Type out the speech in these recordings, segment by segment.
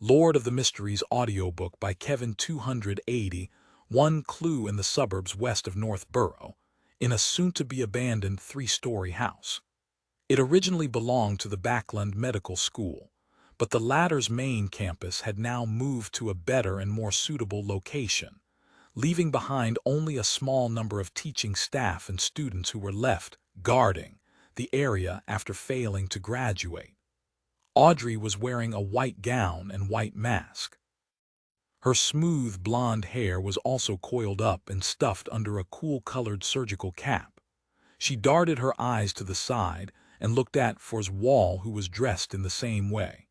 Lord of the Mysteries audiobook by Kevin 280, One Clue in the Suburbs West of Northborough, in a soon-to-be-abandoned three-story house. It originally belonged to the Backland Medical School, but the latter's main campus had now moved to a better and more suitable location, leaving behind only a small number of teaching staff and students who were left guarding the area after failing to graduate. Audrey was wearing a white gown and white mask. Her smooth blonde hair was also coiled up and stuffed under a cool-colored surgical cap. She darted her eyes to the side and looked at Fours Wall, who was dressed in the same way.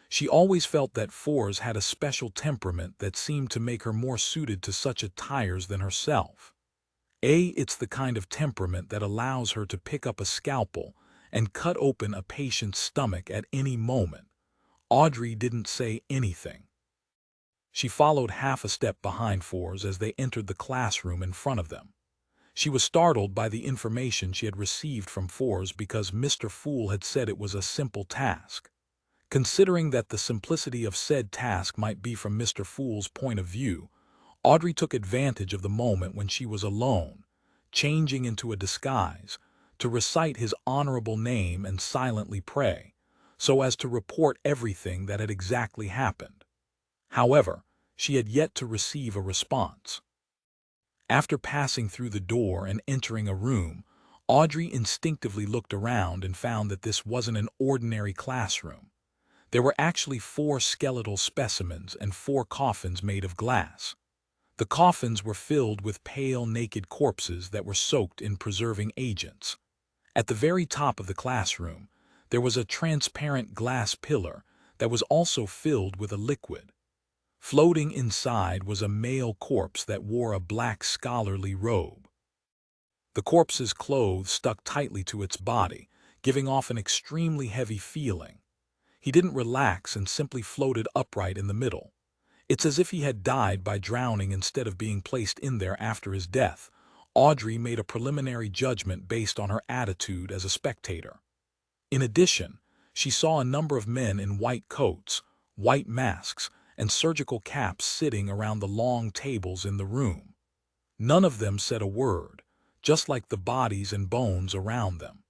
She always felt that Fours had a special temperament that seemed to make her more suited to such attires than herself. It's the kind of temperament that allows her to pick up a scalpel and cut open a patient's stomach at any moment. Audrey didn't say anything. She followed half a step behind Fours as they entered the classroom in front of them. She was startled by the information she had received from Fours because Mr. Fool had said it was a simple task. Considering that the simplicity of said task might be from Mr. Fool's point of view, Audrey took advantage of the moment when she was alone, changing into a disguise, to recite his honorable name and silently pray, so as to report everything that had exactly happened. However, she had yet to receive a response. After passing through the door and entering a room, Audrey instinctively looked around and found that this wasn't an ordinary classroom. There were actually 4 skeletal specimens and 4 coffins made of glass. The coffins were filled with pale, naked corpses that were soaked in preserving agents. At the very top of the classroom, there was a transparent glass pillar that was also filled with a liquid. Floating inside was a male corpse that wore a black scholarly robe. The corpse's clothes stuck tightly to its body, giving off an extremely heavy feeling. He didn't relax and simply floated upright in the middle. It's as if he had died by drowning instead of being placed in there after his death. Audrey made a preliminary judgment based on her attitude as a spectator. In addition, she saw a number of men in white coats, white masks, and surgical caps sitting around the long tables in the room. None of them said a word, just like the bodies and bones around them.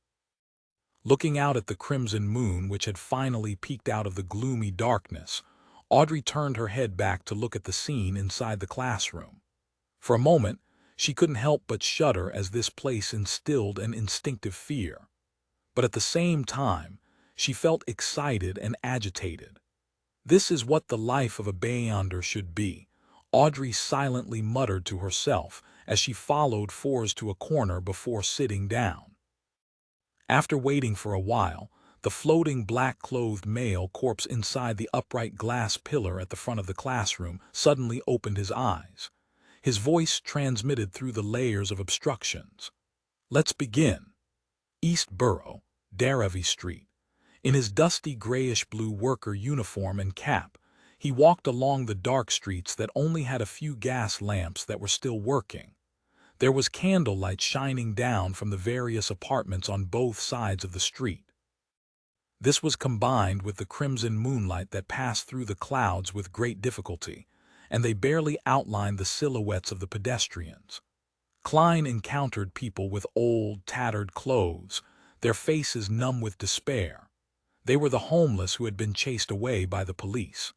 Looking out at the crimson moon, which had finally peeked out of the gloomy darkness, Audrey turned her head back to look at the scene inside the classroom. For a moment, she couldn't help but shudder as this place instilled an instinctive fear. But at the same time, she felt excited and agitated. This is what the life of a beyonder should be, Audrey silently muttered to herself as she followed Fours to a corner before sitting down. After waiting for a while, the floating black-clothed male corpse inside the upright glass pillar at the front of the classroom suddenly opened his eyes. His voice transmitted through the layers of obstructions. "Let's begin." East Borough, Daravy Street. In his dusty grayish-blue worker uniform and cap, he walked along the dark streets that only had a few gas lamps that were still working. There was candlelight shining down from the various apartments on both sides of the street. This was combined with the crimson moonlight that passed through the clouds with great difficulty, and they barely outlined the silhouettes of the pedestrians. Klein encountered people with old, tattered clothes, their faces numb with despair. They were the homeless who had been chased away by the police.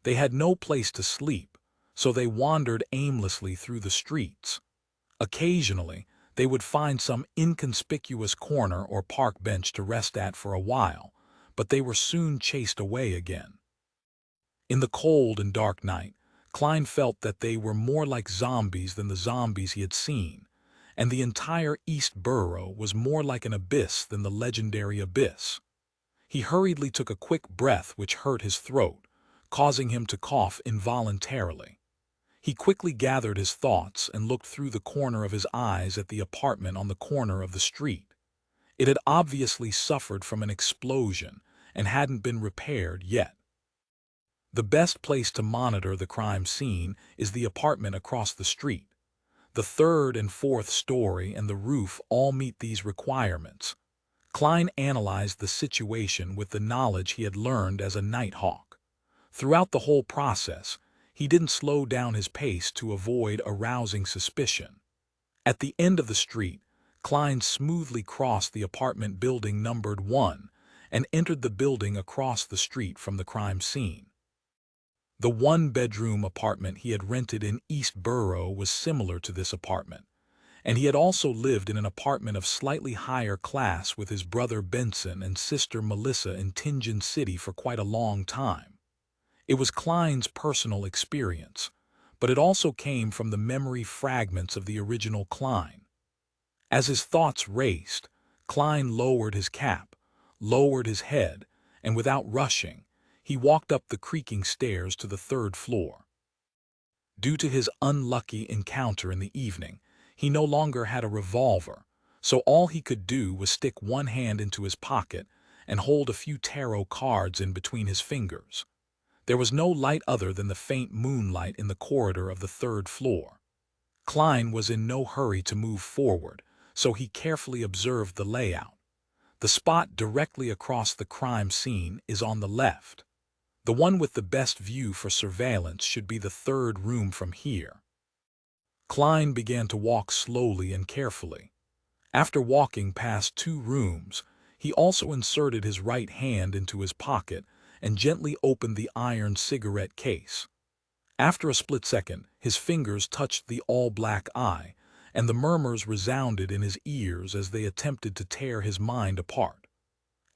They had no place to sleep, so they wandered aimlessly through the streets. Occasionally, they would find some inconspicuous corner or park bench to rest at for a while, but they were soon chased away again. In the cold and dark night, Klein felt that they were more like zombies than the zombies he had seen, and the entire East Borough was more like an abyss than the legendary abyss. He hurriedly took a quick breath which hurt his throat, causing him to cough involuntarily. He quickly gathered his thoughts and looked through the corner of his eyes at the apartment on the corner of the street. It had obviously suffered from an explosion and hadn't been repaired yet. The best place to monitor the crime scene is the apartment across the street. The 3rd and 4th story and the roof all meet these requirements. Klein analyzed the situation with the knowledge he had learned as a night hawk. Throughout the whole process, he didn't slow down his pace to avoid arousing suspicion. At the end of the street, Klein smoothly crossed the apartment building numbered 1 and entered the building across the street from the crime scene. The one-bedroom apartment he had rented in East Borough was similar to this apartment, and he had also lived in an apartment of slightly higher class with his brother Benson and sister Melissa in Tingeon City for quite a long time. It was Klein's personal experience, but it also came from the memory fragments of the original Klein. As his thoughts raced, Klein lowered his cap, lowered his head, and without rushing, he walked up the creaking stairs to the 3rd floor. Due to his unlucky encounter in the evening, he no longer had a revolver, so all he could do was stick one hand into his pocket and hold a few tarot cards in between his fingers. There was no light other than the faint moonlight in the corridor of the 3rd floor. Klein was in no hurry to move forward, so he carefully observed the layout. The spot directly across the crime scene is on the left. The one with the best view for surveillance should be the 3rd room from here. Klein began to walk slowly and carefully. After walking past 2 rooms, he also inserted his right hand into his pocket and gently opened the iron cigarette case. After a split second, his fingers touched the all-black eye, and the murmurs resounded in his ears as they attempted to tear his mind apart.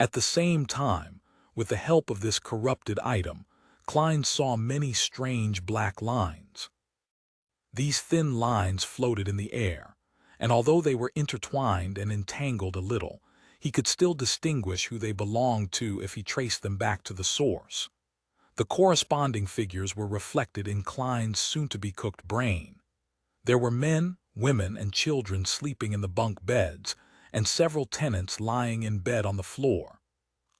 At the same time, with the help of this corrupted item, Klein saw many strange black lines. These thin lines floated in the air, and although they were intertwined and entangled a little, he could still distinguish who they belonged to if he traced them back to the source. The corresponding figures were reflected in Klein's soon-to-be-cooked brain. There were men, women, and children sleeping in the bunk beds, and several tenants lying in bed on the floor.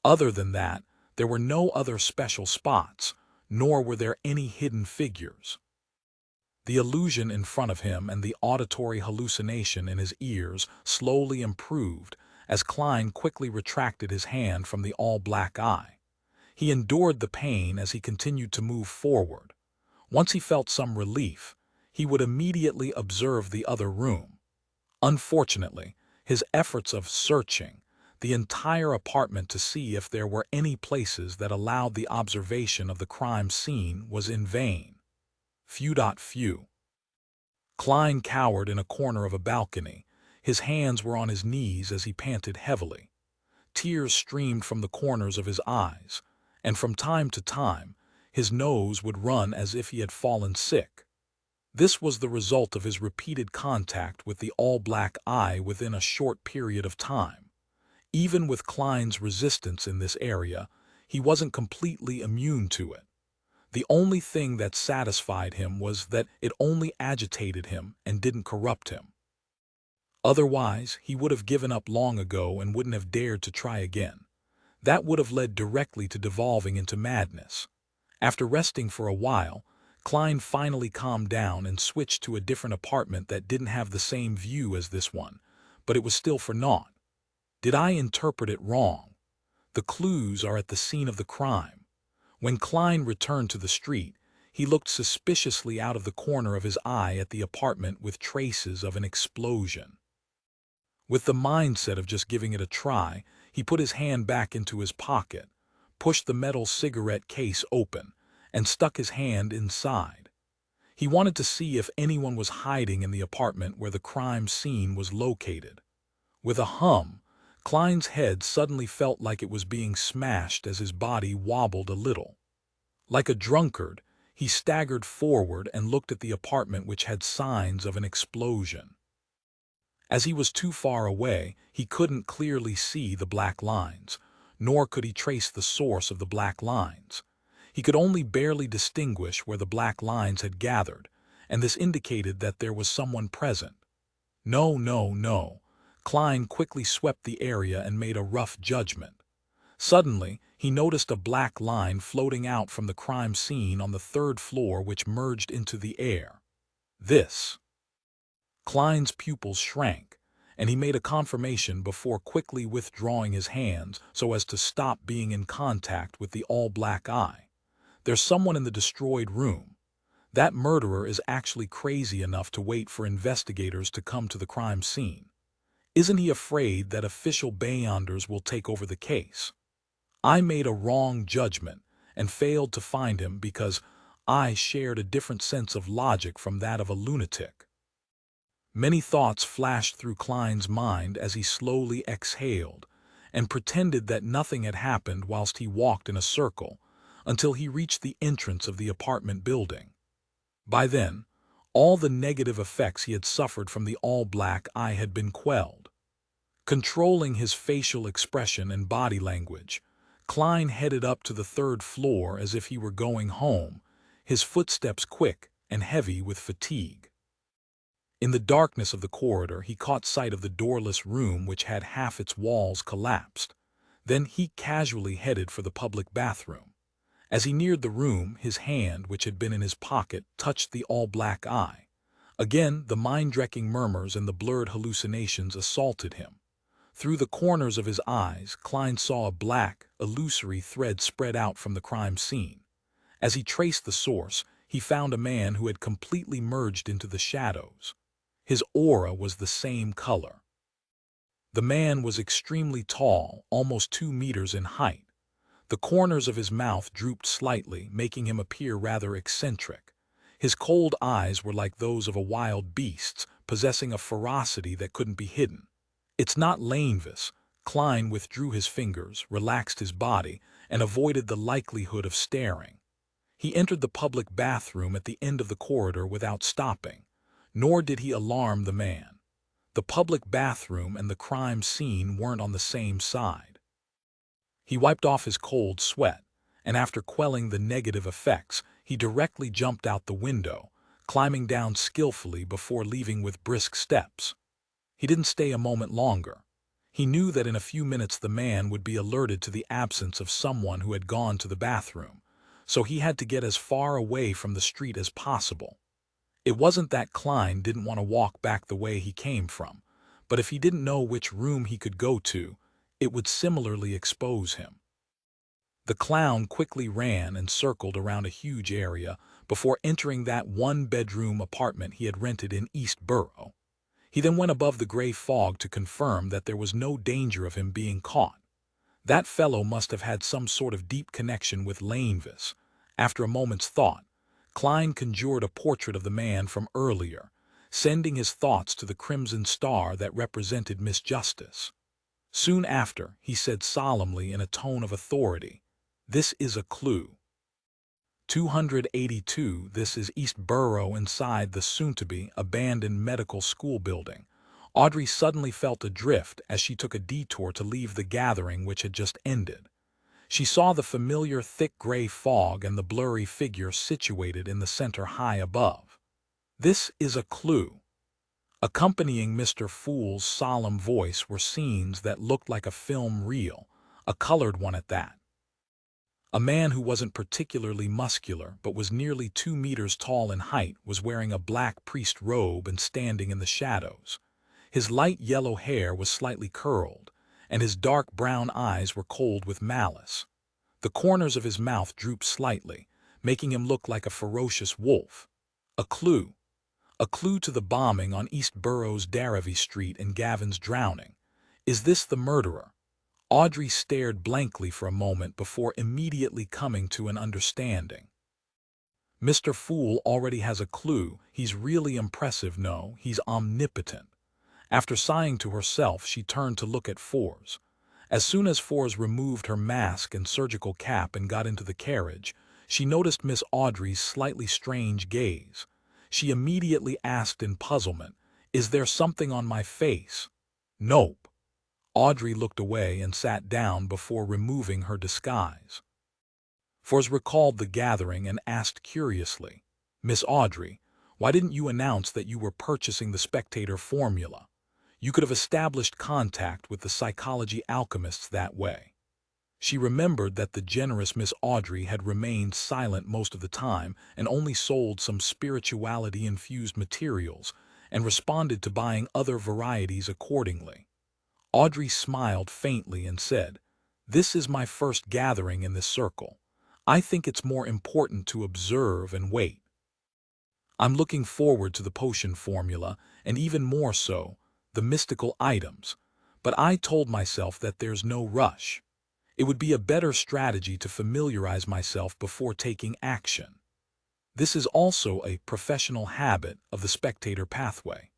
Other than that, there were no other special spots, nor were there any hidden figures. The illusion in front of him and the auditory hallucination in his ears slowly improved as Klein quickly retracted his hand from the all-black eye. He endured the pain as he continued to move forward. Once he felt some relief, he would immediately observe the other room. Unfortunately, his efforts of searching the entire apartment to see if there were any places that allowed the observation of the crime scene was in vain. Few. Klein cowered in a corner of a balcony. His hands were on his knees as he panted heavily. Tears streamed from the corners of his eyes, and from time to time, his nose would run as if he had fallen sick. This was the result of his repeated contact with the all-black eye within a short period of time. Even with Klein's resistance in this area, he wasn't completely immune to it. The only thing that satisfied him was that it only agitated him and didn't corrupt him. Otherwise, he would have given up long ago and wouldn't have dared to try again. That would have led directly to devolving into madness. After resting for a while, Klein finally calmed down and switched to a different apartment that didn't have the same view as this one, but it was still for naught. Did I interpret it wrong? The clues are at the scene of the crime. When Klein returned to the street, he looked suspiciously out of the corner of his eye at the apartment with traces of an explosion. With the mindset of just giving it a try, he put his hand back into his pocket, pushed the metal cigarette case open, and stuck his hand inside. He wanted to see if anyone was hiding in the apartment where the crime scene was located. With a hum, Klein's head suddenly felt like it was being smashed as his body wobbled a little. Like a drunkard, he staggered forward and looked at the apartment which had signs of an explosion. As he was too far away, he couldn't clearly see the black lines, nor could he trace the source of the black lines. He could only barely distinguish where the black lines had gathered, and this indicated that there was someone present. No. Klein quickly swept the area and made a rough judgment. Suddenly, he noticed a black line floating out from the crime scene on the 3rd floor which merged into the air. Klein's pupils shrank, and he made a confirmation before quickly withdrawing his hands so as to stop being in contact with the all-black eye. There's someone in the destroyed room. That murderer is actually crazy enough to wait for investigators to come to the crime scene. Isn't he afraid that official Beyonders will take over the case? I made a wrong judgment and failed to find him because I shared a different sense of logic from that of a lunatic. Many thoughts flashed through Klein's mind as he slowly exhaled and pretended that nothing had happened whilst he walked in a circle until he reached the entrance of the apartment building. By then, all the negative effects he had suffered from the all-black eye had been quelled. Controlling his facial expression and body language, Klein headed up to the third floor as if he were going home, his footsteps quick and heavy with fatigue. In the darkness of the corridor, he caught sight of the doorless room which had half its walls collapsed. Then he casually headed for the public bathroom. As he neared the room, his hand, which had been in his pocket, touched the all-black eye. Again, the mind-wrecking murmurs and the blurred hallucinations assaulted him. Through the corners of his eyes, Klein saw a black, illusory thread spread out from the crime scene. As he traced the source, he found a man who had completely merged into the shadows. His aura was the same color. The man was extremely tall, almost 2 meters in height. The corners of his mouth drooped slightly, making him appear rather eccentric. His cold eyes were like those of a wild beast's, possessing a ferocity that couldn't be hidden. "It's not Lainvis." Klein withdrew his fingers, relaxed his body, and avoided the likelihood of staring. He entered the public bathroom at the end of the corridor without stopping, nor did he alarm the man. The public bathroom and the crime scene weren't on the same side. He wiped off his cold sweat, and after quelling the negative effects, he directly jumped out the window, climbing down skillfully before leaving with brisk steps. He didn't stay a moment longer. He knew that in a few minutes the man would be alerted to the absence of someone who had gone to the bathroom, so he had to get as far away from the street as possible. It wasn't that Klein didn't want to walk back the way he came from, but if he didn't know which room he could go to, it would similarly expose him. The clown quickly ran and circled around a huge area before entering that one-bedroom apartment he had rented in East Borough. He then went above the gray fog to confirm that there was no danger of him being caught. That fellow must have had some sort of deep connection with Lainvis. After a moment's thought, Klein conjured a portrait of the man from earlier, sending his thoughts to the crimson star that represented Miss Justice. Soon after, he said solemnly in a tone of authority, "This is a clue." 282. This is East Borough inside the soon-to-be abandoned medical school building. Audrey suddenly felt adrift as she took a detour to leave the gathering which had just ended. She saw the familiar thick gray fog and the blurry figure situated in the center high above. "This is a clue." Accompanying Mr. Fool's solemn voice were scenes that looked like a film reel, a colored one at that. A man who wasn't particularly muscular but was nearly 2 meters tall in height was wearing a black priest robe and standing in the shadows. His light yellow hair was slightly curled, and his dark brown eyes were cold with malice. The corners of his mouth drooped slightly, making him look like a ferocious wolf. A clue. A clue to the bombing on East Borough's Daravy Street and Gavin's drowning. Is this the murderer? Audrey stared blankly for a moment before immediately coming to an understanding. Mr. Fool already has a clue. He's really impressive. No, he's omnipotent. After sighing to herself, she turned to look at Fours. As soon as Fours removed her mask and surgical cap and got into the carriage, she noticed Miss Audrey's slightly strange gaze. She immediately asked in puzzlement, "Is there something on my face?" "Nope." Audrey looked away and sat down before removing her disguise. Fours recalled the gathering and asked curiously, "Miss Audrey, why didn't you announce that you were purchasing the Spectator formula? You could have established contact with the psychology alchemists that way." She remembered that the generous Miss Audrey had remained silent most of the time and only sold some spirituality-infused materials and responded to buying other varieties accordingly. Audrey smiled faintly and said, "This is my first gathering in this circle. I think it's more important to observe and wait. I'm looking forward to the potion formula, and even more so, the mystical items. But I told myself that there's no rush. It would be a better strategy to familiarize myself before taking action. This is also a professional habit of the spectator pathway.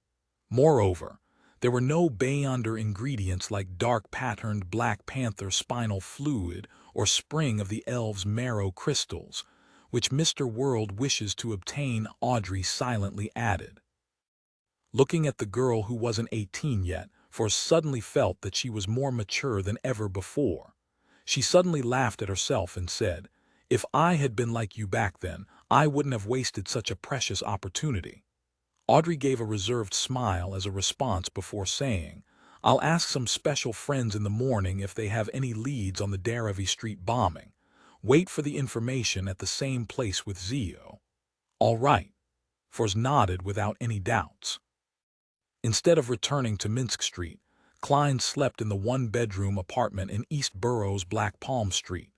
Moreover, there were no beyonder ingredients like dark-patterned Black Panther spinal fluid or spring of the elves' marrow crystals, which Mr. World wishes to obtain. Audrey silently added, looking at the girl who wasn't 18 yet, for suddenly felt that she was more mature than ever before. She suddenly laughed at herself and said, "If I had been like you back then, I wouldn't have wasted such a precious opportunity." Audrey gave a reserved smile as a response before saying, "I'll ask some special friends in the morning if they have any leads on the Daravi Street bombing. Wait for the information at the same place with Zio." "All right," Fors nodded without any doubts. Instead of returning to Minsk Street, Klein slept in the one-bedroom apartment in East Borough's Black Palm Street.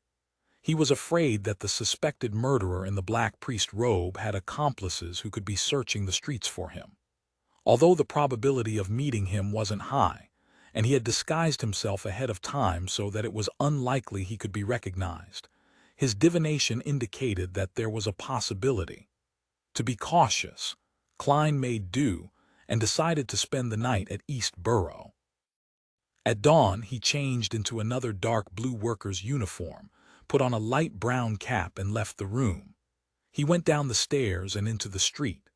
He was afraid that the suspected murderer in the black priest robe had accomplices who could be searching the streets for him. Although the probability of meeting him wasn't high, and he had disguised himself ahead of time so that it was unlikely he could be recognized, his divination indicated that there was a possibility. To be cautious, Klein made do and decided to spend the night at East Borough. At dawn, he changed into another dark blue worker's uniform, put on a light brown cap and left the room. He went down the stairs and into the street.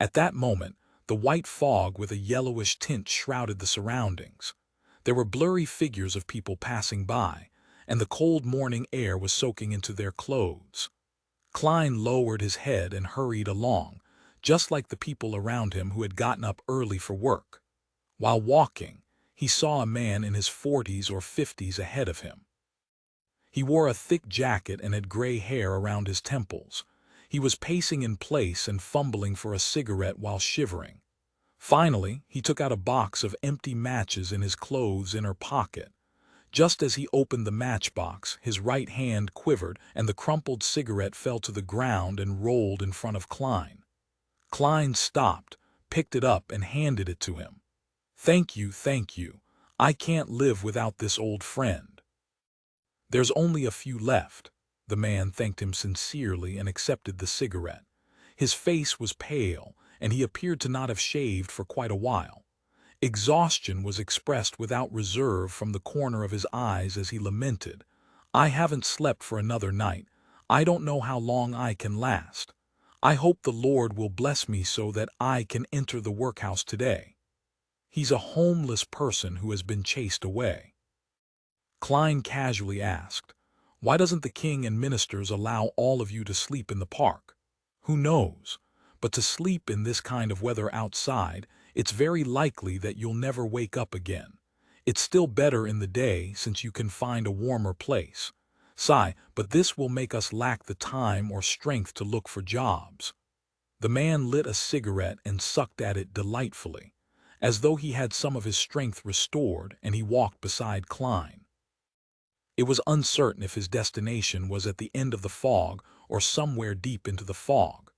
At that moment, the white fog with a yellowish tint shrouded the surroundings. There were blurry figures of people passing by, and the cold morning air was soaking into their clothes. Klein lowered his head and hurried along, just like the people around him who had gotten up early for work. While walking, he saw a man in his 40s or 50s ahead of him. He wore a thick jacket and had gray hair around his temples. He was pacing in place and fumbling for a cigarette while shivering. Finally, he took out a box of empty matches in his clothes' inner pocket. Just as he opened the matchbox, his right hand quivered and the crumpled cigarette fell to the ground and rolled in front of Klein. Klein stopped, picked it up and handed it to him. Thank you. I can't live without this old friend." "There's only a few left." The man thanked him sincerely and accepted the cigarette. His face was pale, and he appeared to not have shaved for quite a while. Exhaustion was expressed without reserve from the corner of his eyes as he lamented, "I haven't slept for another night. I don't know how long I can last. I hope the Lord will bless me so that I can enter the workhouse today." "He's a homeless person who has been chased away." Klein casually asked, "Why doesn't the king and ministers allow all of you to sleep in the park?" "Who knows? But to sleep in this kind of weather outside, it's very likely that you'll never wake up again. It's still better in the day since you can find a warmer place. Sigh, but this will make us lack the time or strength to look for jobs." The man lit a cigarette and sucked at it delightfully, as though he had some of his strength restored, and he walked beside Klein. It was uncertain if his destination was at the end of the fog or somewhere deep into the fog.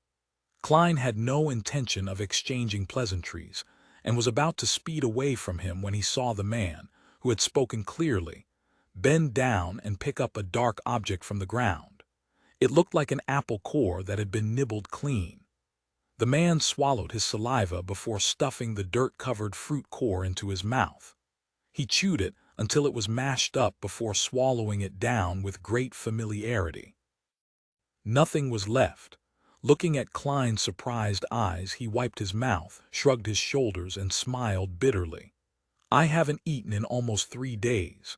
Klein had no intention of exchanging pleasantries, and was about to speed away from him when he saw the man, who had spoken clearly, bend down and pick up a dark object from the ground. It looked like an apple core that had been nibbled clean. The man swallowed his saliva before stuffing the dirt-covered fruit core into his mouth. He chewed it until it was mashed up before swallowing it down with great familiarity. Nothing was left. Looking at Klein's surprised eyes, he wiped his mouth, shrugged his shoulders, and smiled bitterly. "I haven't eaten in almost 3 days."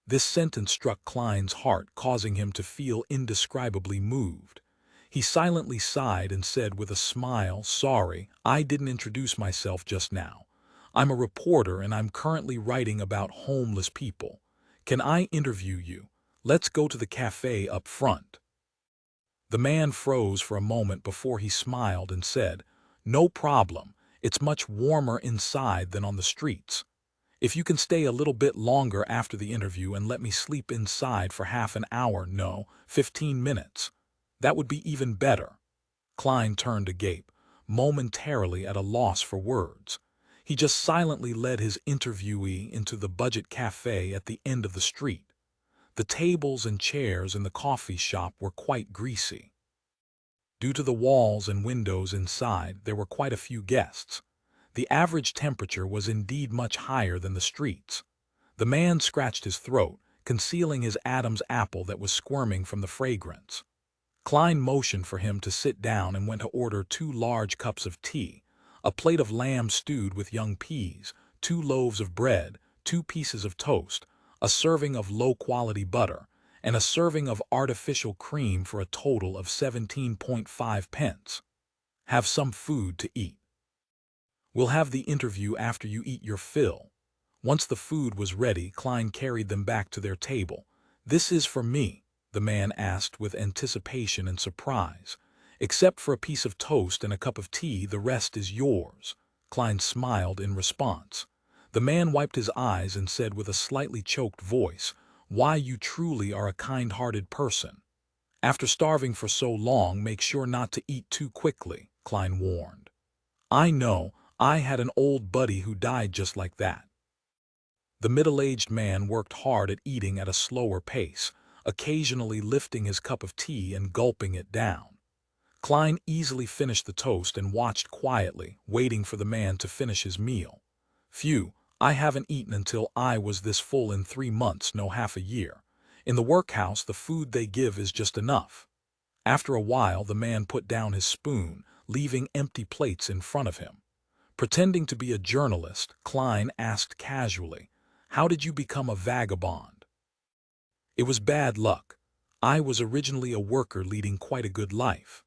This sentence struck Klein's heart, causing him to feel indescribably moved. He silently sighed and said with a smile, "Sorry, I didn't introduce myself just now. I'm a reporter and I'm currently writing about homeless people. Can I interview you? Let's go to the cafe up front." The man froze for a moment before he smiled and said, "No problem. It's much warmer inside than on the streets." If you can stay a little bit longer after the interview and let me sleep inside for half an hour, no, 15 minutes, that would be even better." Klein turned agape, momentarily at a loss for words. He just silently led his interviewee into the budget cafe at the end of the street. The tables and chairs in the coffee shop were quite greasy. Due to the walls and windows inside, there were quite a few guests. The average temperature was indeed much higher than the streets. The man scratched his throat, concealing his Adam's apple that was squirming from the fragrance. Klein motioned for him to sit down and went to order 2 large cups of tea, a plate of lamb stewed with young peas, 2 loaves of bread, 2 pieces of toast, a serving of low-quality butter, and a serving of artificial cream for a total of 17.5 pence. "Have some food to eat. We'll have the interview after you eat your fill." Once the food was ready, Klein carried them back to their table. "This is for me?" the man asked with anticipation and surprise. "Except for a piece of toast and a cup of tea, the rest is yours." Klein smiled in response. The man wiped his eyes and said with a slightly choked voice, "Why, you truly are a kind-hearted person." "After starving for so long, make sure not to eat too quickly," Klein warned. "I know, I had an old buddy who died just like that." The middle-aged man worked hard at eating at a slower pace, occasionally lifting his cup of tea and gulping it down. Klein easily finished the toast and watched quietly, waiting for the man to finish his meal. "Phew, I haven't eaten until I was this full in 3 months, no half a year. In the workhouse, the food they give is just enough." After a while, the man put down his spoon, leaving empty plates in front of him. Pretending to be a journalist, Klein asked casually, "How did you become a vagabond?" "It was bad luck. I was originally a worker leading quite a good life.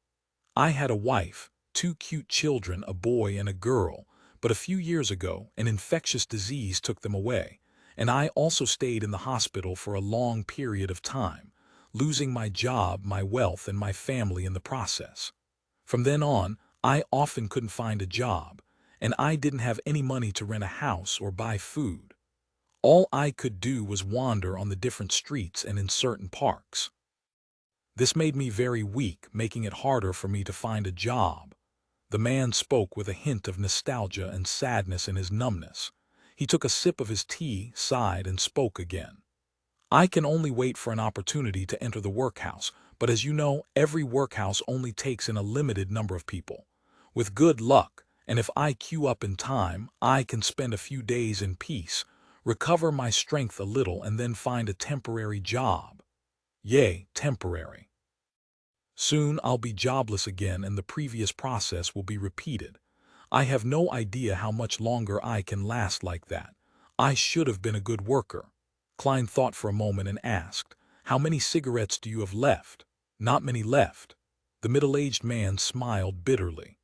I had a wife, 2 cute children, a boy and a girl, but a few years ago, an infectious disease took them away, and I also stayed in the hospital for a long period of time, losing my job, my wealth, and my family in the process. From then on, I often couldn't find a job, and I didn't have any money to rent a house or buy food. All I could do was wander on the different streets and in certain parks. This made me very weak, making it harder for me to find a job." The man spoke with a hint of nostalgia and sadness in his numbness. He took a sip of his tea, sighed, and spoke again. "I can only wait for an opportunity to enter the workhouse, but as you know, every workhouse only takes in a limited number of people. With good luck, and if I queue up in time, I can spend a few days in peace, recover my strength a little, and then find a temporary job. Yea, temporary. Soon I'll be jobless again and the previous process will be repeated. I have no idea how much longer I can last like that. I should have been a good worker." Klein thought for a moment and asked, "How many cigarettes do you have left?" "Not many left." The middle-aged man smiled bitterly.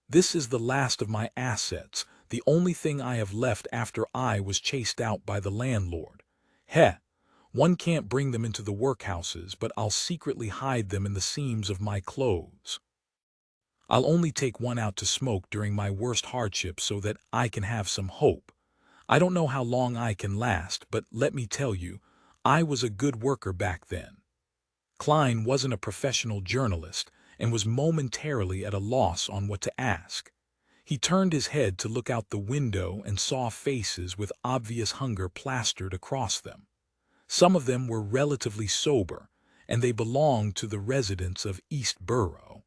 "This is the last of my assets, the only thing I have left after I was chased out by the landlord. Heh, one can't bring them into the workhouses, but I'll secretly hide them in the seams of my clothes. I'll only take one out to smoke during my worst hardship so that I can have some hope. I don't know how long I can last, but let me tell you, I was a good worker back then." Klein wasn't a professional journalist and was momentarily at a loss on what to ask. He turned his head to look out the window and saw faces with obvious hunger plastered across them. Some of them were relatively sober, and they belonged to the residents of East Borough.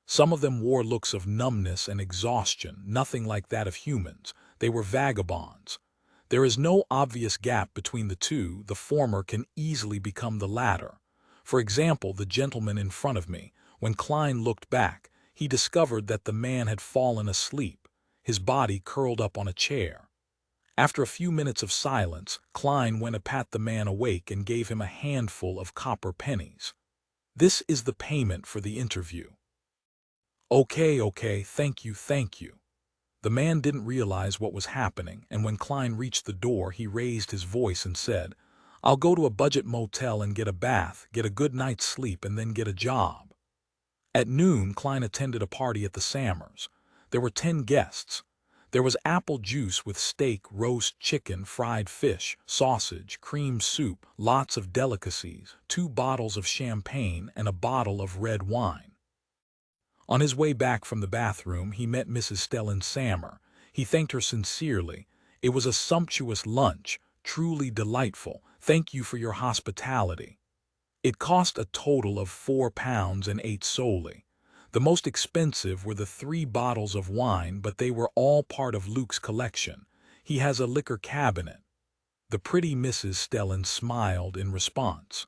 Some of them wore looks of numbness and exhaustion, nothing like that of humans. They were vagabonds. There is no obvious gap between the two. The former can easily become the latter. For example, the gentleman in front of me, when Klein looked back, he discovered that the man had fallen asleep, his body curled up on a chair. After a few minutes of silence, Klein went to pat the man awake and gave him a handful of copper pennies. "This is the payment for the interview." Okay, thank you. The man didn't realize what was happening, and when Klein reached the door, he raised his voice and said, "I'll go to a budget motel and get a bath, get a good night's sleep, and then get a job." At noon, Klein attended a party at the Sammers. There were 10 guests. The There was apple juice with steak, roast chicken, fried fish, sausage, cream soup, lots of delicacies, 2 bottles of champagne, and a bottle of red wine. On his way back from the bathroom, he met Mrs. Stellan Sammer. He thanked her sincerely. It was a sumptuous lunch, truly delightful. Thank you for your hospitality. It cost a total of £4 and 8 solely. The most expensive were the 3 bottles of wine, but they were all part of Luke's collection. He has a liquor cabinet. The pretty Mrs. Stellan smiled in response.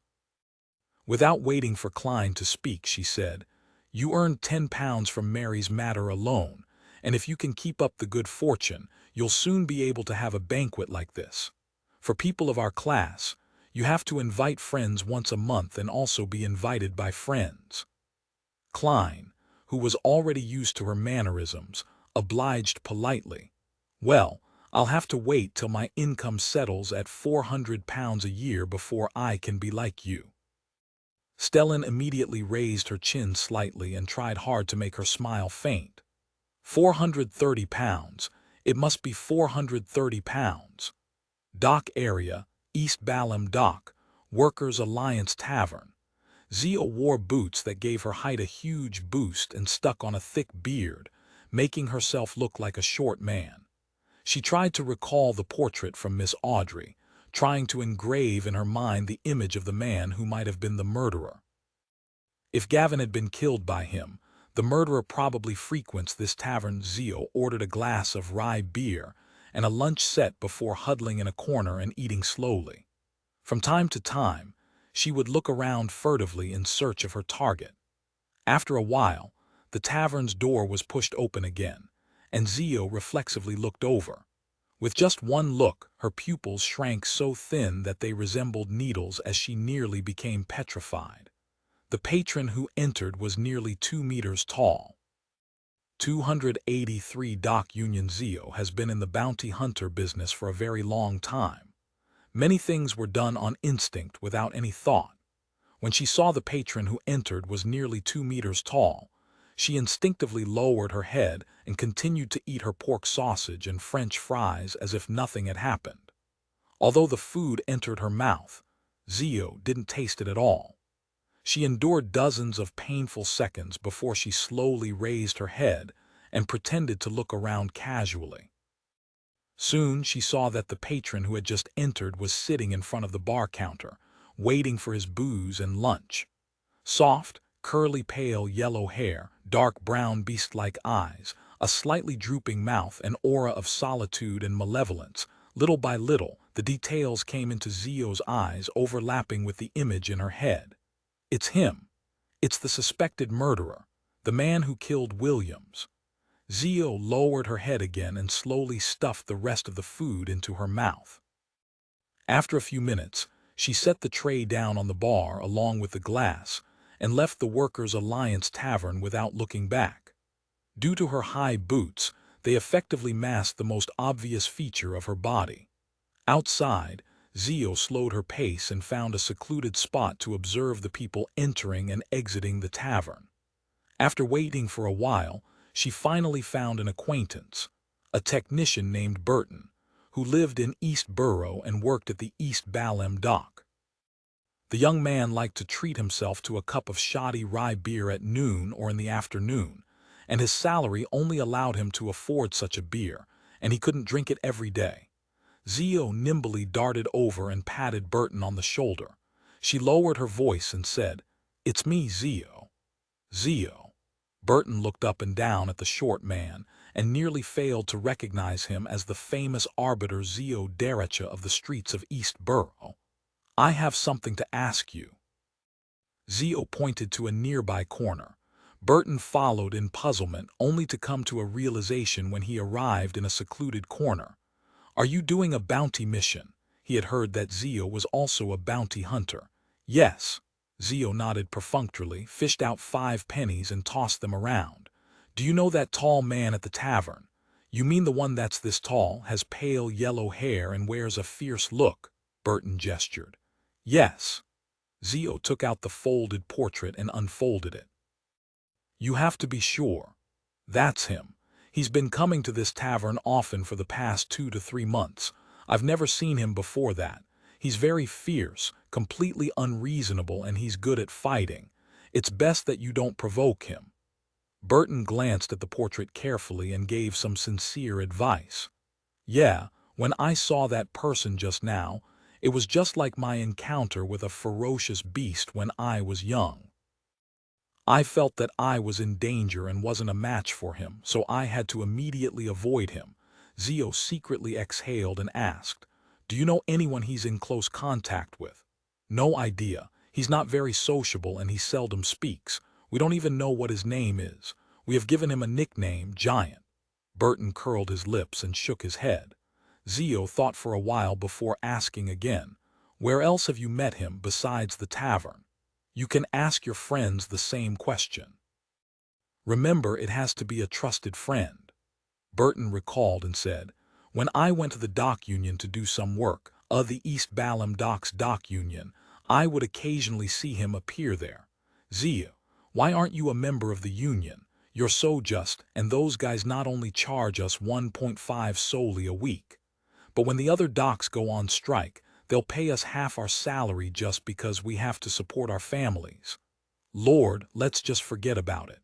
Without waiting for Klein to speak, she said, "You earned £10 from Mary's matter alone, and if you can keep up the good fortune, you'll soon be able to have a banquet like this. For people of our class, you have to invite friends once a month and also be invited by friends." Klein, who was already used to her mannerisms, obliged politely. "Well, I'll have to wait till my income settles at £400 a year before I can be like you." Stellan immediately raised her chin slightly and tried hard to make her smile faint. £430. It must be £430. Dock area, East Balham Dock, Workers' Alliance Tavern. Zio wore boots that gave her height a huge boost and stuck on a thick beard, making herself look like a short man. She tried to recall the portrait from Miss Audrey, trying to engrave in her mind the image of the man who might have been the murderer. If Gavin had been killed by him, the murderer probably frequents this tavern. Zio ordered a glass of rye beer and a lunch set before huddling in a corner and eating slowly. From time to time, she would look around furtively in search of her target. After a while, the tavern's door was pushed open again, and Zio reflexively looked over. With just one look, her pupils shrank so thin that they resembled needles as she nearly became petrified. The patron who entered was nearly 2 meters tall. 283 Doc Union. Zio has been in the bounty hunter business for a very long time. Many things were done on instinct without any thought. When she saw the patron who entered was nearly 2 meters tall, she instinctively lowered her head and continued to eat her pork sausage and French fries as if nothing had happened. Although the food entered her mouth, Zio didn't taste it at all. She endured dozens of painful seconds before she slowly raised her head and pretended to look around casually. Soon she saw that the patron who had just entered was sitting in front of the bar counter, waiting for his booze and lunch. Soft, curly pale yellow hair, dark brown beast-like eyes, a slightly drooping mouth, an aura of solitude and malevolence. Little by little, the details came into Zio's eyes, overlapping with the image in her head. It's him. It's the suspected murderer, the man who killed Williams. Zio lowered her head again and slowly stuffed the rest of the food into her mouth. After a few minutes, she set the tray down on the bar along with the glass and left the Workers' Alliance Tavern without looking back. Due to her high boots, they effectively masked the most obvious feature of her body. Outside, Zio slowed her pace and found a secluded spot to observe the people entering and exiting the tavern. After waiting for a while, she finally found an acquaintance, a technician named Burton, who lived in East Borough and worked at the East Balham Dock. The young man liked to treat himself to a cup of shoddy rye beer at noon or in the afternoon, and his salary only allowed him to afford such a beer, and he couldn't drink it every day. Zio nimbly darted over and patted Burton on the shoulder. She lowered her voice and said, "It's me, Zio." "Zio." Burton looked up and down at the short man and nearly failed to recognize him as the famous arbiter Zio Derecha of the streets of East Borough. "I have something to ask you." Zio pointed to a nearby corner. Burton followed in puzzlement, only to come to a realization when he arrived in a secluded corner. "Are you doing a bounty mission?" He had heard that Zio was also a bounty hunter. "Yes." Zio nodded perfunctorily, fished out 5 pennies and tossed them around. "Do you know that tall man at the tavern?" "You mean the one that's this tall, has pale yellow hair and wears a fierce look?" Burton gestured. "Yes." Zio took out the folded portrait and unfolded it. "You have to be sure. That's him. He's been coming to this tavern often for the past 2 to 3 months. I've never seen him before that. He's very fierce, completely unreasonable, and he's good at fighting. It's best that you don't provoke him." Burton glanced at the portrait carefully and gave some sincere advice. "Yeah, when I saw that person just now, it was just like my encounter with a ferocious beast when I was young. I felt that I was in danger and wasn't a match for him, so I had to immediately avoid him." Zio secretly exhaled and asked, "Do you know anyone he's in close contact with?" "No idea. He's not very sociable and he seldom speaks. We don't even know what his name is. We have given him a nickname, Giant." Burton curled his lips and shook his head. Zio thought for a while before asking again, "Where else have you met him besides the tavern?" "You can ask your friends the same question. Remember, it has to be a trusted friend." Burton recalled and said, "When I went to the dock union to do some work, the East Balham Docks Dock Union, I would occasionally see him appear there." "Zio, why aren't you a member of the union? You're so just, and those guys not only charge us 1.5 solely a week, but when the other docks go on strike, they'll pay us half our salary just because we have to support our families. Lord, let's just forget about it.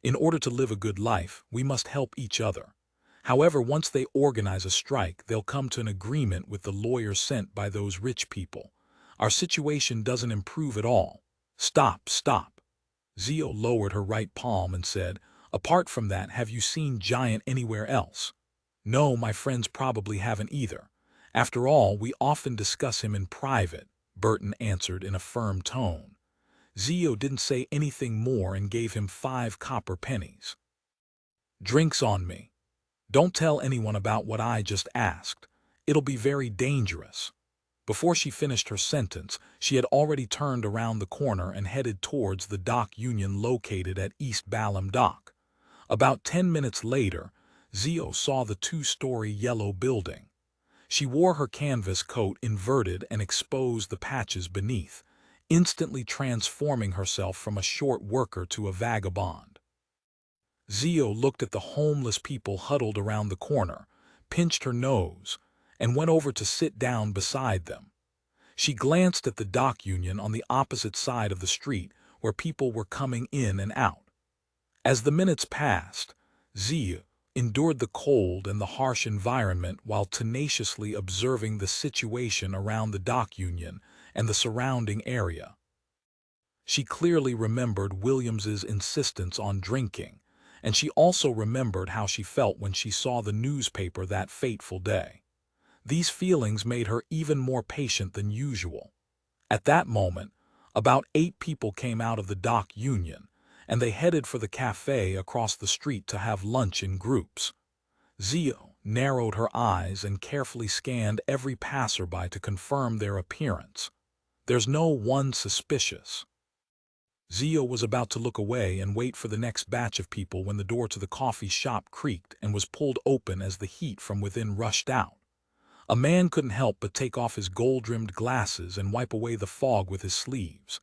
In order to live a good life, we must help each other. However, once they organize a strike, they'll come to an agreement with the lawyers sent by those rich people. Our situation doesn't improve at all." "Stop, stop." Zio lowered her right palm and said, "Apart from that, have you seen Giant anywhere else?" "No, my friends probably haven't either. After all, we often discuss him in private," Burton answered in a firm tone. Zio didn't say anything more and gave him 5 copper pennies. "Drinks on me. Don't tell anyone about what I just asked. It'll be very dangerous." Before she finished her sentence, she had already turned around the corner and headed towards the dock union located at East Balham Dock. About 10 minutes later, Zio saw the 2-story yellow building. She wore her canvas coat inverted and exposed the patches beneath, instantly transforming herself from a short worker to a vagabond. Zio looked at the homeless people huddled around the corner, pinched her nose, and went over to sit down beside them. She glanced at the dock union on the opposite side of the street where people were coming in and out. As the minutes passed, Zio endured the cold and the harsh environment while tenaciously observing the situation around the dock union and the surrounding area. She clearly remembered Williams's insistence on drinking, and she also remembered how she felt when she saw the newspaper that fateful day. These feelings made her even more patient than usual. At that moment, about 8 people came out of the dock union, and they headed for the cafe across the street to have lunch in groups. Zio narrowed her eyes and carefully scanned every passerby to confirm their appearance. "There's no one suspicious." Zio was about to look away and wait for the next batch of people when the door to the coffee shop creaked and was pulled open as the heat from within rushed out. A man couldn't help but take off his gold-rimmed glasses and wipe away the fog with his sleeves.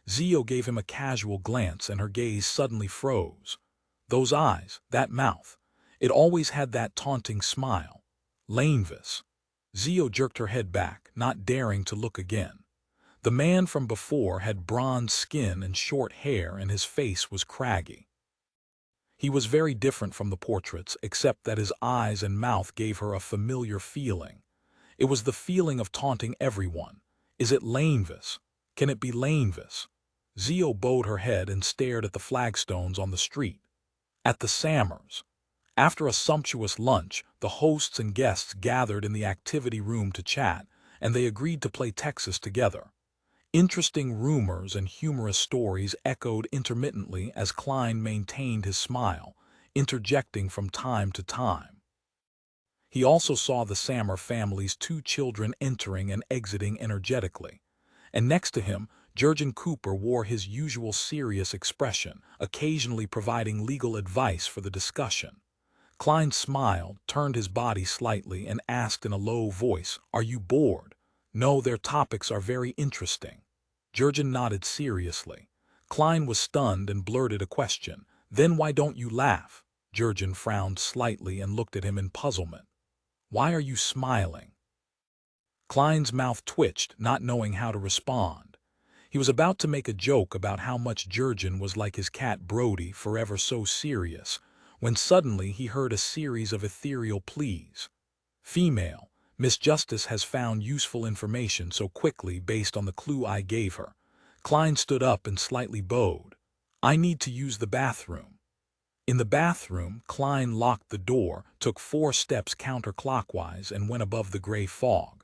Zio gave him a casual glance and her gaze suddenly froze. Those eyes, that mouth, it always had that taunting smile. Lanevis. Zio jerked her head back, not daring to look again. The man from before had bronze skin and short hair, and his face was craggy. He was very different from the portraits, except that his eyes and mouth gave her a familiar feeling. It was the feeling of taunting everyone. Is it Lanevis? Can it be Lanevis? Zio bowed her head and stared at the flagstones on the street. At the Sammers. After a sumptuous lunch, the hosts and guests gathered in the activity room to chat, and they agreed to play Texas together. Interesting rumors and humorous stories echoed intermittently as Klein maintained his smile, interjecting from time to time. He also saw the Sammer family's 2 children entering and exiting energetically, and next to him, Jurgen Cooper wore his usual serious expression, occasionally providing legal advice for the discussion. Klein smiled, turned his body slightly, and asked in a low voice, "Are you bored?" "No, their topics are very interesting." Jurgen nodded seriously. Klein was stunned and blurted a question. "Then why don't you laugh?" Jurgen frowned slightly and looked at him in puzzlement. "Why are you smiling?" Klein's mouth twitched, not knowing how to respond. He was about to make a joke about how much Jurgen was like his cat Brody, forever so serious, when suddenly he heard a series of ethereal pleas. "Female, Miss Justice has found useful information so quickly based on the clue I gave her." Klein stood up and slightly bowed. "I need to use the bathroom." In the bathroom, Klein locked the door, took 4 steps counterclockwise, and went above the gray fog.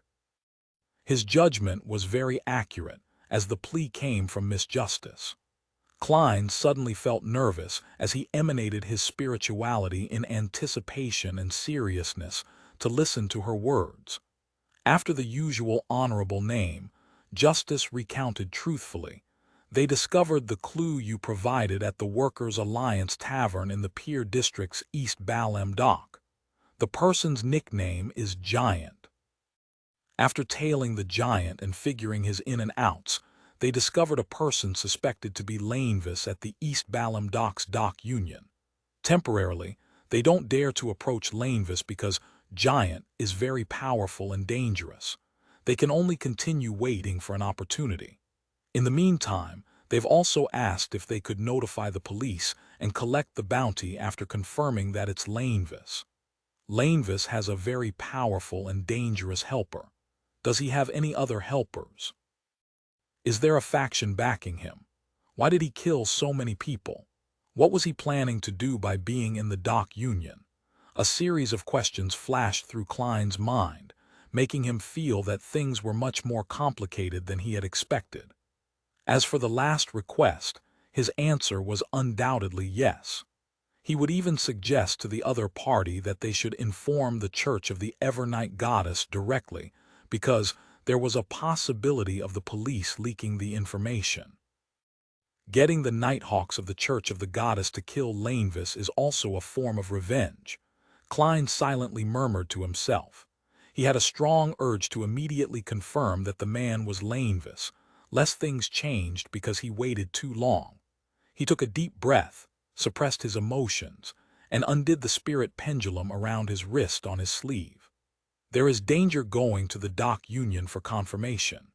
His judgment was very accurate, as the plea came from Miss Justice. Klein suddenly felt nervous as he emanated his spirituality in anticipation and seriousness to listen to her words. After the usual honorable name, Justice recounted truthfully. "They discovered the clue you provided at the Workers' Alliance Tavern in the Pier District's East Balham dock. The person's nickname is Giant." After tailing the Giant and figuring his in and outs, they discovered a person suspected to be Lanevis at the East Balham Docks dock union. Temporarily, they don't dare to approach Lanevis because Giant is very powerful and dangerous. They can only continue waiting for an opportunity. In the meantime, they've also asked if they could notify the police and collect the bounty after confirming that it's Lanevis. Lanevis has a very powerful and dangerous helper. Does he have any other helpers? Is there a faction backing him? Why did he kill so many people? What was he planning to do by being in the dock union? A series of questions flashed through Klein's mind, making him feel that things were much more complicated than he had expected. As for the last request, his answer was undoubtedly yes. He would even suggest to the other party that they should inform the Church of the Evernight Goddess directly, because there was a possibility of the police leaking the information. Getting the Nighthawks of the Church of the Goddess to kill Lanevis is also a form of revenge. Klein silently murmured to himself. He had a strong urge to immediately confirm that the man was Lanevis, lest things changed because he waited too long. He took a deep breath, suppressed his emotions, and undid the spirit pendulum around his wrist on his sleeve. There is danger going to the dock union for confirmation.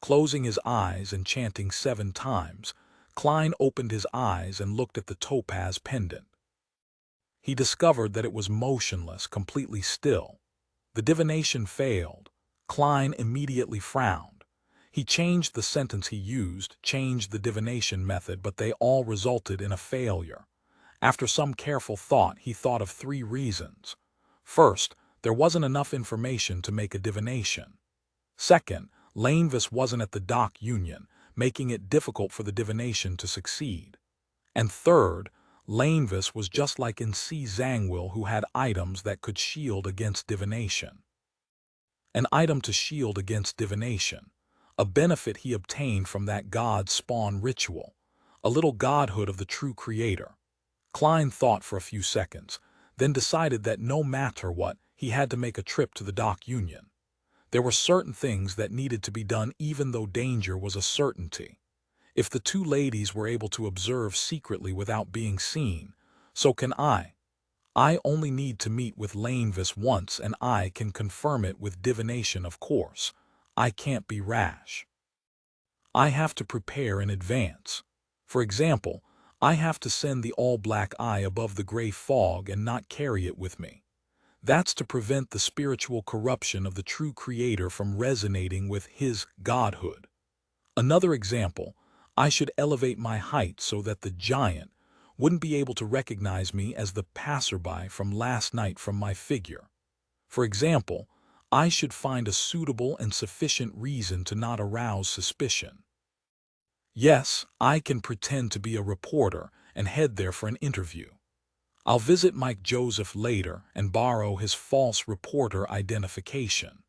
Closing his eyes and chanting 7 times, Klein opened his eyes and looked at the topaz pendant. He discovered that it was motionless, completely still. The divination failed. Klein immediately frowned. He changed the sentence he used, changed the divination method, but they all resulted in a failure. After some careful thought, he thought of 3 reasons. First, there wasn't enough information to make a divination. Second, Lanevis wasn't at the dock union, making it difficult for the divination to succeed. And third, Lanevis was just like in C. Zangwill, who had items that could shield against divination. An item to shield against divination, a benefit he obtained from that god spawn ritual, a little godhood of the true creator. Klein thought for a few seconds, then decided that no matter what, he had to make a trip to the dock union. There were certain things that needed to be done even though danger was a certainty. If the 2 ladies were able to observe secretly without being seen, so can I. I only need to meet with Lanevis once and I can confirm it with divination, of course. I can't be rash. I have to prepare in advance. For example, I have to send the all-black eye above the gray fog and not carry it with me. That's to prevent the spiritual corruption of the true creator from resonating with his godhood. Another example, I should elevate my height so that the Giant wouldn't be able to recognize me as the passerby from last night from my figure. For example, I should find a suitable and sufficient reason to not arouse suspicion. Yes, I can pretend to be a reporter and head there for an interview. I'll visit Mike Joseph later and borrow his false reporter identification.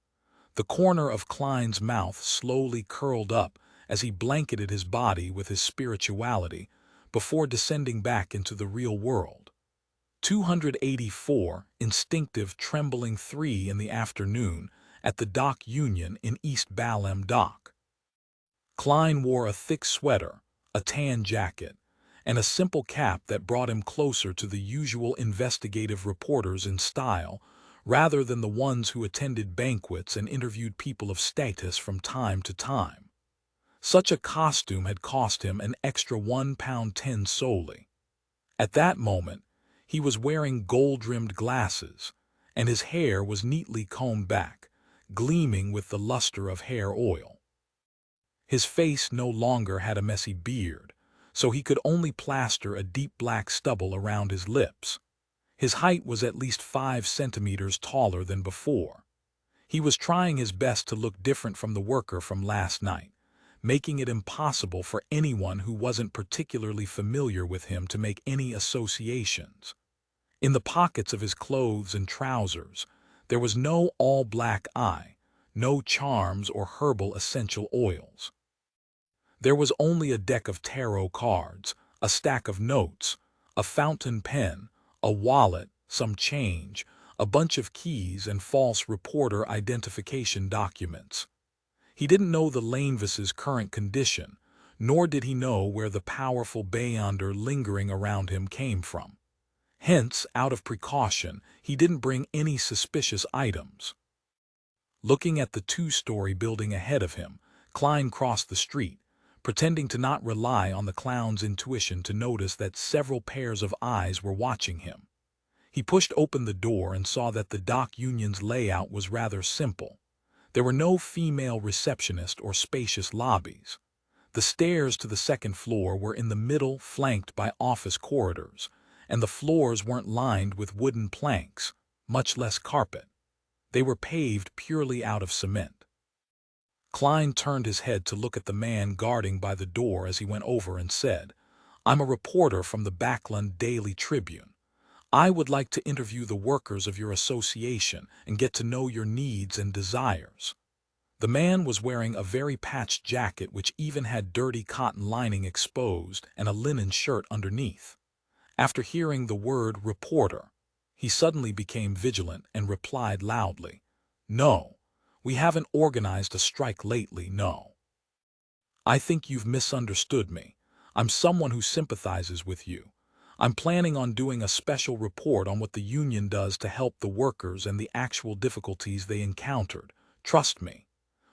The corner of Klein's mouth slowly curled up as he blanketed his body with his spirituality before descending back into the real world. 284, instinctive, trembling 3 in the afternoon at the dock union in East Balham Dock. Klein wore a thick sweater, a tan jacket, and a simple cap that brought him closer to the usual investigative reporters in style, rather than the ones who attended banquets and interviewed people of status from time to time. Such a costume had cost him an extra £1.10 solely. At that moment, he was wearing gold-rimmed glasses, and his hair was neatly combed back, gleaming with the luster of hair oil. His face no longer had a messy beard, so he could only plaster a deep black stubble around his lips. His height was at least 5 centimeters taller than before. He was trying his best to look different from the worker from last night, making it impossible for anyone who wasn't particularly familiar with him to make any associations. In the pockets of his clothes and trousers, there was no all-black eye, no charms or herbal essential oils. There was only a deck of tarot cards, a stack of notes, a fountain pen, a wallet, some change, a bunch of keys, and false reporter identification documents. He didn't know the Lanevis's current condition, nor did he know where the powerful Beyonder lingering around him came from. Hence, out of precaution, he didn't bring any suspicious items. Looking at the 2-story building ahead of him, Klein crossed the street, pretending to not rely on the clown's intuition to notice that several pairs of eyes were watching him. He pushed open the door and saw that the dock union's layout was rather simple. There were no female receptionists or spacious lobbies. The stairs to the second floor were in the middle, flanked by office corridors, and the floors weren't lined with wooden planks, much less carpet. They were paved purely out of cement. Klein turned his head to look at the man guarding by the door as he went over and said, "I'm a reporter from the Backland Daily Tribune. I would like to interview the workers of your association and get to know your needs and desires." The man was wearing a very patched jacket which even had dirty cotton lining exposed and a linen shirt underneath. After hearing the word reporter, he suddenly became vigilant and replied loudly, "No, we haven't organized a strike lately, no. I think you've misunderstood me. I'm someone who sympathizes with you. I'm planning on doing a special report on what the union does to help the workers and the actual difficulties they encountered. Trust me."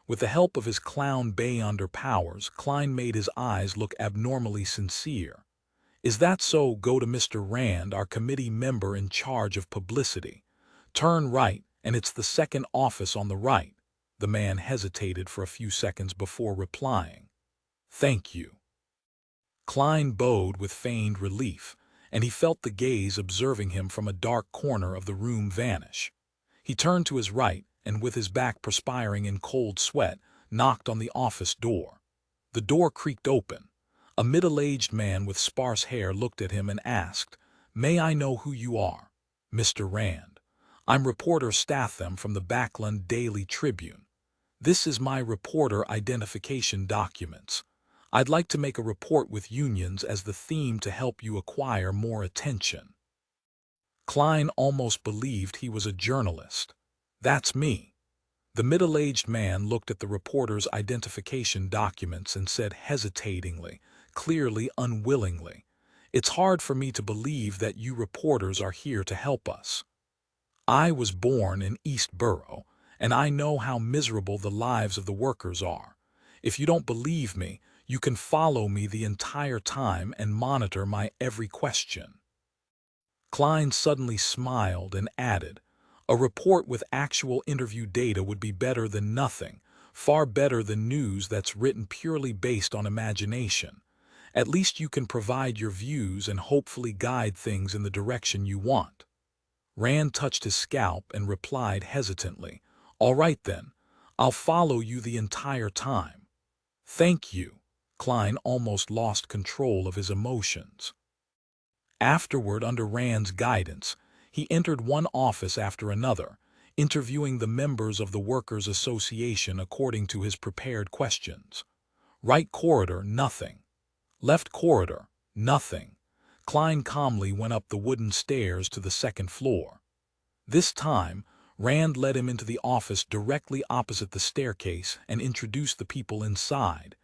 With the help of his clown Beyonder powers, Klein made his eyes look abnormally sincere. "Is that so? Go to Mr. Rand, our committee member in charge of publicity. Turn right, and it's the second office on the right." The man hesitated for a few seconds before replying, "Thank you." Klein bowed with feigned relief, and he felt the gaze observing him from a dark corner of the room vanish. He turned to his right, and with his back perspiring in cold sweat, knocked on the office door. The door creaked open. A middle-aged man with sparse hair looked at him and asked, "May I know who you are?" "Mr. Rand. I'm reporter Statham from the Backland Daily Tribune. This is my reporter identification documents. I'd like to make a report with unions as the theme to help you acquire more attention." Klein almost believed he was a journalist. "That's me." The middle-aged man looked at the reporter's identification documents and said hesitatingly, clearly unwillingly, "It's hard for me to believe that you reporters are here to help us. I was born in East Borough, and I know how miserable the lives of the workers are. If you don't believe me, you can follow me the entire time and monitor my every question." Klein suddenly smiled and added, "A report with actual interview data would be better than nothing, far better than news that's written purely based on imagination. At least you can provide your views and hopefully guide things in the direction you want." Rand touched his scalp and replied hesitantly, "All right then, I'll follow you the entire time." "Thank you." Klein almost lost control of his emotions. Afterward, under Rand's guidance, he entered one office after another, interviewing the members of the Workers' Association according to his prepared questions. Right corridor, nothing. Left corridor, nothing. Klein calmly went up the wooden stairs to the second floor. This time, Rand led him into the office directly opposite the staircase and introduced the people inside.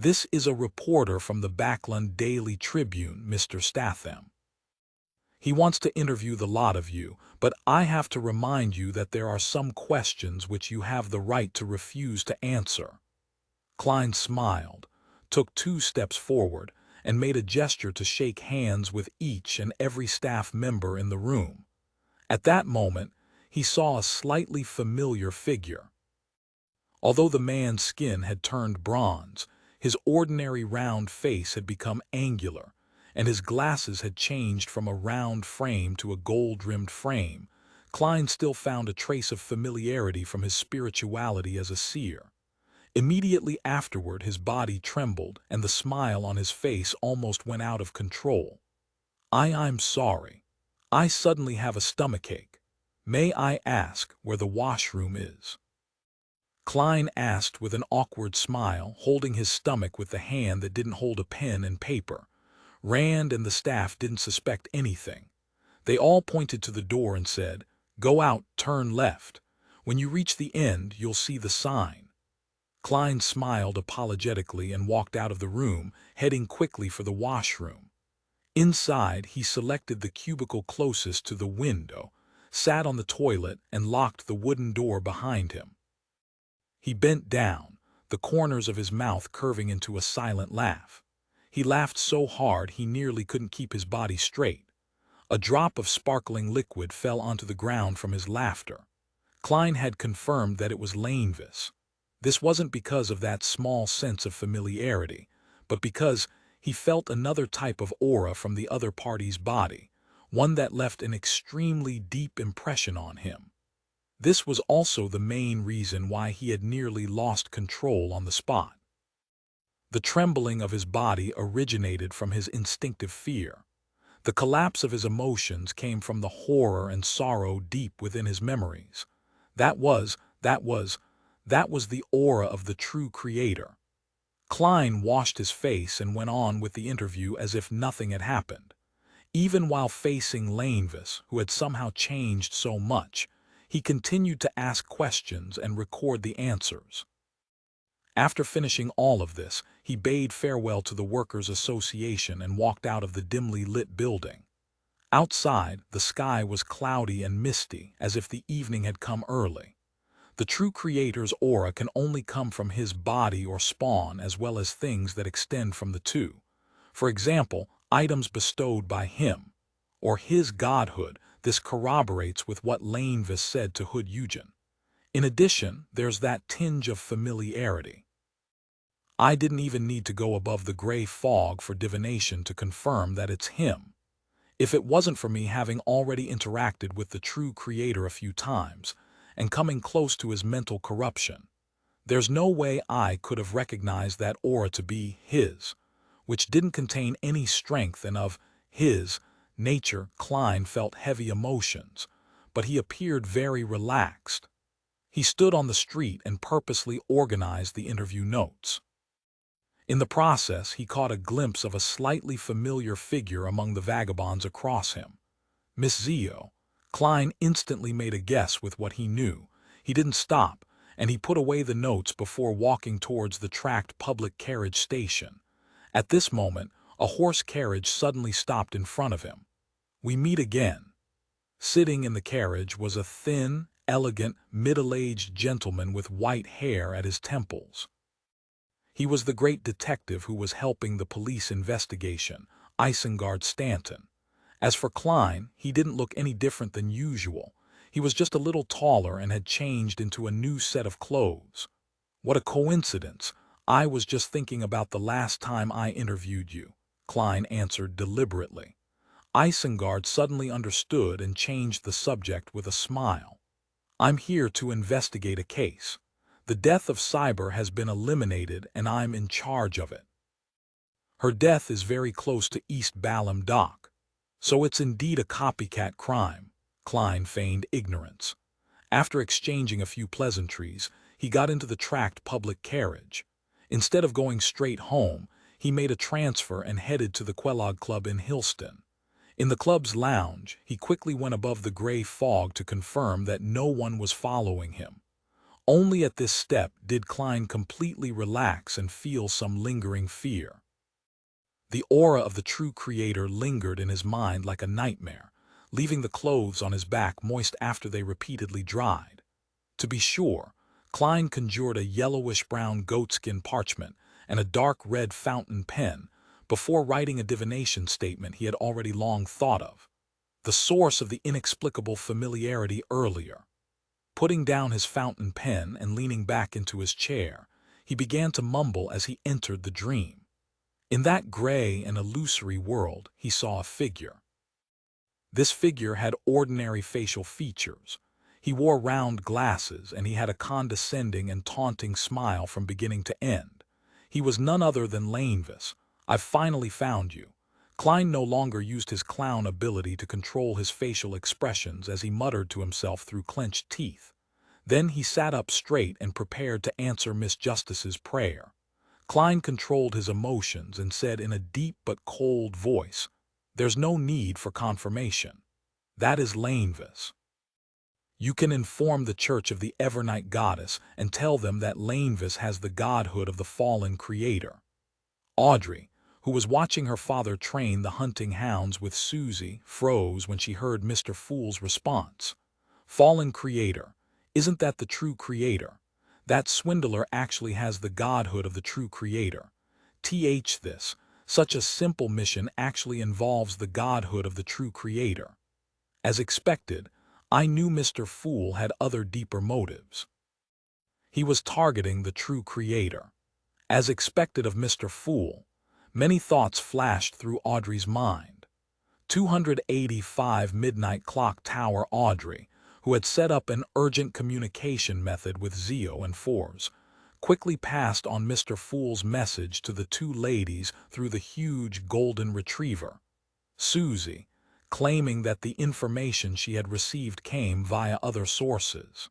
"This is a reporter from the Backland Daily Tribune, Mr. Statham. He wants to interview the lot of you, but I have to remind you that there are some questions which you have the right to refuse to answer." Klein smiled, took 2 steps forward, and made a gesture to shake hands with each and every staff member in the room. At that moment, he saw a slightly familiar figure. Although the man's skin had turned bronze, his ordinary round face had become angular, and his glasses had changed from a round frame to a gold-rimmed frame. Klein still found a trace of familiarity from his spirituality as a seer. Immediately afterward, his body trembled, and the smile on his face almost went out of control. I'm sorry. I suddenly have a stomachache. May I ask where the washroom is?" Klein asked with an awkward smile, holding his stomach with the hand that didn't hold a pen and paper. Rand and the staff didn't suspect anything. They all pointed to the door and said, "Go out, turn left. When you reach the end, you'll see the sign." Klein smiled apologetically and walked out of the room, heading quickly for the washroom. Inside, he selected the cubicle closest to the window, sat on the toilet, and locked the wooden door behind him. He bent down, the corners of his mouth curving into a silent laugh. He laughed so hard he nearly couldn't keep his body straight. A drop of sparkling liquid fell onto the ground from his laughter. Klein had confirmed that it was Lanvis. This wasn't because of that small sense of familiarity, but because he felt another type of aura from the other party's body, one that left an extremely deep impression on him. This was also the main reason why he had nearly lost control on the spot. The trembling of his body originated from his instinctive fear. The collapse of his emotions came from the horror and sorrow deep within his memories. That was the aura of the true creator. Klein washed his face and went on with the interview as if nothing had happened. Even while facing Lanvis, who had somehow changed so much, he continued to ask questions and record the answers. After finishing all of this, he bade farewell to the Workers' Association and walked out of the dimly lit building. Outside, the sky was cloudy and misty, as if the evening had come early. The true creator's aura can only come from his body or spawn, as well as things that extend from the two. For example, items bestowed by him, or his godhood. This corroborates with what Lanvis said to Hood Eugen. In addition, there's that tinge of familiarity. I didn't even need to go above the gray fog for divination to confirm that it's him. If it wasn't for me having already interacted with the true creator a few times, and coming close to his mental corruption, there's no way I could have recognized that aura to be his, which didn't contain any strength, and of his nature. Klein felt heavy emotions, but he appeared very relaxed. He stood on the street and purposely organized the interview notes. In the process, he caught a glimpse of a slightly familiar figure among the vagabonds across him. Miss Zio. Klein instantly made a guess with what he knew. He didn't stop, and he put away the notes before walking towards the tracked public carriage station. At this moment, a horse carriage suddenly stopped in front of him. We meet again. Sitting in the carriage was a thin, elegant, middle-aged gentleman with white hair at his temples. He was the great detective who was helping the police investigation, Isengard Stanton. As for Klein, he didn't look any different than usual. He was just a little taller and had changed into a new set of clothes. "What a coincidence. I was just thinking about the last time I interviewed you," Klein answered deliberately. Isengard suddenly understood and changed the subject with a smile. "I'm here to investigate a case. The death of Cyber has been eliminated and I'm in charge of it. Her death is very close to East Balham Dock. So it's indeed a copycat crime." Klein feigned ignorance. After exchanging a few pleasantries, he got into the tracked public carriage. Instead of going straight home, he made a transfer and headed to the Kellogg Club in Hillston. In the club's lounge, he quickly went above the gray fog to confirm that no one was following him. Only at this step did Klein completely relax and feel some lingering fear. The aura of the true creator lingered in his mind like a nightmare, leaving the clothes on his back moist after they repeatedly dried. To be sure, Klein conjured a yellowish-brown goatskin parchment and a dark red fountain pen before writing a divination statement he had already long thought of, the source of the inexplicable familiarity earlier. Putting down his fountain pen and leaning back into his chair, he began to mumble as he entered the dream. In that gray and illusory world, he saw a figure. This figure had ordinary facial features. He wore round glasses, and he had a condescending and taunting smile from beginning to end. He was none other than Lainvis. "I've finally found you." Klein no longer used his clown ability to control his facial expressions as he muttered to himself through clenched teeth. Then he sat up straight and prepared to answer Miss Justice's prayer. Klein controlled his emotions and said in a deep but cold voice, "There's no need for confirmation. That is Lainvis. You can inform the Church of the Evernight Goddess and tell them that Lainvis has the godhood of the fallen creator." Audrey, who was watching her father train the hunting hounds with Susie, froze when she heard Mr. Fool's response. "Fallen creator, isn't that the true creator? That swindler actually has the godhood of the true creator. Such a simple mission actually involves the godhood of the true creator." As expected, I knew Mr. Fool had other deeper motives. He was targeting the true creator. As expected of Mr. Fool, many thoughts flashed through Audrey's mind. 285 Midnight Clock Tower. Audrey, who had set up an urgent communication method with Zio and Fours, quickly passed on Mr. Fool's message to the two ladies through the huge golden retriever. Susie, claiming that the information she had received came via other sources.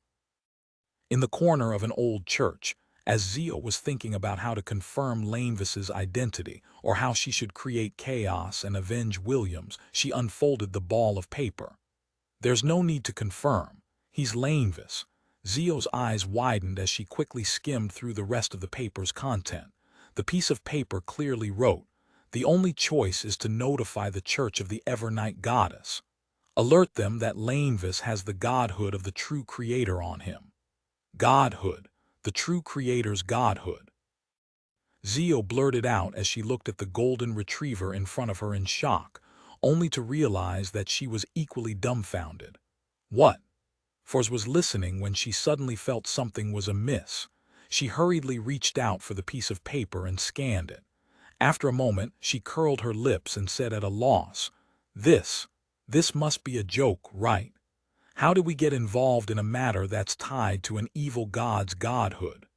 In the corner of an old church, as Zio was thinking about how to confirm Lainvis's identity or how she should create chaos and avenge Williams, she unfolded the ball of paper. "There's no need to confirm. He's Lainvis." Zio's eyes widened as she quickly skimmed through the rest of the paper's content. The piece of paper clearly wrote, "The only choice is to notify the Church of the Evernight Goddess. Alert them that Lainvis has the godhood of the true creator on him." Godhood, the true creator's godhood. Zio blurted out as she looked at the golden retriever in front of her in shock, only to realize that she was equally dumbfounded. "What?" Fors was listening when she suddenly felt something was amiss. She hurriedly reached out for the piece of paper and scanned it. After a moment, she curled her lips and said at a loss, This must be a joke, right? How did we get involved in a matter that's tied to an evil god's godhood?"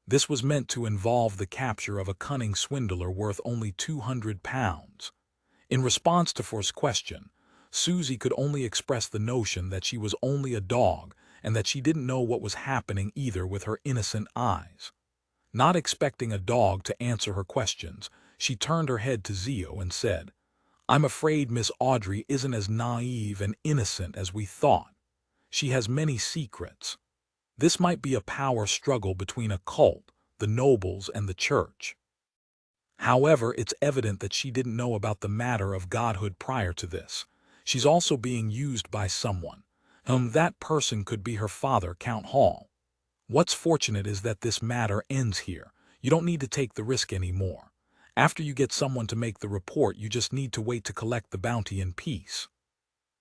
This was meant to involve the capture of a cunning swindler worth only 200 pounds. In response to For's question, Susie could only express the notion that she was only a dog and that she didn't know what was happening either with her innocent eyes. Not expecting a dog to answer her questions, she turned her head to Zio and said, "I'm afraid Miss Audrey isn't as naive and innocent as we thought. She has many secrets. This might be a power struggle between a cult, the nobles, and the church. However, it's evident that she didn't know about the matter of godhood prior to this. She's also being used by someone. That person could be her father, Count Hall. What's fortunate is that this matter ends here. You don't need to take the risk anymore. After you get someone to make the report, you just need to wait to collect the bounty in peace."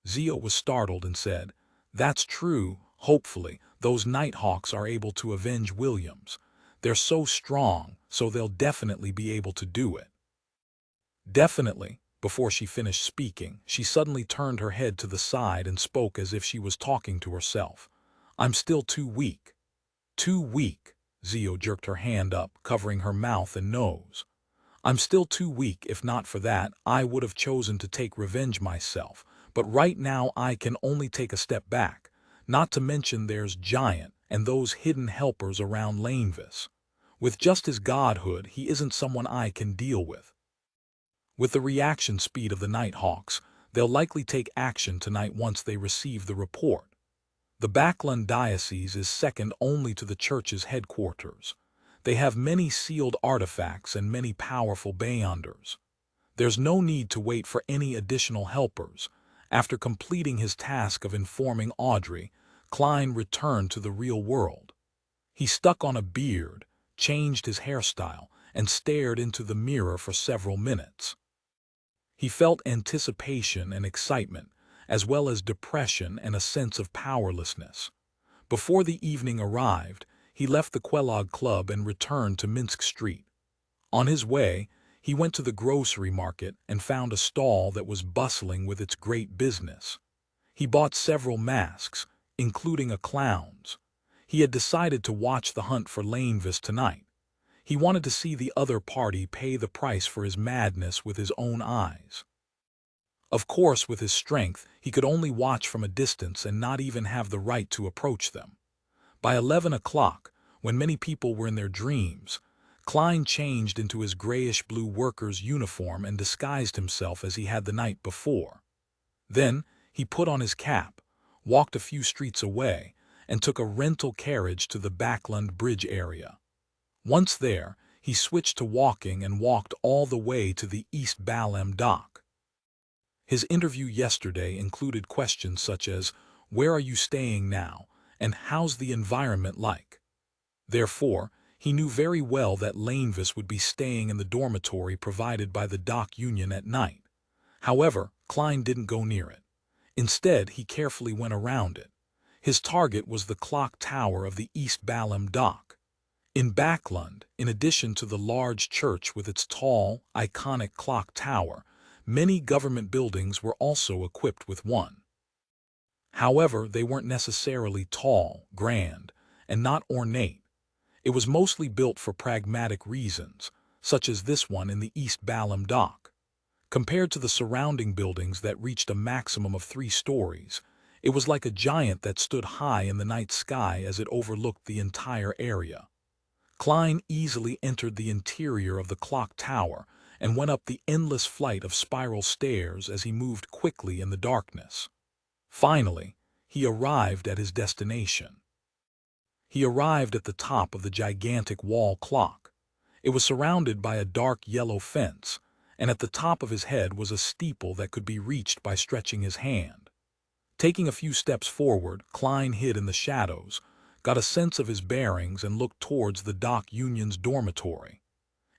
Zio was startled and said, "That's true. Hopefully, those Nighthawks are able to avenge Williams. They're so strong, so they'll definitely be able to do it." "Definitely." Before she finished speaking, she suddenly turned her head to the side and spoke as if she was talking to herself. "I'm still too weak." "Too weak?" Zio jerked her hand up, covering her mouth and nose. "I'm still too weak. If not for that, I would have chosen to take revenge myself. But right now I can only take a step back. Not to mention there's Giant and those hidden helpers around Lainvis. With just his godhood, he isn't someone I can deal with. With the reaction speed of the Nighthawks, they'll likely take action tonight once they receive the report." The Backlund Diocese is second only to the church's headquarters. They have many sealed artifacts and many powerful beyonders. There's no need to wait for any additional helpers. After completing his task of informing Audrey, Klein returned to the real world. He stuck on a beard, changed his hairstyle, and stared into the mirror for several minutes. He felt anticipation and excitement, as well as depression and a sense of powerlessness. Before the evening arrived, he left the Kellogg Club and returned to Minsk Street. On his way, he went to the grocery market and found a stall that was bustling with its great business. He bought several masks, including a clown's. He had decided to watch the hunt for Lanevis tonight. He wanted to see the other party pay the price for his madness with his own eyes. Of course, with his strength, he could only watch from a distance and not even have the right to approach them. By 11 o'clock, when many people were in their dreams, Klein changed into his grayish-blue worker's uniform and disguised himself as he had the night before. Then, he put on his cap, walked a few streets away, and took a rental carriage to the Backlund Bridge area. Once there, he switched to walking and walked all the way to the East Balham dock. His interview yesterday included questions such as, "Where are you staying now?" and "How's the environment like?" Therefore, he knew very well that Lanevis would be staying in the dormitory provided by the dock union at night. However, Klein didn't go near it. Instead, he carefully went around it. His target was the clock tower of the East Balham dock. In Backlund, in addition to the large church with its tall, iconic clock tower, many government buildings were also equipped with one. However, they weren't necessarily tall, grand, and not ornate. It was mostly built for pragmatic reasons, such as this one in the East Balham dock. Compared to the surrounding buildings that reached a maximum of 3 stories, it was like a giant that stood high in the night sky as it overlooked the entire area. Klein easily entered the interior of the clock tower and went up the endless flight of spiral stairs as he moved quickly in the darkness. Finally, he arrived at his destination. He arrived at the top of the gigantic wall clock. It was surrounded by a dark yellow fence, and at the top of his head was a steeple that could be reached by stretching his hand. Taking a few steps forward, Klein hid in the shadows, got a sense of his bearings, and looked towards the dock union's dormitory.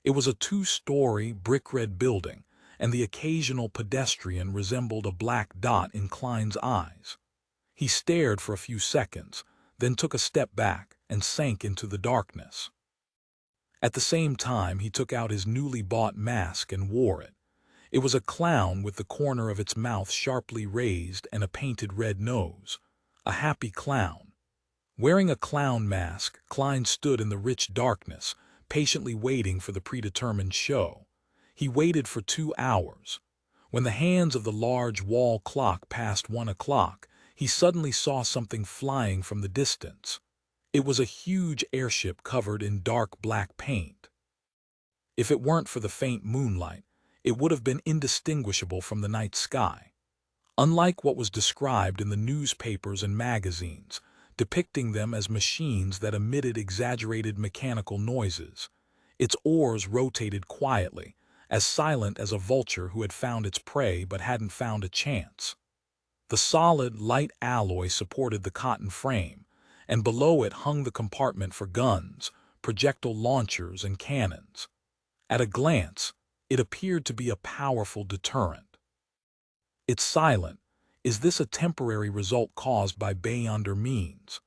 It was a 2-story brick-red building, and the occasional pedestrian resembled a black dot in Klein's eyes. He stared for a few seconds, then took a step back and sank into the darkness. At the same time, he took out his newly bought mask and wore it. It was a clown with the corner of its mouth sharply raised and a painted red nose. A happy clown. Wearing a clown mask, Klein stood in the rich darkness, patiently waiting for the predetermined show. He waited for 2 hours. When the hands of the large wall clock passed 1 o'clock, he suddenly saw something flying from the distance. It was a huge airship covered in dark black paint. If it weren't for the faint moonlight, it would have been indistinguishable from the night sky. Unlike what was described in the newspapers and magazines, depicting them as machines that emitted exaggerated mechanical noises, its oars rotated quietly, as silent as a vulture who had found its prey but hadn't found a chance. The solid, light alloy supported the cotton frame, and below it hung the compartment for guns, projectile launchers, and cannons. At a glance, it appeared to be a powerful deterrent. It's silent. Is this a temporary result caused by beyonder means?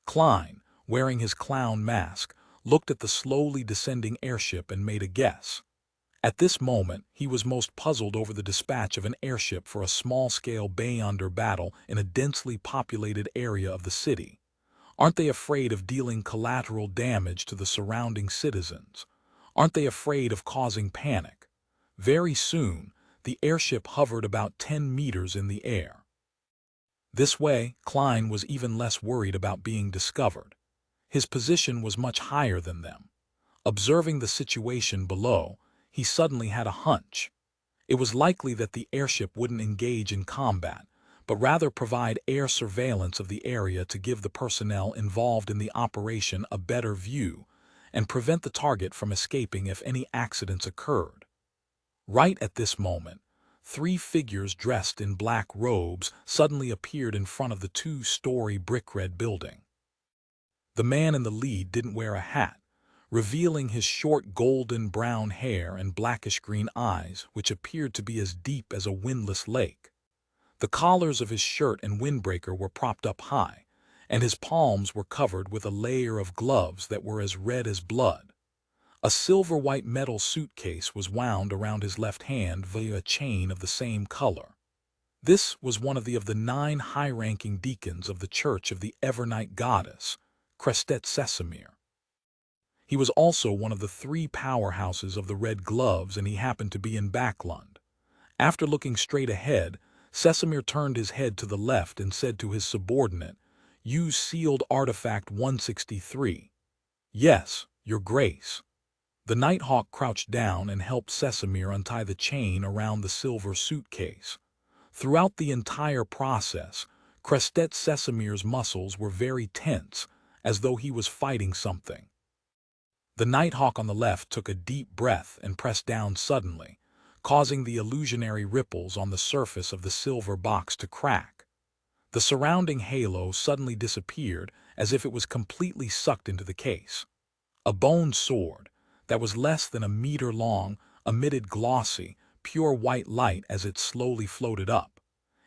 Klein, wearing his clown mask, looked at the slowly descending airship and made a guess. At this moment, he was most puzzled over the dispatch of an airship for a small-scale beyonder battle in a densely populated area of the city. Aren't they afraid of dealing collateral damage to the surrounding citizens? Aren't they afraid of causing panic? Very soon, the airship hovered about 10 meters in the air. This way, Klein was even less worried about being discovered. His position was much higher than them. Observing the situation below, he suddenly had a hunch. It was likely that the airship wouldn't engage in combat, but rather provide air surveillance of the area to give the personnel involved in the operation a better view and prevent the target from escaping if any accidents occurred. Right at this moment, 3 figures dressed in black robes suddenly appeared in front of the 2-story brick-red building. The man in the lead didn't wear a hat, revealing his short golden-brown hair and blackish-green eyes, which appeared to be as deep as a windless lake. The collars of his shirt and windbreaker were propped up high, and his palms were covered with a layer of gloves that were as red as blood. A silver-white metal suitcase was wound around his left hand via a chain of the same color. This was one of the 9 high-ranking deacons of the Church of the Evernight Goddess, Crestet Sesamir. He was also one of the 3 powerhouses of the Red Gloves, and he happened to be in Backlund. After looking straight ahead, Sesamir turned his head to the left and said to his subordinate, "Use sealed artifact 163. "Yes, Your Grace." The Nighthawk crouched down and helped Sesamir untie the chain around the silver suitcase. Throughout the entire process, Crestet Sesamir's muscles were very tense, as though he was fighting something. The Nighthawk on the left took a deep breath and pressed down suddenly, causing the illusionary ripples on the surface of the silver box to crack. The surrounding halo suddenly disappeared as if it was completely sucked into the case. A bone sword, that was less than a meter long, emitted glossy, pure white light as it slowly floated up.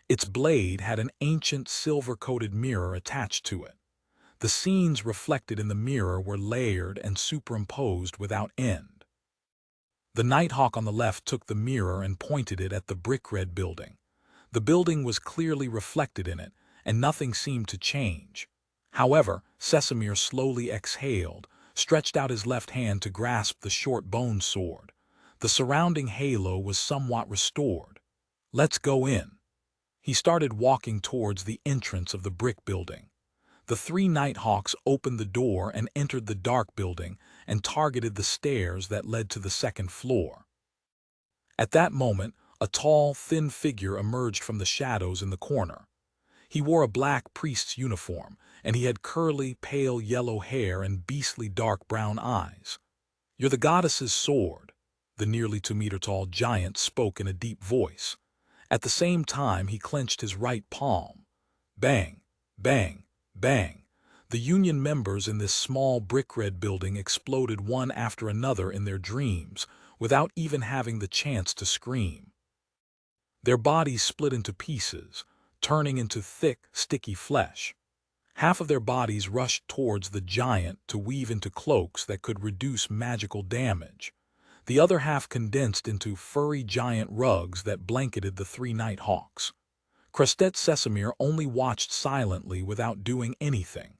Its blade had an ancient silver-coated mirror attached to it. The scenes reflected in the mirror were layered and superimposed without end. The Nighthawk on the left took the mirror and pointed it at the brick-red building. The building was clearly reflected in it, and nothing seemed to change. However, Sesamir slowly exhaled, stretched out his left hand to grasp the short bone sword. The surrounding halo was somewhat restored. "Let's go in." He started walking towards the entrance of the brick building. The 3 Nighthawks opened the door and entered the dark building and targeted the stairs that led to the 2nd floor. At that moment, a tall, thin figure emerged from the shadows in the corner. He wore a black priest's uniform, and he had curly, pale yellow hair and beastly dark brown eyes. "You're the goddess's sword," the nearly 2-meter-tall giant spoke in a deep voice. At the same time, he clenched his right palm. Bang, bang, bang. The Union members in this small brick-red building exploded one after another in their dreams, without even having the chance to scream. Their bodies split into pieces, turning into thick, sticky flesh. Half of their bodies rushed towards the giant to weave into cloaks that could reduce magical damage. The other half condensed into furry giant rugs that blanketed the 3 Nighthawks. Crestet Sesamir only watched silently without doing anything.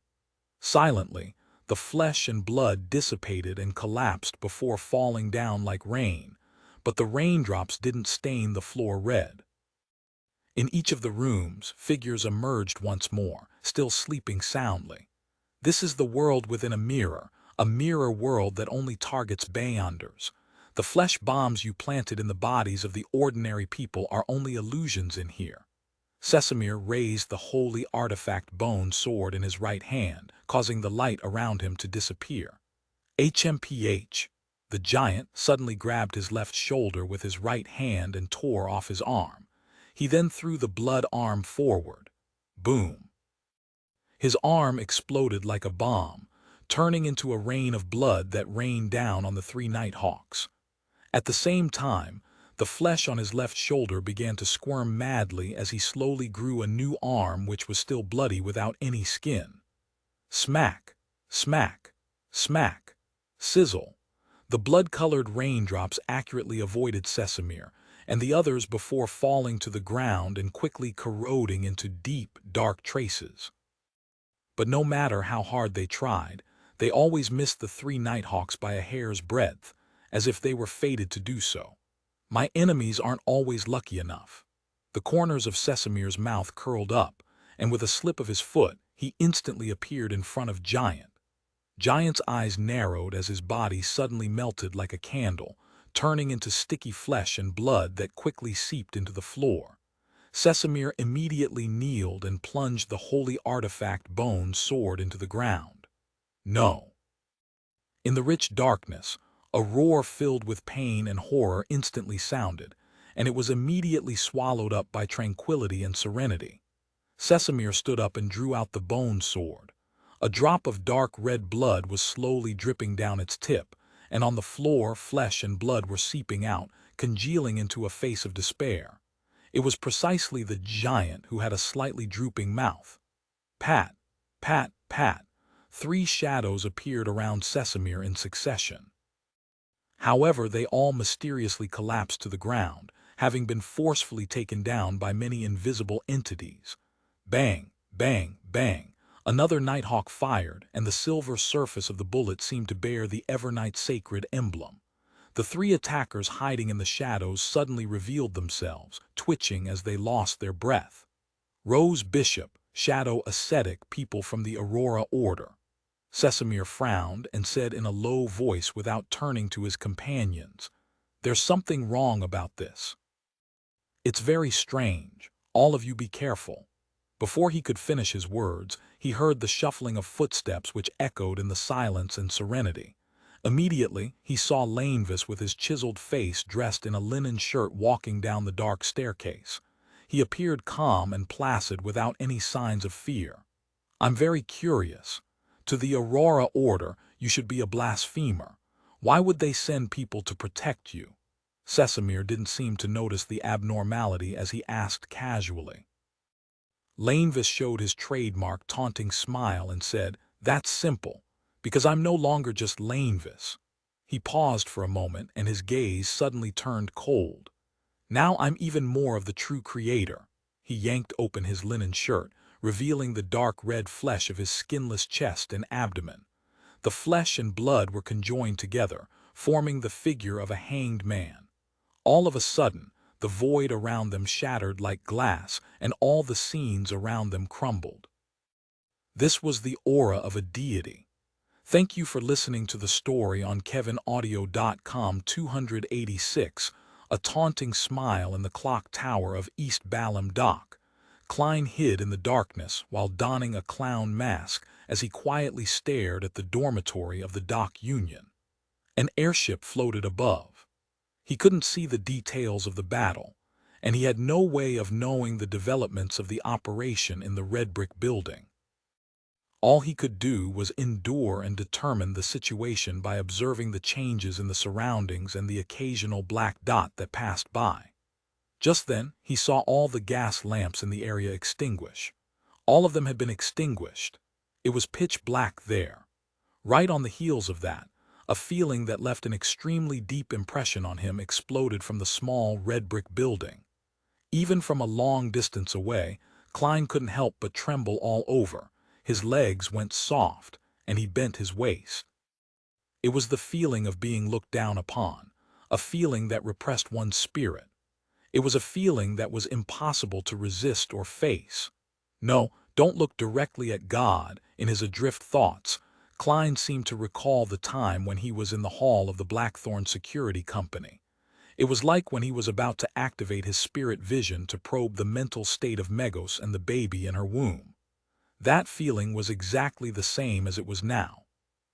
Silently, the flesh and blood dissipated and collapsed before falling down like rain, but the raindrops didn't stain the floor red. In each of the rooms, figures emerged once more, still sleeping soundly. This is the world within a mirror world that only targets Beyonders. The flesh bombs you planted in the bodies of the ordinary people are only illusions in here. Sesamir raised the holy artifact bone sword in his right hand, causing the light around him to disappear. HMPH. The giant suddenly grabbed his left shoulder with his right hand and tore off his arm. He then threw the blood arm forward. Boom. His arm exploded like a bomb, turning into a rain of blood that rained down on the 3 Nighthawks. At the same time, the flesh on his left shoulder began to squirm madly as he slowly grew a new arm which was still bloody without any skin. Smack, smack, smack, sizzle. The blood-colored raindrops accurately avoided Sesamir and the others before falling to the ground and quickly corroding into deep, dark traces. But no matter how hard they tried, they always missed the 3 Nighthawks by a hair's breadth, as if they were fated to do so. My enemies aren't always lucky enough. The corners of Sesamir's mouth curled up, and with a slip of his foot, he instantly appeared in front of Giant. Giant's eyes narrowed as his body suddenly melted like a candle, turning into sticky flesh and blood that quickly seeped into the floor. Sesamir immediately kneeled and plunged the holy artifact bone sword into the ground. No. In the rich darkness, a roar filled with pain and horror instantly sounded, and it was immediately swallowed up by tranquility and serenity. Sesamir stood up and drew out the bone sword. A drop of dark red blood was slowly dripping down its tip, and on the floor flesh and blood were seeping out, congealing into a face of despair. It was precisely the giant who had a slightly drooping mouth. Pat, pat, pat. 3 shadows appeared around Sesamir in succession. However, they all mysteriously collapsed to the ground, having been forcefully taken down by many invisible entities. Bang, bang, bang. Another Nighthawk fired, and the silver surface of the bullet seemed to bear the Evernight sacred emblem. The 3 attackers hiding in the shadows suddenly revealed themselves, twitching as they lost their breath. Rose Bishop, Shadow Ascetic, people from the Aurora Order. Sesamir frowned and said in a low voice without turning to his companions, "There's something wrong about this. It's very strange. All of you be careful." Before he could finish his words, he heard the shuffling of footsteps which echoed in the silence and serenity. Immediately, he saw Lainvis with his chiseled face dressed in a linen shirt walking down the dark staircase. He appeared calm and placid without any signs of fear. "I'm very curious. To the Aurora Order, you should be a blasphemer. Why would they send people to protect you?" Sesamir didn't seem to notice the abnormality as he asked casually. Lainvis showed his trademark taunting smile and said, "That's simple, because I'm no longer just Lainvis." He paused for a moment and his gaze suddenly turned cold. "Now I'm even more of the true creator." He yanked open his linen shirt, revealing the dark red flesh of his skinless chest and abdomen. The flesh and blood were conjoined together, forming the figure of a hanged man. All of a sudden, the void around them shattered like glass, and all the scenes around them crumbled. This was the aura of a deity. Thank you for listening to the story on KevinAudio.com. 286, A Taunting Smile in the Clock Tower of East Balham Dock. Klein hid in the darkness while donning a clown mask as he quietly stared at the dormitory of the dock union. An airship floated above. He couldn't see the details of the battle, and he had no way of knowing the developments of the operation in the red brick building. All he could do was endure and determine the situation by observing the changes in the surroundings and the occasional black dot that passed by. Just then, he saw all the gas lamps in the area extinguish. All of them had been extinguished. It was pitch black there. Right on the heels of that, a feeling that left an extremely deep impression on him exploded from the small red brick building. Even from a long distance away, Klein couldn't help but tremble all over. His legs went soft, and he bent his waist. It was the feeling of being looked down upon, a feeling that repressed one's spirit. It was a feeling that was impossible to resist or face. No, don't look directly at God. In his adrift thoughts, Klein seemed to recall the time when he was in the hall of the Blackthorn Security Company. It was like when he was about to activate his spirit vision to probe the mental state of Megos and the baby in her womb. That feeling was exactly the same as it was now.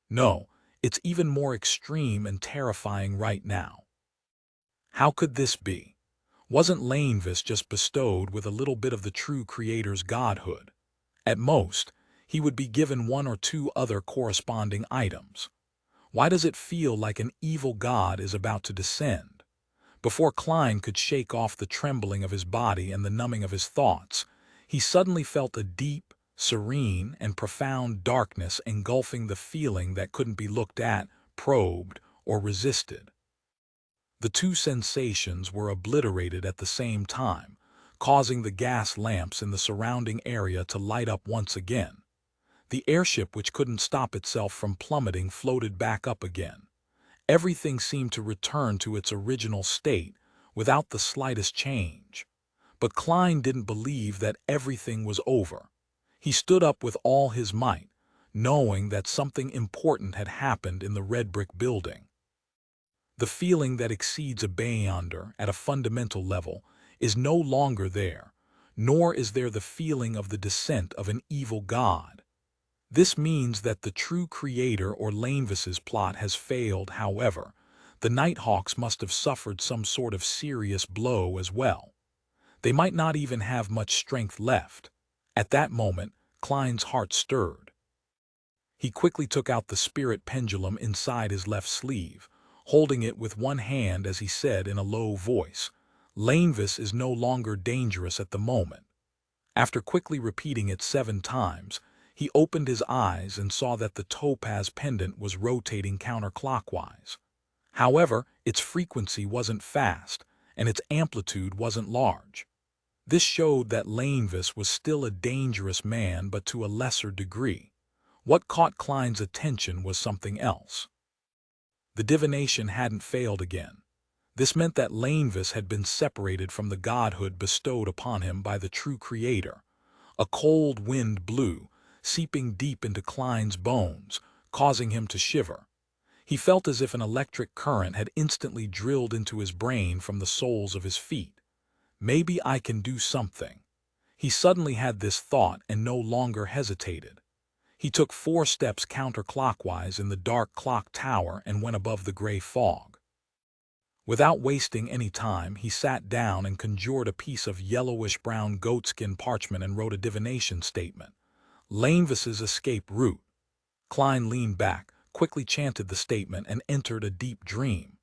No, it's even more extreme and terrifying right now. How could this be? Wasn't Lainvis just bestowed with a little bit of the true creator's godhood? At most, he would be given 1 or 2 other corresponding items. Why does it feel like an evil god is about to descend? Before Klein could shake off the trembling of his body and the numbing of his thoughts, he suddenly felt a deep, serene, and profound darkness engulfing the feeling that couldn't be looked at, probed, or resisted. The 2 sensations were obliterated at the same time, causing the gas lamps in the surrounding area to light up once again. The airship, which couldn't stop itself from plummeting, floated back up again. Everything seemed to return to its original state, without the slightest change. But Klein didn't believe that everything was over. He stood up with all his might, knowing that something important had happened in the red brick building. The feeling that exceeds a beyonder at a fundamental level is no longer there, nor is there the feeling of the descent of an evil god. This means that the true creator or Lainvis's plot has failed. However, the Nighthawks must have suffered some sort of serious blow as well. They might not even have much strength left. At that moment, Klein's heart stirred. He quickly took out the spirit pendulum inside his left sleeve, holding it with one hand as he said in a low voice, "Lainvis is no longer dangerous at the moment." After quickly repeating it 7 times, he opened his eyes and saw that the topaz pendant was rotating counterclockwise. However, its frequency wasn't fast, and its amplitude wasn't large. This showed that Lainvis was still a dangerous man, but to a lesser degree. What caught Klein's attention was something else. The divination hadn't failed again. This meant that Lainvis had been separated from the godhood bestowed upon him by the true creator. A cold wind blew, seeping deep into Klein's bones, causing him to shiver. He felt as if an electric current had instantly drilled into his brain from the soles of his feet. Maybe I can do something. He suddenly had this thought and no longer hesitated. He took 4 steps counterclockwise in the dark clock tower and went above the gray fog. Without wasting any time, he sat down and conjured a piece of yellowish-brown goatskin parchment and wrote a divination statement. Lainvis's escape route. Klein leaned back, quickly chanted the statement, and entered a deep dream.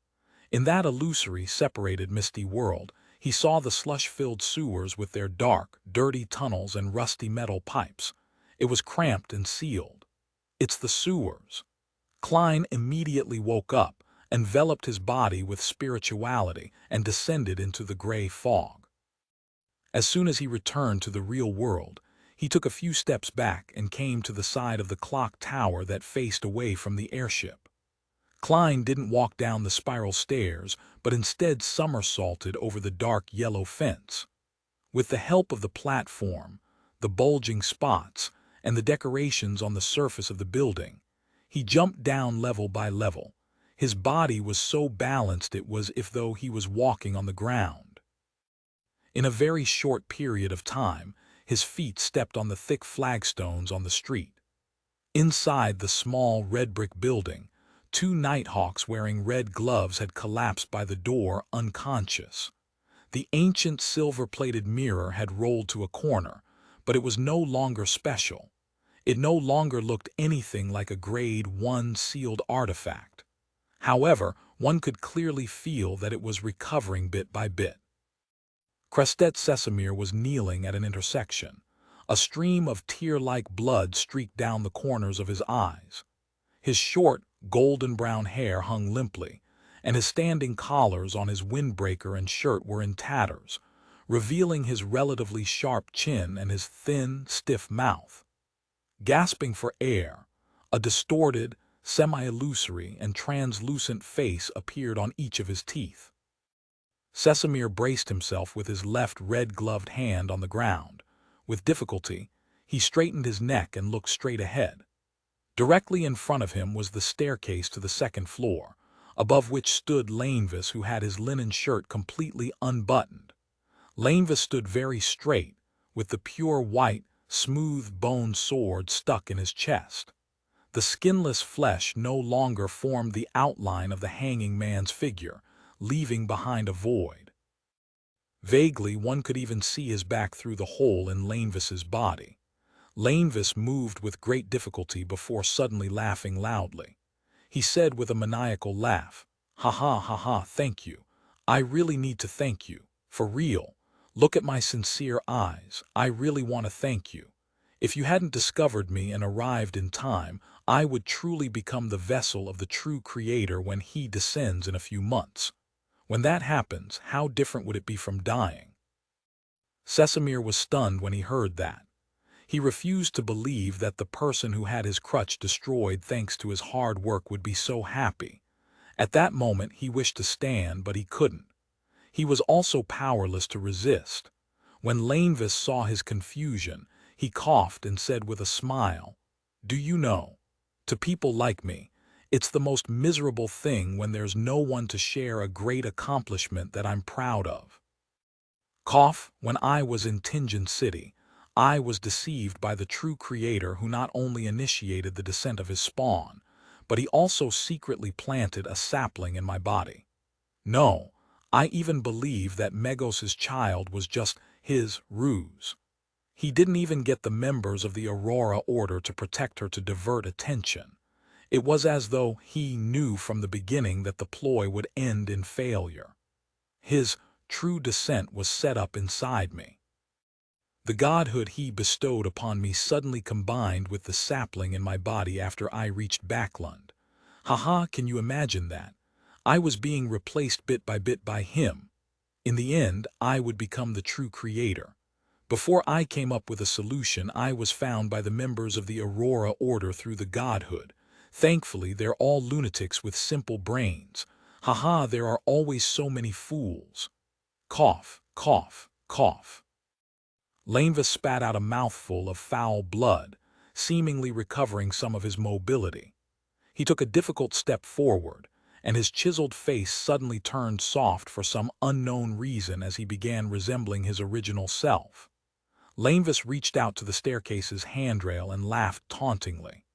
In that illusory, separated, misty world, he saw the slush-filled sewers with their dark, dirty tunnels and rusty metal pipes. It was cramped and sealed. "It's the sewers." Klein immediately woke up, enveloped his body with spirituality, and descended into the gray fog. As soon as he returned to the real world, he took a few steps back and came to the side of the clock tower that faced away from the airship. Klein didn't walk down the spiral stairs, but instead somersaulted over the dark yellow fence. With the help of the platform, the bulging spots, and the decorations on the surface of the building, he jumped down level by level. His body was so balanced it was as though he was walking on the ground. In a very short period of time, his feet stepped on the thick flagstones on the street. Inside the small red brick building, 2 Nighthawks wearing red gloves had collapsed by the door unconscious. The ancient silver-plated mirror had rolled to a corner, but it was no longer special. It no longer looked anything like a Grade 1 sealed artifact. However, one could clearly feel that it was recovering bit by bit. Crestet Sesamir was kneeling at an intersection. A stream of tear-like blood streaked down the corners of his eyes. His short, golden-brown hair hung limply, and his standing collars on his windbreaker and shirt were in tatters, revealing his relatively sharp chin and his thin, stiff mouth. Gasping for air, a distorted, semi-illusory and translucent face appeared on each of his teeth. Sesamir braced himself with his left red-gloved hand on the ground. With difficulty, he straightened his neck and looked straight ahead. Directly in front of him was the staircase to the 2nd floor, above which stood Lainvis, who had his linen shirt completely unbuttoned. Lainvis stood very straight, with the pure white, smooth-boned sword stuck in his chest. The skinless flesh no longer formed the outline of the hanging man's figure, leaving behind a void. Vaguely, one could even see his back through the hole in Lainvis's body. Lainvis moved with great difficulty before suddenly laughing loudly. He said with a maniacal laugh, "Ha ha ha ha, thank you. I really need to thank you. For real. Look at my sincere eyes. I really want to thank you. If you hadn't discovered me and arrived in time, I would truly become the vessel of the true creator when he descends in a few months. When that happens, how different would it be from dying?" Sesamir was stunned when he heard that. He refused to believe that the person who had his crutch destroyed thanks to his hard work would be so happy. At that moment he wished to stand, but he couldn't. He was also powerless to resist. When Lainvis saw his confusion, he coughed and said with a smile, "Do you know, to people like me, it's the most miserable thing when there's no one to share a great accomplishment that I'm proud of." When I was in Tingen City, I was deceived by the true creator who not only initiated the descent of his spawn, but he also secretly planted a sapling in my body. No, I even believe that Megos's child was just his ruse. He didn't even get the members of the Aurora Order to protect her to divert attention. It was as though he knew from the beginning that the ploy would end in failure. His true descent was set up inside me. The godhood he bestowed upon me suddenly combined with the sapling in my body after I reached Backlund. Haha, can you imagine that? I was being replaced bit by him. In the end, I would become the true creator. Before I came up with a solution, I was found by the members of the Aurora Order through the godhood. Thankfully, they're all lunatics with simple brains. Haha, there are always so many fools. Cough, cough, cough. Laneva spat out a mouthful of foul blood, seemingly recovering some of his mobility. He took a difficult step forward, and his chiseled face suddenly turned soft for some unknown reason as he began resembling his original self. Laneva reached out to the staircase's handrail and laughed tauntingly.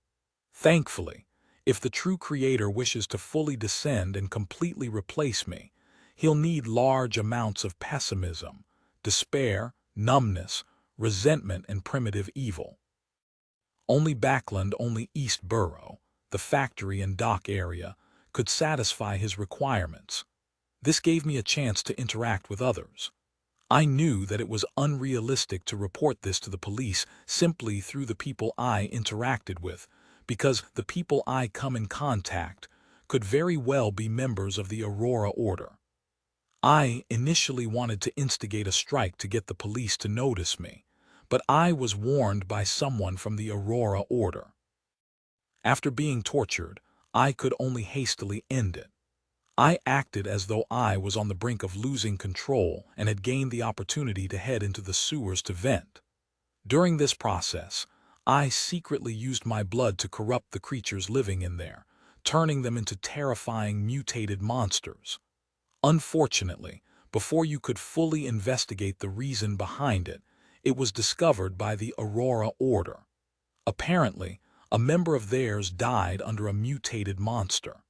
Thankfully, if the true creator wishes to fully descend and completely replace me, he'll need large amounts of pessimism, despair, numbness, resentment, and primitive evil. Only Backlund, only East Borough, the factory and dock area, could satisfy his requirements. This gave me a chance to interact with others. I knew that it was unrealistic to report this to the police simply through the people I interacted with, because the people I come in contact could very well be members of the Aurora Order. I initially wanted to instigate a strike to get the police to notice me, but I was warned by someone from the Aurora Order. After being tortured, I could only hastily end it. I acted as though I was on the brink of losing control and had gained the opportunity to head into the sewers to vent. During this process, I secretly used my blood to corrupt the creatures living in there, turning them into terrifying mutated monsters. Unfortunately, before you could fully investigate the reason behind it, it was discovered by the Aurora Order. Apparently, a member of theirs died under a mutated monster.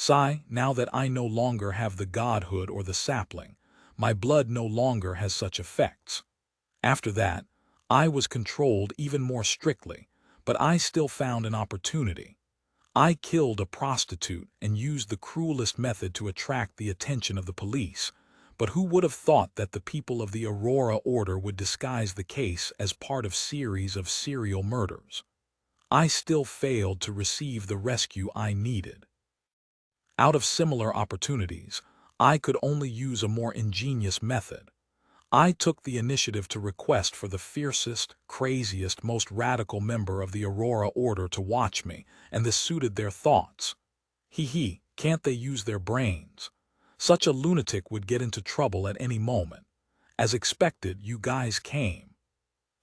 Now that I no longer have the godhood or the sapling, my blood no longer has such effects. After that, I was controlled even more strictly, but I still found an opportunity. I killed a prostitute and used the cruelest method to attract the attention of the police, but who would have thought that the people of the Aurora Order would disguise the case as part of series of serial murders? I still failed to receive the rescue I needed. Out of similar opportunities, I could only use a more ingenious method. I took the initiative to request for the fiercest, craziest, most radical member of the Aurora Order to watch me, and this suited their thoughts. Can't they use their brains? Such a lunatic would get into trouble at any moment. As expected, you guys came.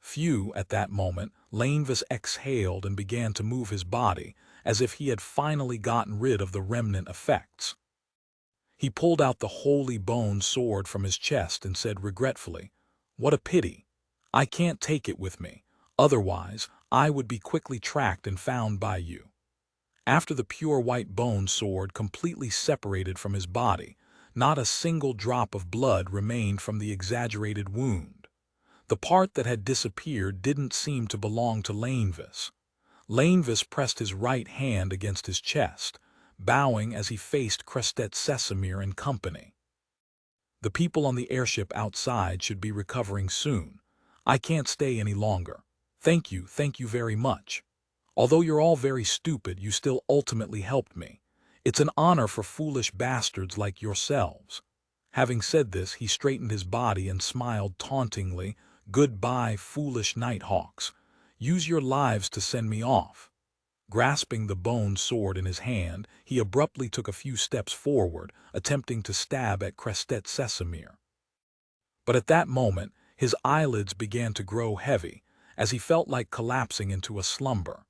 Phew, at that moment, Laneva exhaled and began to move his body, as if he had finally gotten rid of the remnant effects. He pulled out the holy bone sword from his chest and said regretfully, "What a pity. I can't take it with me, otherwise I would be quickly tracked and found by you." After the pure white bone sword completely separated from his body, not a single drop of blood remained from the exaggerated wound. The part that had disappeared didn't seem to belong to Laneva. Laneva pressed his right hand against his chest, bowing as he faced Crestet Sesamir and company. "The people on the airship outside should be recovering soon. I can't stay any longer. Thank you very much. Although you're all very stupid, you still ultimately helped me. It's an honor for foolish bastards like yourselves." Having said this, he straightened his body and smiled tauntingly. "Goodbye, foolish Nighthawks. Use your lives to send me off." Grasping the bone sword in his hand, he abruptly took a few steps forward, attempting to stab at Crestet Sesamir. But at that moment, his eyelids began to grow heavy, as he felt like collapsing into a slumber.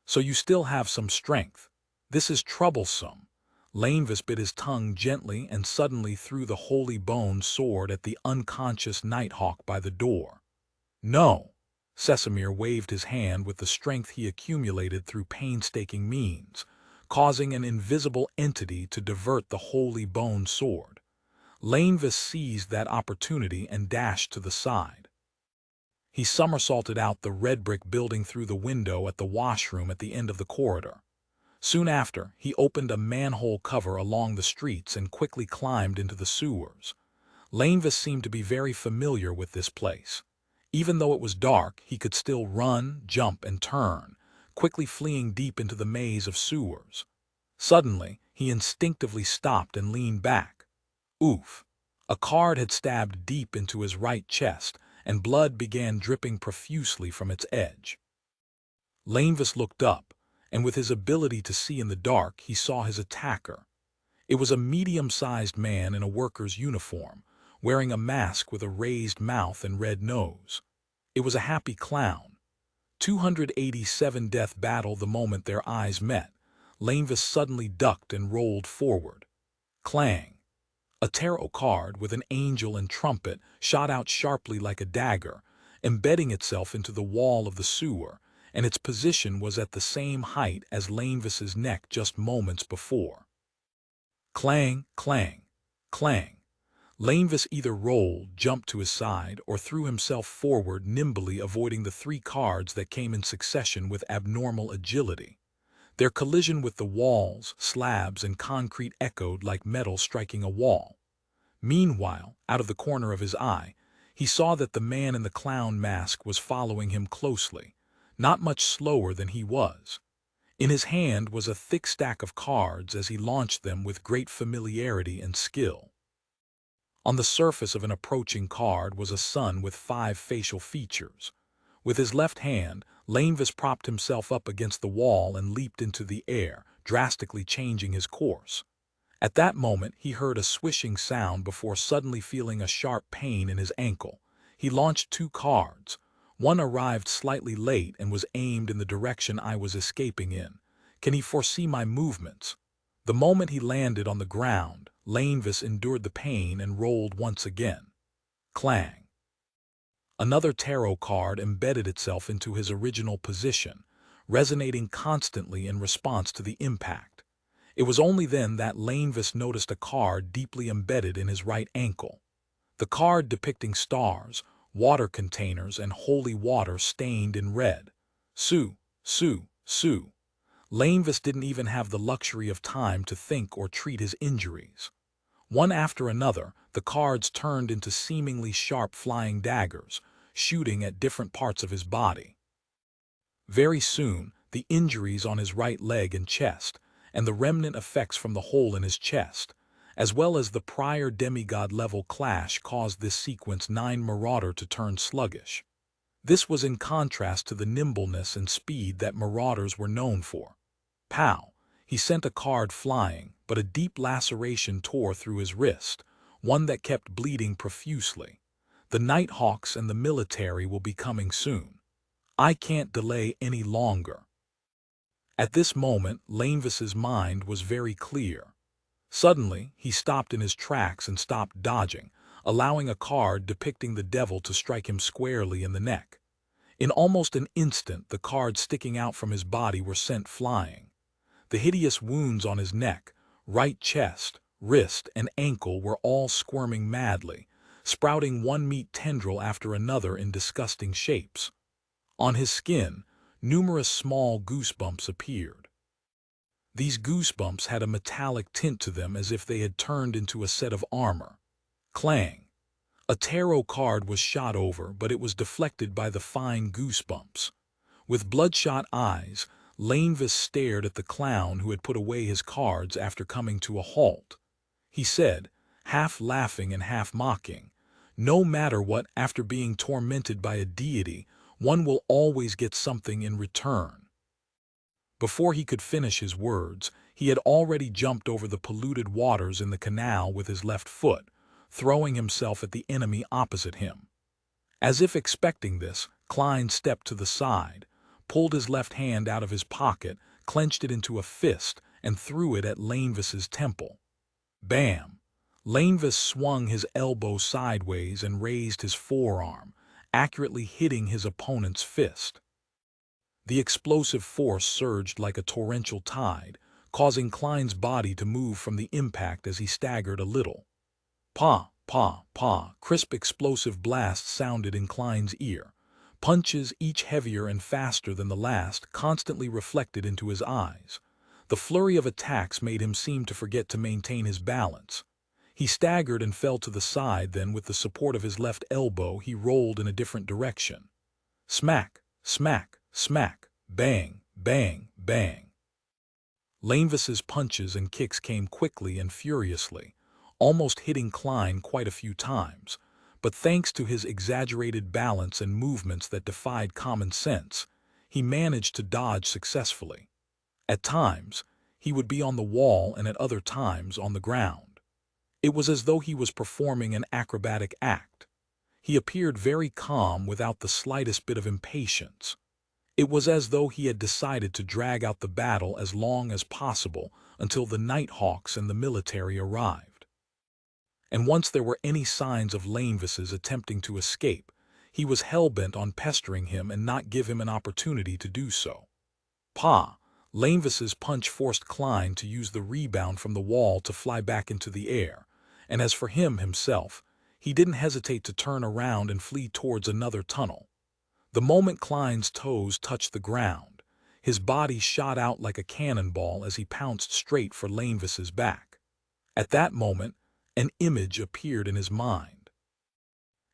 "So you still have some strength. This is troublesome." Lainvis bit his tongue gently and suddenly threw the holy bone sword at the unconscious Nighthawk by the door. No! Sesamir waved his hand with the strength he accumulated through painstaking means, causing an invisible entity to divert the holy bone sword. Lainvis seized that opportunity and dashed to the side. He somersaulted out the red brick building through the window at the washroom at the end of the corridor. Soon after, he opened a manhole cover along the streets and quickly climbed into the sewers. Lainvis seemed to be very familiar with this place. Even though it was dark, he could still run, jump, and turn, quickly fleeing deep into the maze of sewers. Suddenly, he instinctively stopped and leaned back. Oof! A card had stabbed deep into his right chest, and blood began dripping profusely from its edge. Lainvis looked up, and with his ability to see in the dark, he saw his attacker. It was a medium-sized man in a worker's uniform, wearing a mask with a raised mouth and red nose. It was a happy clown. 287 death battle the moment their eyes met. Lainvis suddenly ducked and rolled forward. Clang! A tarot card with an angel and trumpet shot out sharply like a dagger, embedding itself into the wall of the sewer, and its position was at the same height as Lainvis's neck just moments before. Clang, clang, clang. Lainvis either rolled, jumped to his side, or threw himself forward, nimbly avoiding the 3 cards that came in succession with abnormal agility. Their collision with the walls, slabs, and concrete echoed like metal striking a wall. Meanwhile, out of the corner of his eye, he saw that the man in the clown mask was following him closely, not much slower than he was. In his hand was a thick stack of cards as he launched them with great familiarity and skill. On the surface of an approaching card was a sun with 5 facial features. With his left hand, Lainvis propped himself up against the wall and leaped into the air, drastically changing his course. At that moment, he heard a swishing sound before suddenly feeling a sharp pain in his ankle. He launched 2 cards. One arrived slightly late and was aimed in the direction I was escaping in. Can he foresee my movements? The moment he landed on the ground, Lainvis endured the pain and rolled once again. Clang! Another tarot card embedded itself into his original position, resonating constantly in response to the impact. It was only then that Lainvis noticed a card deeply embedded in his right ankle. The card depicting stars, water containers, and holy water stained in red. Sue, Sue, Sue. Lainvis didn't even have the luxury of time to think or treat his injuries. One after another, the cards turned into seemingly sharp flying daggers, shooting at different parts of his body. Very soon, the injuries on his right leg and chest, and the remnant effects from the hole in his chest, as well as the prior demigod-level clash caused this sequence 9 Marauder to turn sluggish. This was in contrast to the nimbleness and speed that Marauders were known for. Pow! He sent a card flying, but a deep laceration tore through his wrist, one that kept bleeding profusely. The Nighthawks and the military will be coming soon. I can't delay any longer. At this moment, Lainvis's mind was very clear. Suddenly, he stopped in his tracks and stopped dodging, allowing a card depicting the devil to strike him squarely in the neck. In almost an instant, the cards sticking out from his body were sent flying. The hideous wounds on his neck, right chest, wrist, and ankle were all squirming madly, sprouting one meat tendril after another in disgusting shapes. On his skin, numerous small goosebumps appeared. These goosebumps had a metallic tint to them as if they had turned into a set of armor. Clang! A tarot card was shot over, but it was deflected by the fine goosebumps. With bloodshot eyes, Lainvis stared at the clown who had put away his cards after coming to a halt. He said, half laughing and half mocking, "No matter what, after being tormented by a deity, one will always get something in return." Before he could finish his words, he had already jumped over the polluted waters in the canal with his left foot, throwing himself at the enemy opposite him. As if expecting this, Klein stepped to the side, pulled his left hand out of his pocket, clenched it into a fist, and threw it at Lanevis's temple. Bam! Lanevis swung his elbow sideways and raised his forearm, accurately hitting his opponent's fist. The explosive force surged like a torrential tide, causing Klein's body to move from the impact as he staggered a little. Pa, pa, pa, crisp explosive blasts sounded in Klein's ear. Punches, each heavier and faster than the last, constantly reflected into his eyes. The flurry of attacks made him seem to forget to maintain his balance. He staggered and fell to the side, then with the support of his left elbow he rolled in a different direction. Smack, smack, smack, bang, bang, bang. Lanevis's punches and kicks came quickly and furiously, almost hitting Klein quite a few times, but thanks to his exaggerated balance and movements that defied common sense, he managed to dodge successfully. At times, he would be on the wall and at other times on the ground. It was as though he was performing an acrobatic act. He appeared very calm without the slightest bit of impatience. It was as though he had decided to drag out the battle as long as possible until the Nighthawks and the military arrived. And once there were any signs of Lanevis's attempting to escape, he was hell-bent on pestering him and not give him an opportunity to do so. Pa! Lanevis's punch forced Klein to use the rebound from the wall to fly back into the air, and as for himself, he didn't hesitate to turn around and flee towards another tunnel. The moment Klein's toes touched the ground, his body shot out like a cannonball as he pounced straight for Lanevis's back. At that moment, an image appeared in his mind.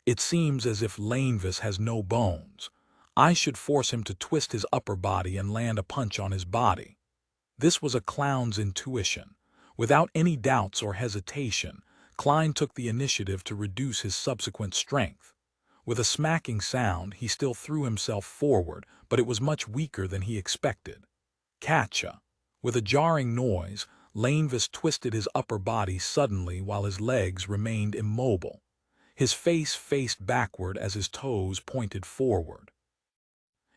It seems as if Lanevis has no bones. I should force him to twist his upper body and land a punch on his body. This was a clown's intuition. Without any doubts or hesitation, Klein took the initiative to reduce his subsequent strength. With a smacking sound, he still threw himself forward, but it was much weaker than he expected. Catcha! With a jarring noise, Lanevis twisted his upper body suddenly while his legs remained immobile. His face faced backward as his toes pointed forward.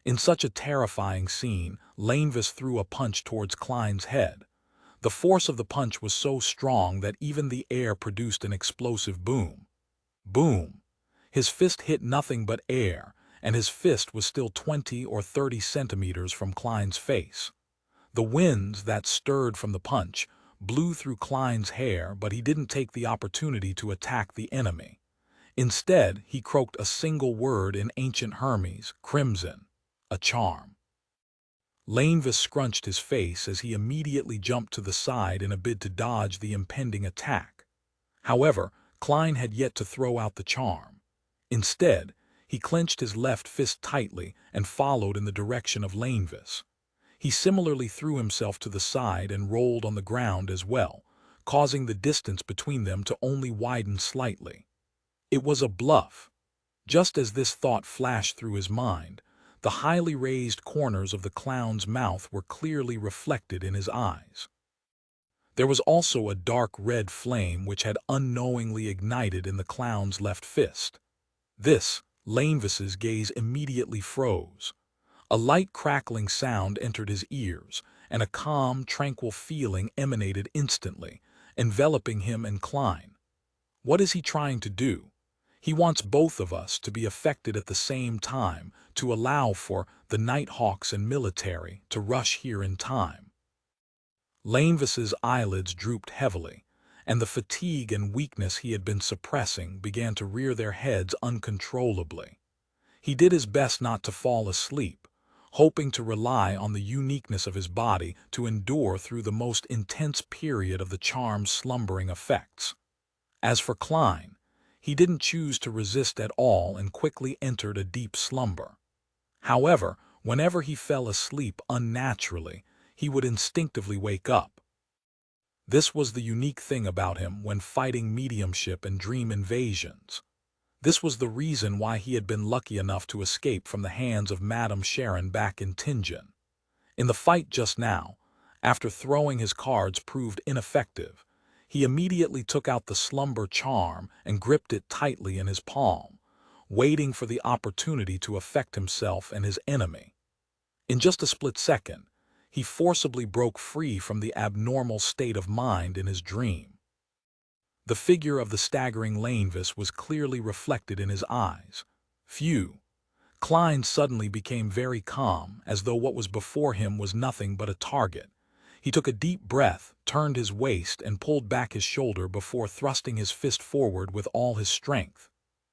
In such a terrifying scene, Lanevis threw a punch towards Klein's head. The force of the punch was so strong that even the air produced an explosive boom. Boom! His fist hit nothing but air, and his fist was still 20 or 30 centimeters from Klein's face. The winds that stirred from the punch blew through Klein's hair, but he didn't take the opportunity to attack the enemy. Instead, he croaked a single word in ancient Hermes, crimson, a charm. Lanevis scrunched his face as he immediately jumped to the side in a bid to dodge the impending attack. However, Klein had yet to throw out the charm. Instead, he clenched his left fist tightly and followed in the direction of Lanevis. He similarly threw himself to the side and rolled on the ground as well, causing the distance between them to only widen slightly. It was a bluff. Just as this thought flashed through his mind, the highly raised corners of the clown's mouth were clearly reflected in his eyes. There was also a dark red flame which had unknowingly ignited in the clown's left fist. This, Lanevis's gaze immediately froze. A light crackling sound entered his ears, and a calm, tranquil feeling emanated instantly, enveloping him and Klein. What is he trying to do? He wants both of us to be affected at the same time to allow for the Nighthawks and military to rush here in time. Lanevis's eyelids drooped heavily, and the fatigue and weakness he had been suppressing began to rear their heads uncontrollably. He did his best not to fall asleep, hoping to rely on the uniqueness of his body to endure through the most intense period of the charm's slumbering effects. As for Klein, he didn't choose to resist at all and quickly entered a deep slumber. However, whenever he fell asleep unnaturally, he would instinctively wake up. This was the unique thing about him when fighting mediumship and dream invasions. This was the reason why he had been lucky enough to escape from the hands of Madame Sharon back in Tingen. In the fight just now, after throwing his cards proved ineffective, he immediately took out the slumber charm and gripped it tightly in his palm, waiting for the opportunity to affect himself and his enemy. In just a split second, he forcibly broke free from the abnormal state of mind in his dream. The figure of the staggering Lainvis was clearly reflected in his eyes. Phew! Klein suddenly became very calm, as though what was before him was nothing but a target. He took a deep breath, turned his waist, and pulled back his shoulder before thrusting his fist forward with all his strength.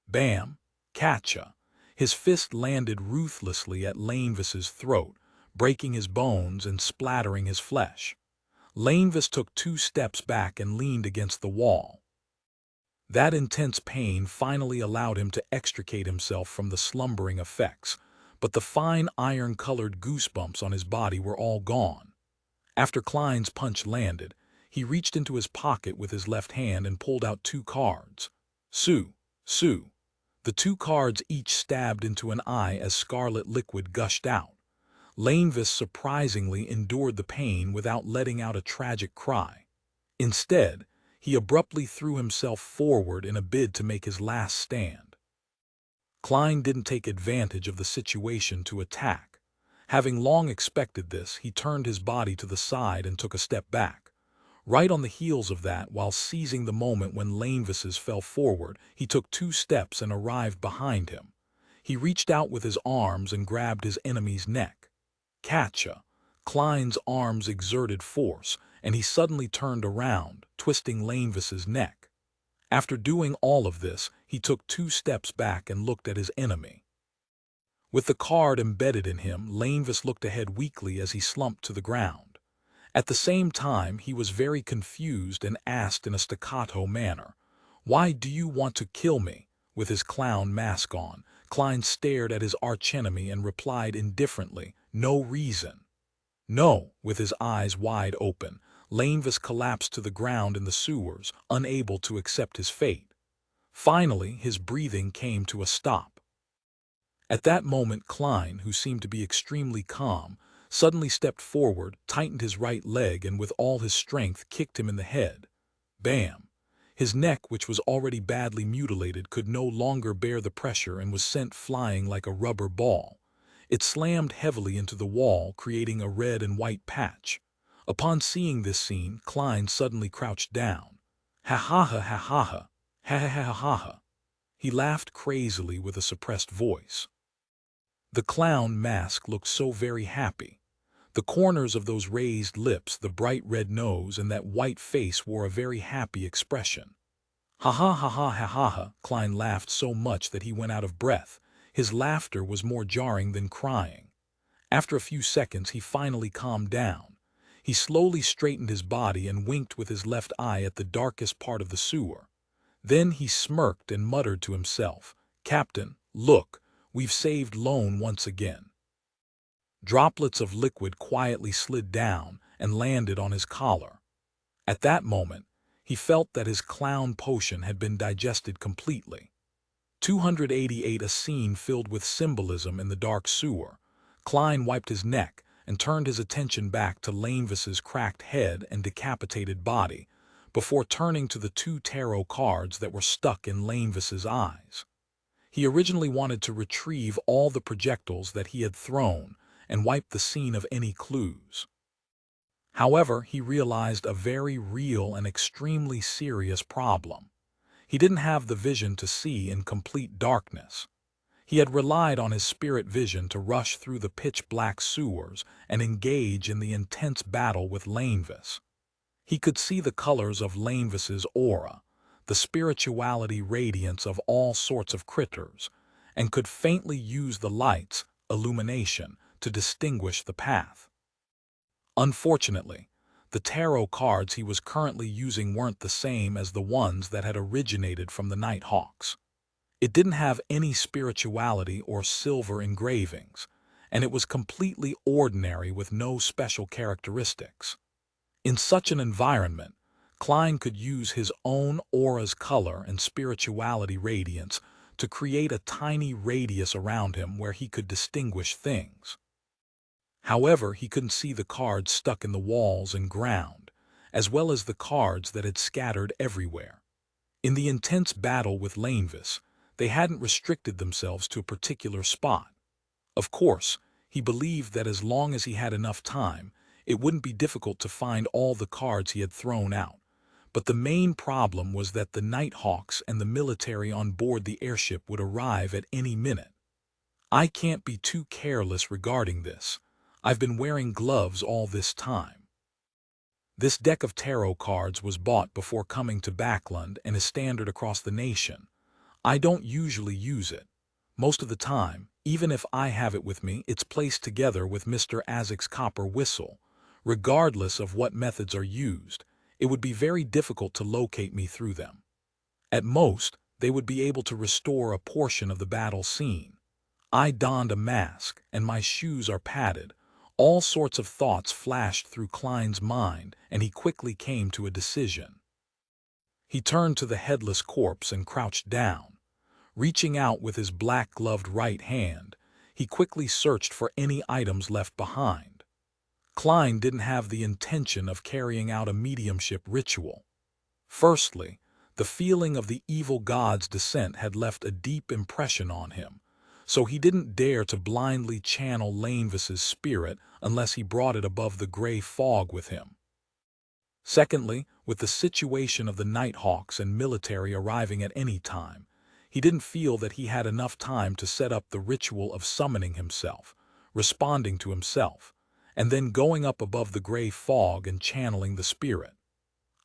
Bam! Catcha! His fist landed ruthlessly at Lainvis's throat, breaking his bones and splattering his flesh. Lainvis took 2 steps back and leaned against the wall. That intense pain finally allowed him to extricate himself from the slumbering effects, but the fine iron-colored goosebumps on his body were all gone. After Klein's punch landed, he reached into his pocket with his left hand and pulled out 2 cards. Sue. The 2 cards each stabbed into an eye as scarlet liquid gushed out. Lainvis surprisingly endured the pain without letting out a tragic cry. Instead, he abruptly threw himself forward in a bid to make his last stand. Klein didn't take advantage of the situation to attack. Having long expected this, he turned his body to the side and took a step back. Right on the heels of that, while seizing the moment when Lainvis's fell forward, he took 2 steps and arrived behind him. He reached out with his arms and grabbed his enemy's neck. Catcha! Klein's arms exerted force, and he suddenly turned around, twisting Lainvis's neck. After doing all of this, he took 2 steps back and looked at his enemy. With the card embedded in him, Lainvis looked ahead weakly as he slumped to the ground. At the same time, he was very confused and asked in a staccato manner, "Why do you want to kill me?" With his clown mask on, Klein stared at his archenemy and replied indifferently, "No reason." No, with his eyes wide open, Lainvis collapsed to the ground in the sewers, unable to accept his fate. Finally, his breathing came to a stop. At that moment, Klein, who seemed to be extremely calm, suddenly stepped forward, tightened his right leg, and with all his strength kicked him in the head. Bam! His neck, which was already badly mutilated, could no longer bear the pressure and was sent flying like a rubber ball. It slammed heavily into the wall, creating a red and white patch. Upon seeing this scene, Klein suddenly crouched down. Ha ha ha ha ha ha, ha ha ha ha ha. He laughed crazily with a suppressed voice. The clown mask looked so very happy. The corners of those raised lips, the bright red nose, and that white face wore a very happy expression. Ha ha ha ha ha ha ha. Klein laughed so much that he went out of breath. His laughter was more jarring than crying. After a few seconds, he finally calmed down. He slowly straightened his body and winked with his left eye at the darkest part of the sewer. Then he smirked and muttered to himself, "Captain, look, we've saved Lone once again." Droplets of liquid quietly slid down and landed on his collar. At that moment, he felt that his clown potion had been digested completely. 288. A scene filled with symbolism in the dark sewer. Klein wiped his neck and turned his attention back to Lainvis's cracked head and decapitated body, before turning to the 2 tarot cards that were stuck in Lainvis's eyes. He originally wanted to retrieve all the projectiles that he had thrown and wipe the scene of any clues. However, he realized a very real and extremely serious problem. He didn't have the vision to see in complete darkness. He had relied on his spirit vision to rush through the pitch-black sewers and engage in the intense battle with Lainvis. He could see the colors of Lainvis's aura, the spirituality radiance of all sorts of critters, and could faintly use the light's illumination to distinguish the path. Unfortunately, the tarot cards he was currently using weren't the same as the ones that had originated from the Nighthawks. It didn't have any spirituality or silver engravings, and it was completely ordinary with no special characteristics. In such an environment, Klein could use his own aura's color and spirituality radiance to create a tiny radius around him where he could distinguish things. However, he couldn't see the cards stuck in the walls and ground, as well as the cards that had scattered everywhere. In the intense battle with Lainvis, they hadn't restricted themselves to a particular spot. Of course, he believed that as long as he had enough time, it wouldn't be difficult to find all the cards he had thrown out. But the main problem was that the Nighthawks and the military on board the airship would arrive at any minute. I can't be too careless regarding this. I've been wearing gloves all this time. This deck of tarot cards was bought before coming to Backland and is standard across the nation. I don't usually use it. Most of the time, even if I have it with me, it's placed together with Mr. Azek's copper whistle. Regardless of what methods are used, it would be very difficult to locate me through them. At most, they would be able to restore a portion of the battle scene. I donned a mask, and my shoes are padded. All sorts of thoughts flashed through Klein's mind, and he quickly came to a decision. He turned to the headless corpse and crouched down. Reaching out with his black-gloved right hand, he quickly searched for any items left behind. Klein didn't have the intention of carrying out a mediumship ritual. Firstly, the feeling of the evil god's descent had left a deep impression on him, so he didn't dare to blindly channel Lanevis's spirit unless he brought it above the gray fog with him. Secondly, with the situation of the Nighthawks and military arriving at any time, he didn't feel that he had enough time to set up the ritual of summoning himself, responding to himself, and then going up above the gray fog and channeling the spirit.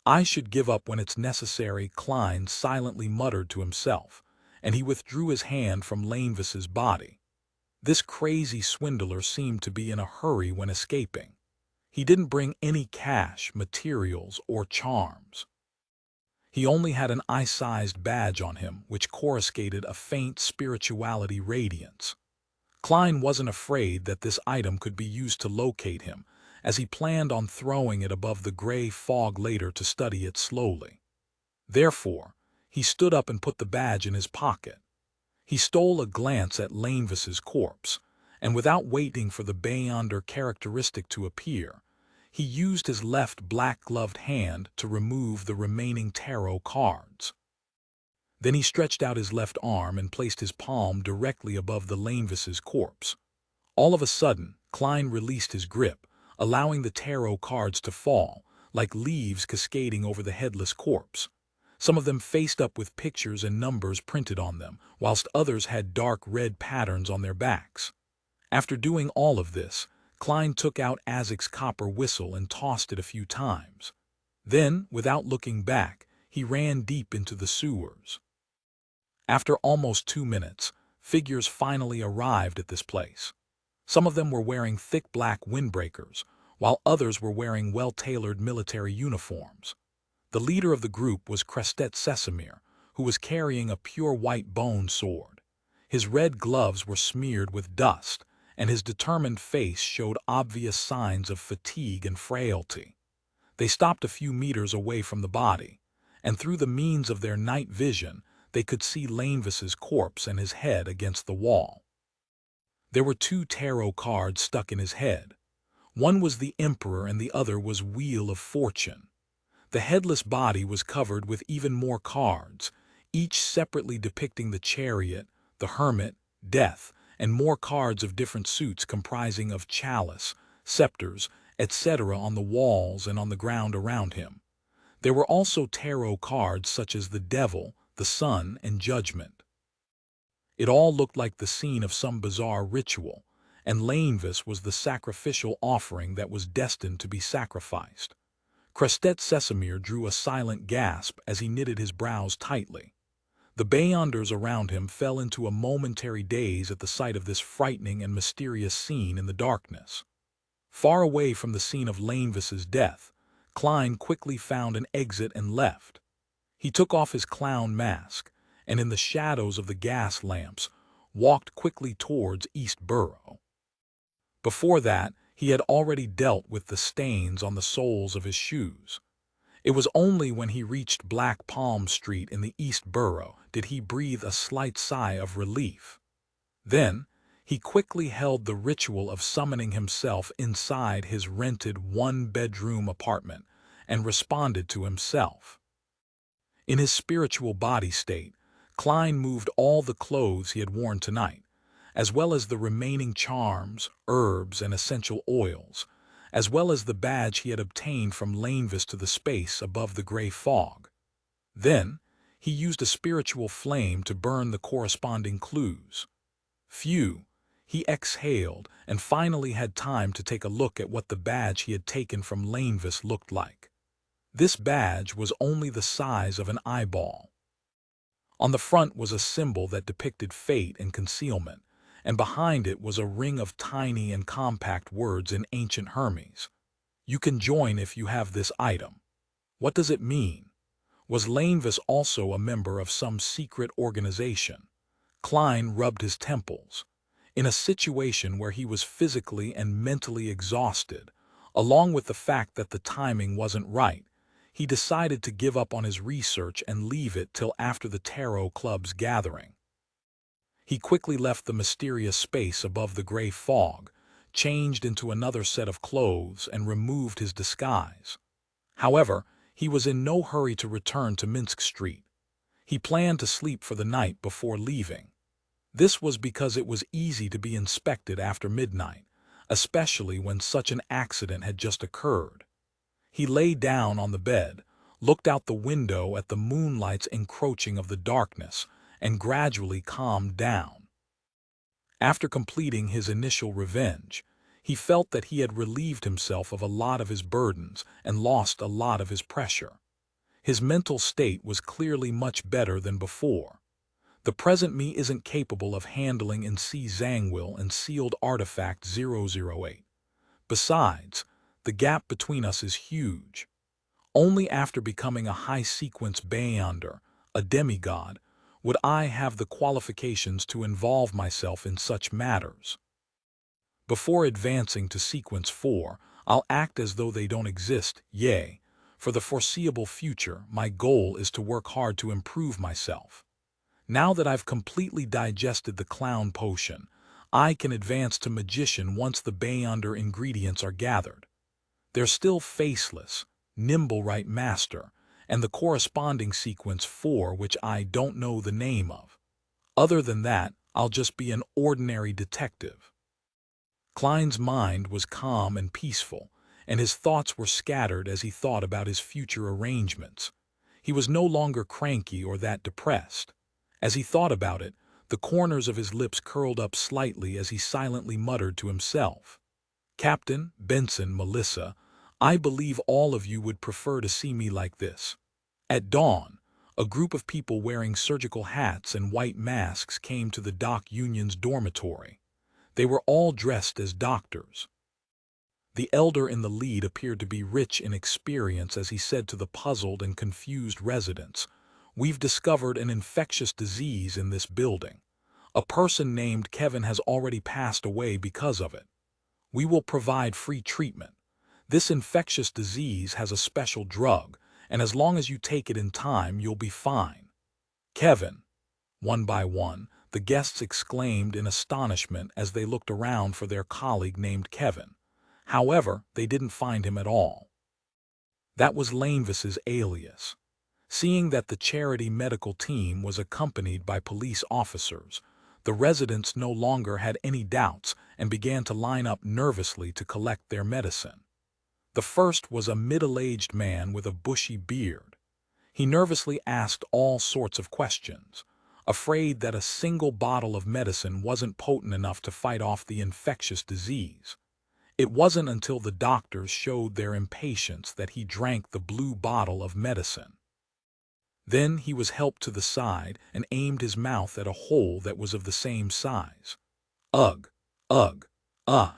I should give up when it's necessary, Klein silently muttered to himself, and he withdrew his hand from Lanevis's body. This crazy swindler seemed to be in a hurry when escaping. He didn't bring any cash, materials, or charms. He only had an eye-sized badge on him, which coruscated a faint spirituality radiance. Klein wasn't afraid that this item could be used to locate him, as he planned on throwing it above the gray fog later to study it slowly. Therefore, he stood up and put the badge in his pocket. He stole a glance at Lanevis's corpse, and without waiting for the Beyonder characteristic to appear, he used his left black-gloved hand to remove the remaining tarot cards. Then he stretched out his left arm and placed his palm directly above the Lanevis's corpse. All of a sudden, Klein released his grip, allowing the tarot cards to fall, like leaves cascading over the headless corpse. Some of them faced up with pictures and numbers printed on them, whilst others had dark red patterns on their backs. After doing all of this, Klein took out Azek's copper whistle and tossed it a few times. Then, without looking back, he ran deep into the sewers. After almost 2 minutes, figures finally arrived at this place. Some of them were wearing thick black windbreakers, while others were wearing well-tailored military uniforms. The leader of the group was Crestet Sesamir, who was carrying a pure white bone sword. His red gloves were smeared with dust, and his determined face showed obvious signs of fatigue and frailty. They stopped a few meters away from the body, and through the means of their night vision, they could see Lanevis's corpse and his head against the wall. There were 2 tarot cards stuck in his head. One was the Emperor and the other was Wheel of Fortune. The headless body was covered with even more cards, each separately depicting the Chariot, the Hermit, Death, and more cards of different suits comprising of chalice, scepters, etc. on the walls and on the ground around him. There were also tarot cards such as the Devil, the Sun, and Judgment. It all looked like the scene of some bizarre ritual, and Lanevis was the sacrificial offering that was destined to be sacrificed. Crestet Sesamir drew a silent gasp as he knitted his brows tightly. The Beyonders around him fell into a momentary daze at the sight of this frightening and mysterious scene in the darkness. Far away from the scene of Lanevis's death, Klein quickly found an exit and left. He took off his clown mask, and in the shadows of the gas lamps, walked quickly towards East Borough. Before that, he had already dealt with the stains on the soles of his shoes. It was only when he reached Black Palm Street in the East Borough did he breathe a slight sigh of relief. Then, he quickly held the ritual of summoning himself inside his rented 1-bedroom apartment and responded to himself. In his spiritual body state, Klein moved all the clothes he had worn tonight, as well as the remaining charms, herbs, and essential oils, as well as the badge he had obtained from Lanvis to the space above the gray fog. Then, he used a spiritual flame to burn the corresponding clues. Phew! He exhaled and finally had time to take a look at what the badge he had taken from Lanvis looked like. This badge was only the size of an eyeball. On the front was a symbol that depicted fate and concealment, and behind it was a ring of tiny and compact words in ancient Hermes. You can join if you have this item. What does it mean? Was Lanvis also a member of some secret organization? Klein rubbed his temples. In a situation where he was physically and mentally exhausted, along with the fact that the timing wasn't right, he decided to give up on his research and leave it till after the Tarot Club's gathering. He quickly left the mysterious space above the gray fog, changed into another set of clothes, and removed his disguise. However, he was in no hurry to return to Minsk Street. He planned to sleep for the night before leaving. This was because it was easy to be inspected after midnight, especially when such an accident had just occurred. He lay down on the bed, looked out the window at the moonlight's encroaching of the darkness, and gradually calmed down. After completing his initial revenge, he felt that he had relieved himself of a lot of his burdens and lost a lot of his pressure. His mental state was clearly much better than before. The present me isn't capable of handling in C. Zangwill and sealed artifact 008. Besides, the gap between us is huge. Only after becoming a high-sequence Beyonder, a demigod, would I have the qualifications to involve myself in such matters. Before advancing to Sequence 4, I'll act as though they don't exist, yea, for the foreseeable future, my goal is to work hard to improve myself. Now that I've completely digested the clown potion, I can advance to magician once the Beyonder ingredients are gathered. They're still faceless, nimble right master, and the corresponding Sequence 4 which I don't know the name of. Other than that, I'll just be an ordinary detective. Klein's mind was calm and peaceful, and his thoughts were scattered as he thought about his future arrangements. He was no longer cranky or that depressed. As he thought about it, the corners of his lips curled up slightly as he silently muttered to himself. Captain, Benson, Melissa, I believe all of you would prefer to see me like this. At dawn, a group of people wearing surgical hats and white masks came to the dock union's dormitory. They were all dressed as doctors. The elder in the lead appeared to be rich in experience as he said to the puzzled and confused residents, "We've discovered an infectious disease in this building. A person named Kevin has already passed away because of it. We will provide free treatment. This infectious disease has a special drug, and as long as you take it in time, you'll be fine." Kevin. One by one, the guests exclaimed in astonishment as they looked around for their colleague named Kevin. However, they didn't find him at all. That was Lanvis's alias. Seeing that the charity medical team was accompanied by police officers, the residents no longer had any doubts and began to line up nervously to collect their medicine. The first was a middle-aged man with a bushy beard. He nervously asked all sorts of questions, afraid that a single bottle of medicine wasn't potent enough to fight off the infectious disease. It wasn't until the doctors showed their impatience that he drank the blue bottle of medicine. Then he was helped to the side and aimed his mouth at a hole that was of the same size. Ugh, ugh, ugh.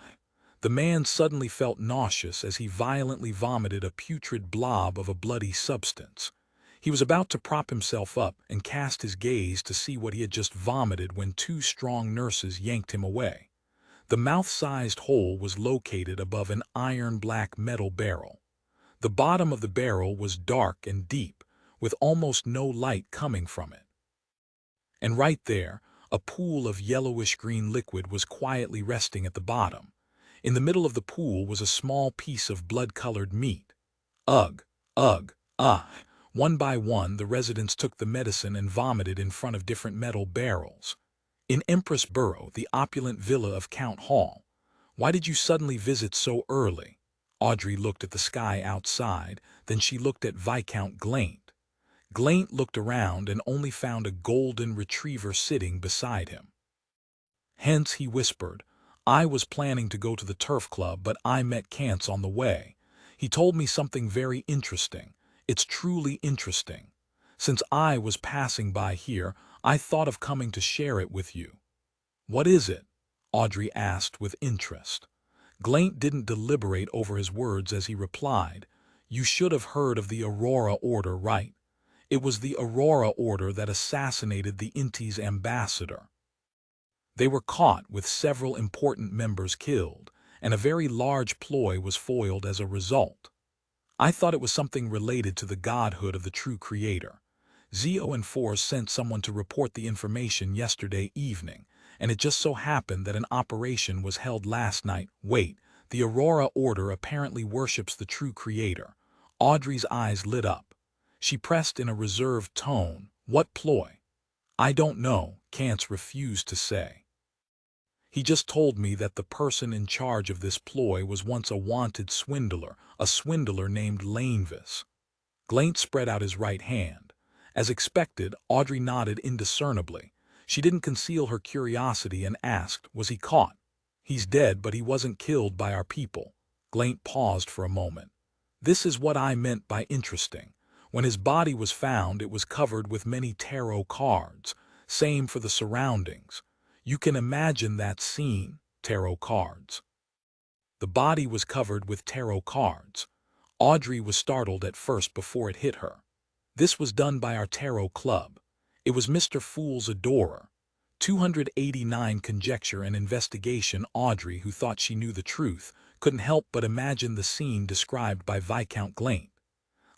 The man suddenly felt nauseous as he violently vomited a putrid blob of a bloody substance. He was about to prop himself up and cast his gaze to see what he had just vomited when two strong nurses yanked him away. The mouth-sized hole was located above an iron-black metal barrel. The bottom of the barrel was dark and deep, with almost no light coming from it. And right there, a pool of yellowish-green liquid was quietly resting at the bottom. In the middle of the pool was a small piece of blood-colored meat. Ugh, ugh, ugh. One by one, the residents took the medicine and vomited in front of different metal barrels. In Empress Borough, the opulent villa of Count Hall. Why did you suddenly visit so early? Audrey looked at the sky outside, then she looked at Viscount Glaint. Glaint looked around and only found a golden retriever sitting beside him. Hence, he whispered, I was planning to go to the turf club, but I met Cance on the way. He told me something very interesting. It's truly interesting. Since I was passing by here, I thought of coming to share it with you. What is it? Audrey asked with interest. Glaint didn't deliberate over his words as he replied, You should have heard of the Aurora Order, right? It was the Aurora Order that assassinated the Inti's ambassador. They were caught with several important members killed, and a very large ploy was foiled as a result. I thought it was something related to the godhood of the true creator. Zio and Force sent someone to report the information yesterday evening, and it just so happened that an operation was held last night. Wait, the Aurora Order apparently worships the true creator. Audrey's eyes lit up. She pressed in a reserved tone, What ploy? I don't know, Cance refused to say. He just told me that the person in charge of this ploy was once a wanted swindler, a swindler named Lainvis. Glaint spread out his right hand. As expected, Audrey nodded indiscernibly. She didn't conceal her curiosity and asked, Was he caught? He's dead, but he wasn't killed by our people. Glaint paused for a moment. This is what I meant by interesting. When his body was found, it was covered with many tarot cards. Same for the surroundings. You can imagine that scene, tarot cards. The body was covered with tarot cards. Audrey was startled at first before it hit her. This was done by our tarot club. It was Mr. Fool's adorer. 289 Conjecture and investigation. Audrey, who thought she knew the truth, couldn't help but imagine the scene described by Viscount Glaint.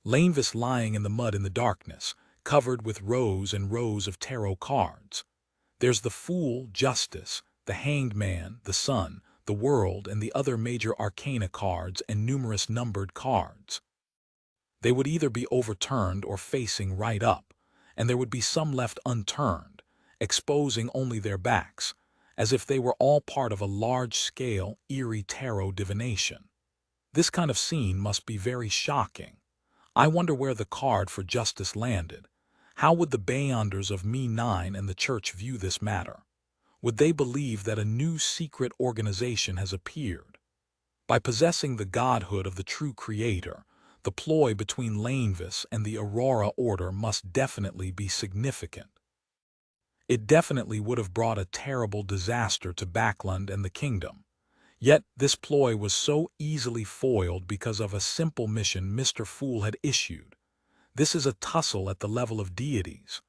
Lainvis lying in the mud in the darkness, covered with rows and rows of tarot cards. There's the Fool, Justice, the Hanged Man, the Sun, the World, and the other major arcana cards and numerous numbered cards. They would either be overturned or facing right up, and there would be some left unturned, exposing only their backs, as if they were all part of a large-scale, eerie tarot divination. This kind of scene must be very shocking. I wonder where the card for justice landed. How would the Beyonders of Me9 and the Church view this matter? Would they believe that a new secret organization has appeared? By possessing the godhood of the true creator, the ploy between Lainvis and the Aurora Order must definitely be significant. It definitely would have brought a terrible disaster to Backland and the kingdom. Yet this ploy was so easily foiled because of a simple mission Mr. Fool had issued. This is a tussle at the level of deities.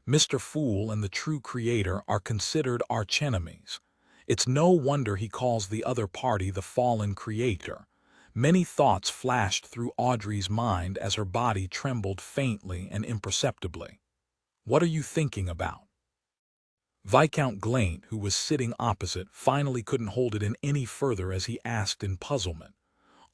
Mr. Fool and the true creator are considered archenemies. It's no wonder he calls the other party the fallen creator. Many thoughts flashed through Audrey's mind as her body trembled faintly and imperceptibly. What are you thinking about? Viscount Glaint, who was sitting opposite, finally couldn't hold it in any further as he asked in puzzlement.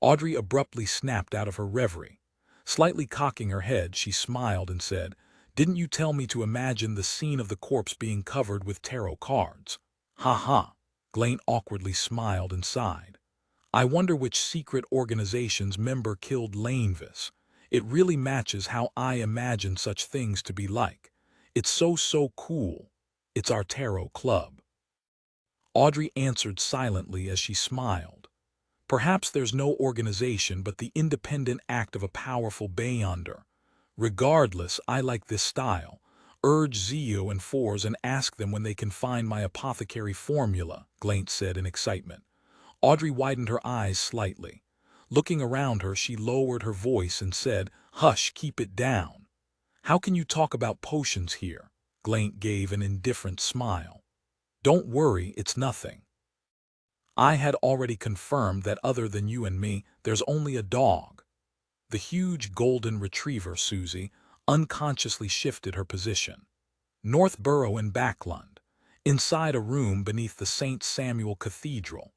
Audrey abruptly snapped out of her reverie. Slightly cocking her head, she smiled and said, Didn't you tell me to imagine the scene of the corpse being covered with tarot cards? Ha ha. Glaint awkwardly smiled and sighed. I wonder which secret organization's member killed Lainvis. It really matches how I imagine such things to be like. It's so cool. It's our tarot club. Audrey answered silently as she smiled. Perhaps there's no organization but the independent act of a powerful Beyonder. Regardless, I like this style. Urge Zio and Force and ask them when they can find my apothecary formula, Glaint said in excitement. Audrey widened her eyes slightly. Looking around her, she lowered her voice and said, Hush, keep it down. How can you talk about potions here? Glaint gave an indifferent smile. Don't worry, it's nothing. I had already confirmed that other than you and me, there's only a dog. The huge golden retriever, Susie, unconsciously shifted her position. Northborough in Backland, inside a room beneath the St. Samuel Cathedral.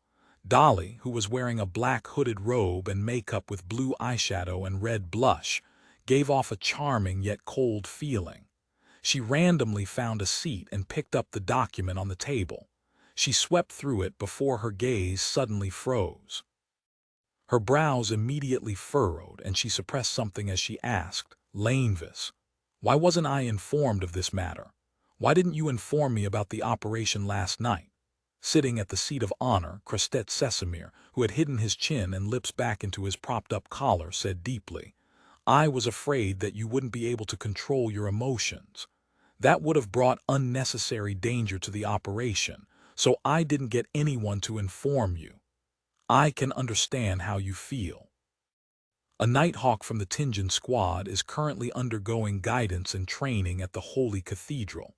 Dolly, who was wearing a black hooded robe and makeup with blue eyeshadow and red blush, gave off a charming yet cold feeling. She randomly found a seat and picked up the document on the table. She swept through it before her gaze suddenly froze. Her brows immediately furrowed, and she suppressed something as she asked, "Lainvis, why wasn't I informed of this matter? Why didn't you inform me about the operation last night?" Sitting at the seat of honor, Krestet Sesamir, who had hidden his chin and lips back into his propped-up collar, said deeply, "I was afraid that you wouldn't be able to control your emotions. That would have brought unnecessary danger to the operation, so I didn't get anyone to inform you. I can understand how you feel." A Nighthawk from the Tinjin squad is currently undergoing guidance and training at the Holy Cathedral.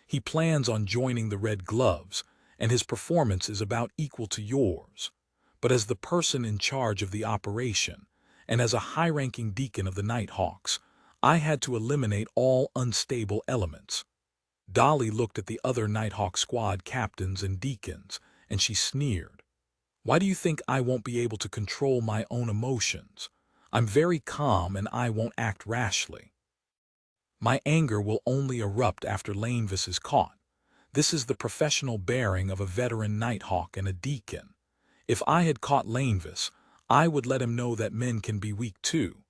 He plans on joining the Red Gloves, and his performance is about equal to yours. But as the person in charge of the operation, and as a high-ranking deacon of the Nighthawks, I had to eliminate all unstable elements. Dolly looked at the other Nighthawk squad captains and deacons, and she sneered. "Why do you think I won't be able to control my own emotions? I'm very calm and I won't act rashly. My anger will only erupt after Lainvis is caught. This is the professional bearing of a veteran Nighthawk and a deacon. If I had caught Lainvis, I would let him know that men can be weak too.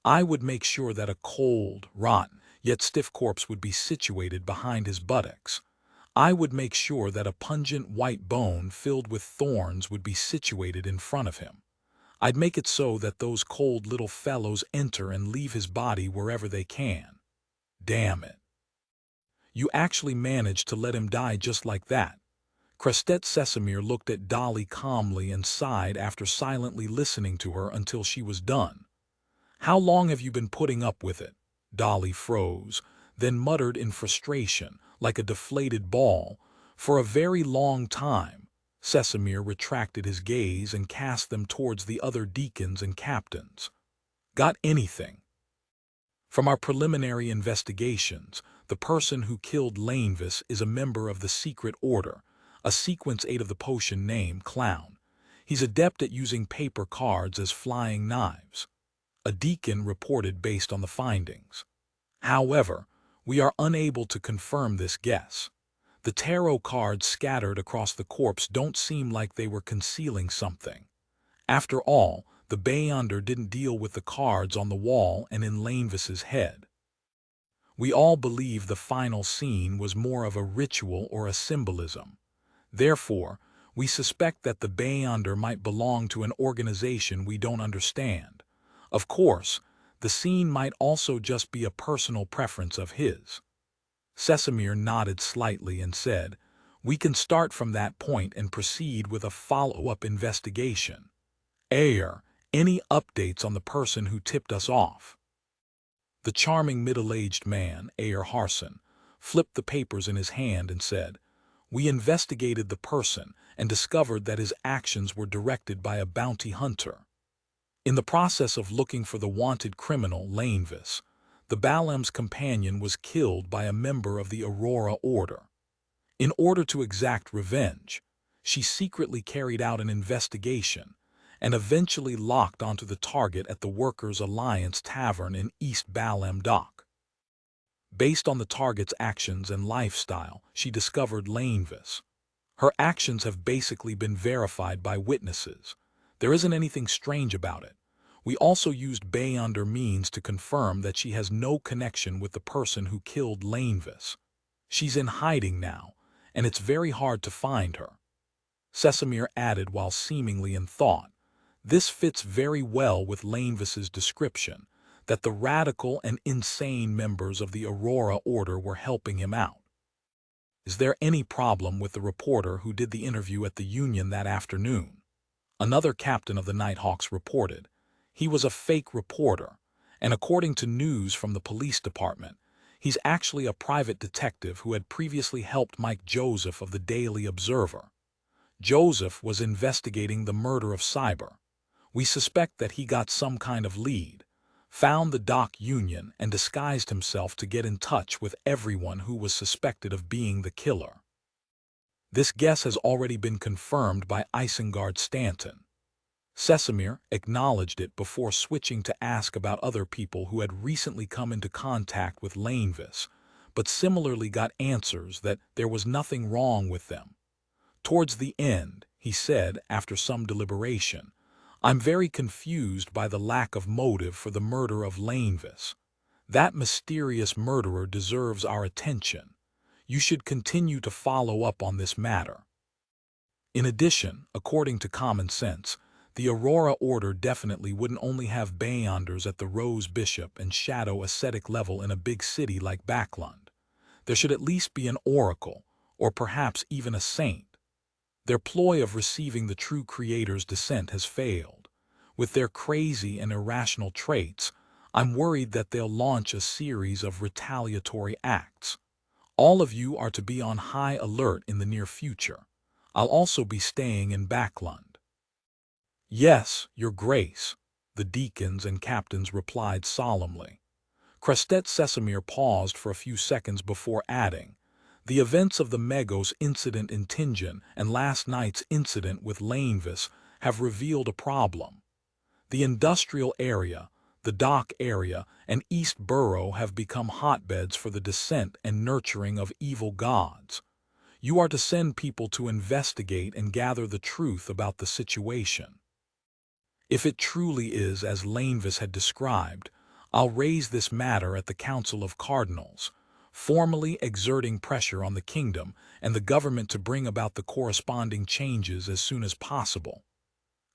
I would make sure that a cold, rotten, yet stiff corpse would be situated behind his buttocks. I would make sure that a pungent white bone filled with thorns would be situated in front of him. I'd make it so that those cold little fellows enter and leave his body wherever they can. Damn it. You actually managed to let him die just like that." Krestet Sesamir looked at Dolly calmly and sighed after silently listening to her until she was done. "How long have you been putting up with it?" Dolly froze, then muttered in frustration, like a deflated ball, "For a very long time." Sesamir retracted his gaze and cast them towards the other deacons and captains. "Got anything?" "From our preliminary investigations, the person who killed Lainvis is a member of the Secret Order, a sequence 8 of the potion named Clown. He's adept at using paper cards as flying knives." A deacon reported based on the findings. "However, we are unable to confirm this guess. The tarot cards scattered across the corpse don't seem like they were concealing something. After all, the Beyonder didn't deal with the cards on the wall and in Lainvis's head. We all believe the final scene was more of a ritual or a symbolism. Therefore, we suspect that the Beyonder might belong to an organization we don't understand. Of course, the scene might also just be a personal preference of his." Sesamir nodded slightly and said, "We can start from that point and proceed with a follow-up investigation. Ayer, any updates on the person who tipped us off?" The charming middle-aged man, Ayer Harson, flipped the papers in his hand and said, "We investigated the person and discovered that his actions were directed by a bounty hunter. In the process of looking for the wanted criminal, Lainvis, the Balam's companion was killed by a member of the Aurora Order. In order to exact revenge, she secretly carried out an investigation and eventually locked onto the target at the Workers' Alliance Tavern in East Balam Dock. Based on the target's actions and lifestyle, she discovered Lainvis. Her actions have basically been verified by witnesses. There isn't anything strange about it. We also used Beyonder means to confirm that she has no connection with the person who killed Lainvis. She's in hiding now, and it's very hard to find her." Sesamir added while seemingly in thought, "This fits very well with Lainvis's description, that the radical and insane members of the Aurora Order were helping him out. Is there any problem with the reporter who did the interview at the Union that afternoon?" Another captain of the Nighthawks reported. "He was a fake reporter, and according to news from the police department, he's actually a private detective who had previously helped Mike Joseph of the Daily Observer. Joseph was investigating the murder of Cyber. We suspect that he got some kind of lead, found the Dock Union, and disguised himself to get in touch with everyone who was suspected of being the killer. This guess has already been confirmed by Isengard Stanton." Sesamir acknowledged it before switching to ask about other people who had recently come into contact with Lainvis, but similarly got answers that there was nothing wrong with them. Towards the end, he said, after some deliberation, I'm very confused by the lack of motive for the murder of Lainvis. That mysterious murderer deserves our attention. You should continue to follow up on this matter. In addition, according to common sense, the Aurora Order definitely wouldn't only have Beyonders at the Rose Bishop and Shadow Ascetic level in a big city like Backlund. There should at least be an oracle, or perhaps even a saint. Their ploy of receiving the true Creator's descent has failed. With their crazy and irrational traits, I'm worried that they'll launch a series of retaliatory acts. All of you are to be on high alert in the near future. I'll also be staying in Backlund. Yes, Your Grace, the deacons and captains replied solemnly. Crestet Sesamir paused for a few seconds before adding, the events of the Megos incident in Tingen and last night's incident with Lainvis have revealed a problem. The industrial area, the dock area, and East Borough have become hotbeds for the descent and nurturing of evil gods. You are to send people to investigate and gather the truth about the situation. If it truly is as Lainvis had described, I'll raise this matter at the Council of Cardinals, formally exerting pressure on the kingdom and the government to bring about the corresponding changes as soon as possible.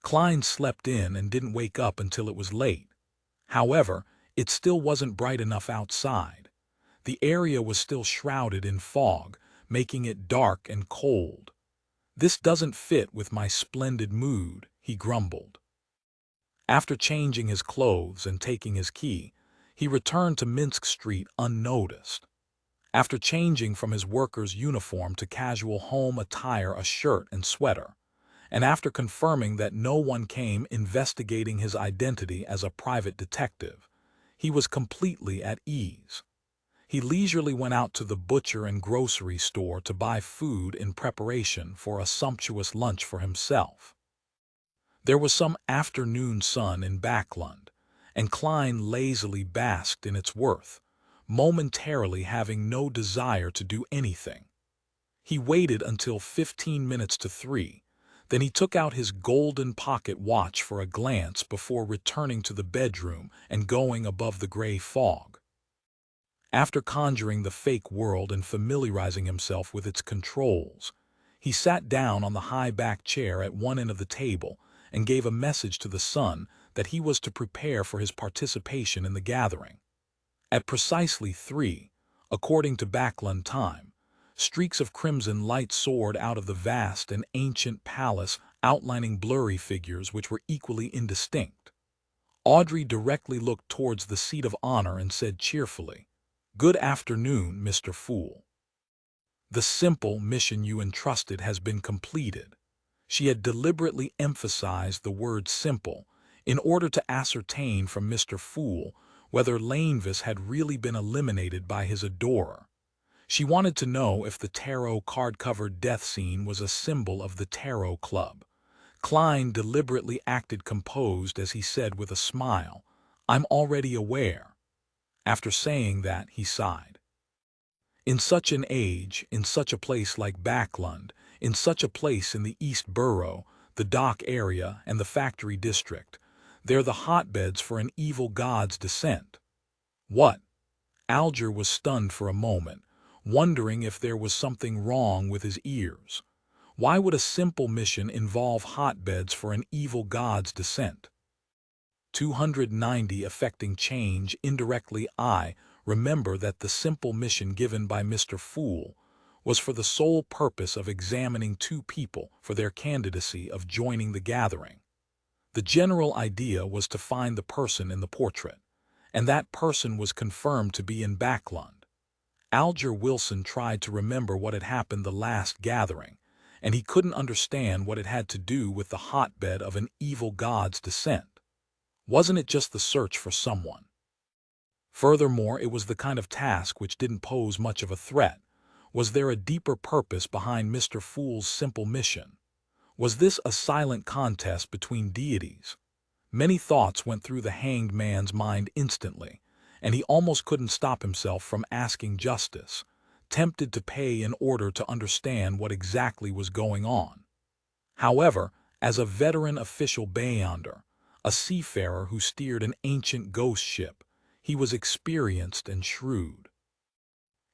Klein slept in and didn't wake up until it was late. However, it still wasn't bright enough outside. The area was still shrouded in fog, making it dark and cold. This doesn't fit with my splendid mood, he grumbled. After changing his clothes and taking his key, he returned to Minsk Street unnoticed. After changing from his worker's uniform to casual home attire, a shirt and sweater, and after confirming that no one came investigating his identity as a private detective, he was completely at ease. He leisurely went out to the butcher and grocery store to buy food in preparation for a sumptuous lunch for himself. There was some afternoon sun in Backlund, and Klein lazily basked in its warmth, momentarily having no desire to do anything. He waited until 15 minutes to 3, then he took out his golden pocket watch for a glance before returning to the bedroom and going above the gray fog. After conjuring the fake world and familiarizing himself with its controls, he sat down on the high-back chair at one end of the table and gave a message to the sun that he was to prepare for his participation in the gathering. At precisely 3, according to Backlund time, streaks of crimson light soared out of the vast and ancient palace, outlining blurry figures which were equally indistinct. Audrey directly looked towards the seat of honor and said cheerfully, "Good afternoon, Mr. Fool. The simple mission you entrusted has been completed." She had deliberately emphasized the word simple in order to ascertain from Mr. Fool whether Lainvis had really been eliminated by his adorer. She wanted to know if the tarot card-covered death scene was a symbol of the Tarot Club. Klein deliberately acted composed as he said with a smile, "I'm already aware." After saying that, he sighed. In such an age, in such a place like Backlund, in such a place in the East Borough, the dock area, and the factory district, they're the hotbeds for an evil god's descent. What? Alger was stunned for a moment, wondering if there was something wrong with his ears. Why would a simple mission involve hotbeds for an evil god's descent? 290 Affecting change indirectly. I remember that the simple mission given by Mr. Fool was for the sole purpose of examining two people for their candidacy of joining the gathering. The general idea was to find the person in the portrait, and that person was confirmed to be in Backlund. Alger Wilson tried to remember what had happened the last gathering, and he couldn't understand what it had to do with the hotbed of an evil god's descent. Wasn't it just the search for someone? Furthermore, it was the kind of task which didn't pose much of a threat. Was there a deeper purpose behind Mr. Fool's simple mission? Was this a silent contest between deities? Many thoughts went through the hanged man's mind instantly, and he almost couldn't stop himself from asking justice, tempted to pay in order to understand what exactly was going on. However, As a veteran official beyonder, a seafarer who steered an ancient ghost ship, he was experienced and shrewd.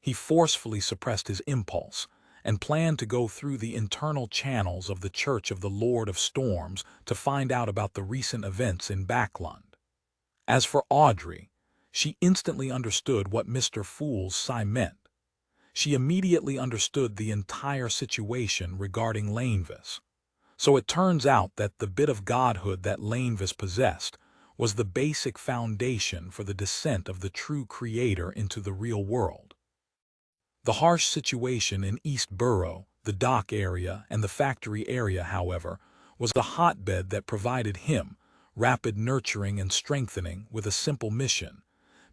He forcefully suppressed his impulse and planned to go through the internal channels of the Church of the Lord of Storms to find out about the recent events in Backlund. As for Audrey, she instantly understood what Mr. Fool's sigh meant. She immediately understood the entire situation regarding Lanevis. So it turns out that the bit of godhood that Lanevis possessed was the basic foundation for the descent of the true creator into the real world. The harsh situation in East Borough, the dock area, and the factory area, however, was the hotbed that provided him rapid nurturing and strengthening with a simple mission.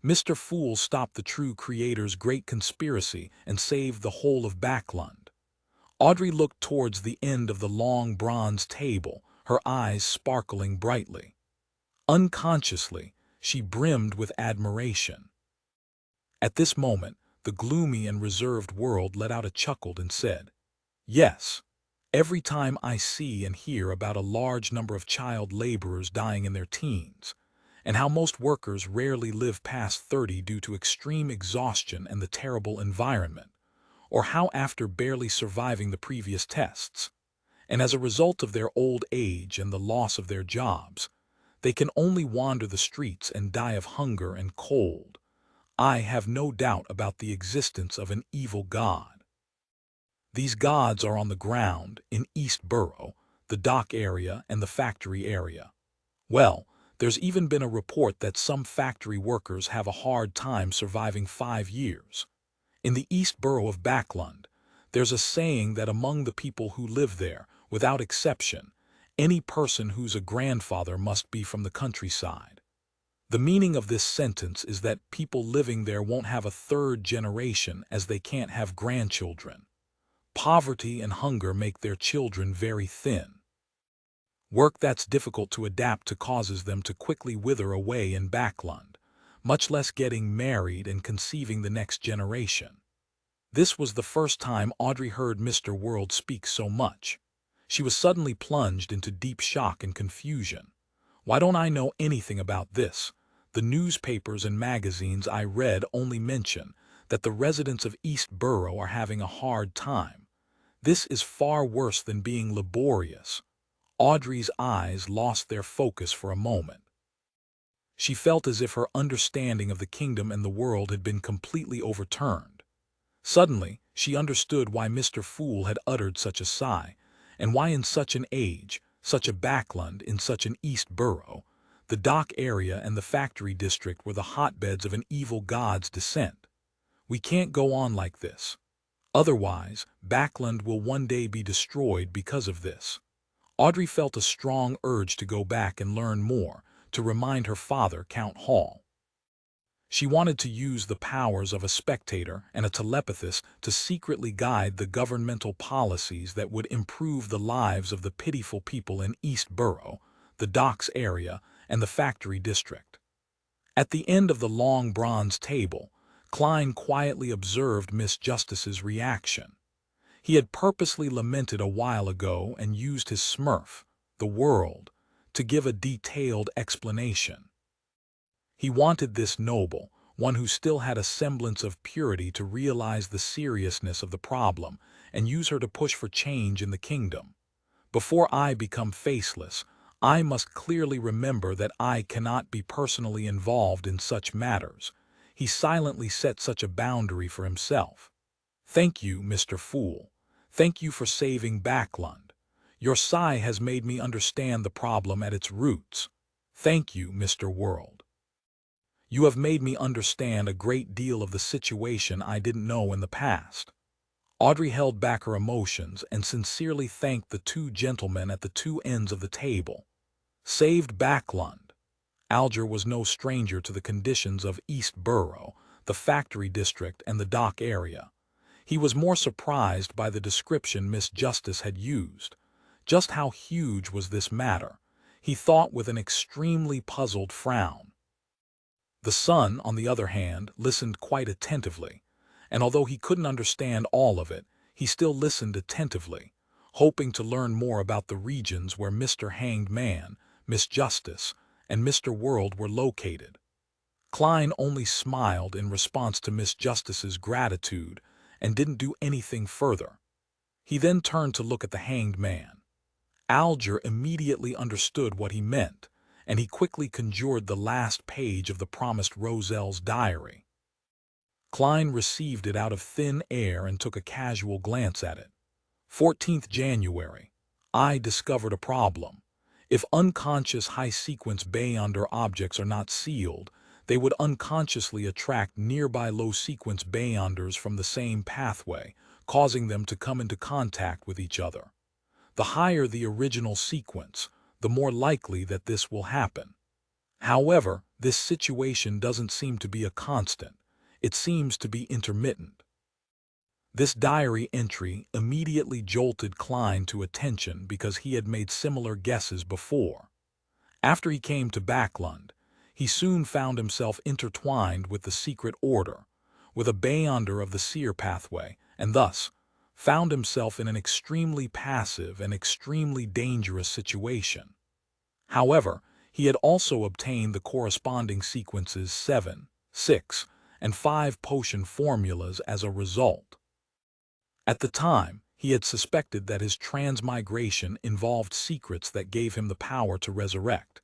Mr. Fool stopped the true creator's great conspiracy and saved the whole of Backlund. Audrey looked towards the end of the long bronze table, her eyes sparkling brightly. Unconsciously, she brimmed with admiration. At this moment, the gloomy and reserved world let out a chuckle and said, "Yes, every time I see and hear about a large number of child laborers dying in their teens, and how most workers rarely live past 30 due to extreme exhaustion and the terrible environment, or how after barely surviving the previous tests, and as a result of their old age and the loss of their jobs, they can only wander the streets and die of hunger and cold, I have no doubt about the existence of an evil god. These gods are on the ground in East Borough, the dock area, and the factory area. Well, there's even been a report that some factory workers have a hard time surviving 5 years. In the East Borough of Backlund, there's a saying that among the people who live there, without exception, any person who's a grandfather must be from the countryside. The meaning of this sentence is that people living there won't have a third generation as they can't have grandchildren. Poverty and hunger make their children very thin. Work that's difficult to adapt to causes them to quickly wither away in Backlund, much less getting married and conceiving the next generation. This was the first time Audrey heard Mr. World speak so much. She was suddenly plunged into deep shock and confusion. Why don't I know anything about this? The newspapers and magazines I read only mention that the residents of East Borough are having a hard time. This is far worse than being laborious. Audrey's eyes lost their focus for a moment. She felt as if her understanding of the kingdom and the world had been completely overturned. Suddenly, she understood why Mr. Fool had uttered such a sigh, and why in such an age, such a Backlund in such an East Borough, the dock area and the factory district were the hotbeds of an evil god's descent. We can't go on like this. Otherwise, Backlund will one day be destroyed because of this. Audrey felt a strong urge to go back and learn more, to remind her father, Count Hall. She wanted to use the powers of a spectator and a telepathist to secretly guide the governmental policies that would improve the lives of the pitiful people in East Borough, the docks area, and the factory district. At the end of the long bronze table, Klein quietly observed Miss Justice's reaction. He had purposely lamented a while ago and used his smurf, the world, to give a detailed explanation. He wanted this noble, one who still had a semblance of purity, to realize the seriousness of the problem and use her to push for change in the kingdom. Before I become faceless, I must clearly remember that I cannot be personally involved in such matters. He silently set such a boundary for himself. Thank you, Mr. Fool. Thank you for saving Backlund. Your sigh has made me understand the problem at its roots. Thank you, Mr. World. You have made me understand a great deal of the situation I didn't know in the past. Audrey held back her emotions and sincerely thanked the two gentlemen at the two ends of the table. Saved Backlund. Alger was no stranger to the conditions of East Borough, the factory district, and the dock area. He was more surprised by the description Miss Justice had used. Just how huge was this matter? He thought with an extremely puzzled frown. The son, on the other hand, listened quite attentively, and although he couldn't understand all of it, he still listened attentively, hoping to learn more about the regions where Mr. Hanged Man, Miss Justice, and Mr. World were located. Klein only smiled in response to Miss Justice's gratitude and didn't do anything further. He then turned to look at the Hanged Man. Alger immediately understood what he meant, and he quickly conjured the last page of the promised Roselle's diary. Klein received it out of thin air and took a casual glance at it. 14th January. I discovered a problem. If unconscious high-sequence Beyonder objects are not sealed, they would unconsciously attract nearby low-sequence Beyonders from the same pathway, causing them to come into contact with each other. The higher the original sequence, the more likely that this will happen. However, this situation doesn't seem to be a constant. It seems to be intermittent. This diary entry immediately jolted Klein to attention because he had made similar guesses before. After he came to Backlund, he soon found himself intertwined with the secret order, with a Beyonder of the Seer Pathway, and thus found himself in an extremely passive and extremely dangerous situation. However, he had also obtained the corresponding sequences 7, 6, and 5 potion formulas as a result. At the time, he had suspected that his transmigration involved secrets that gave him the power to resurrect,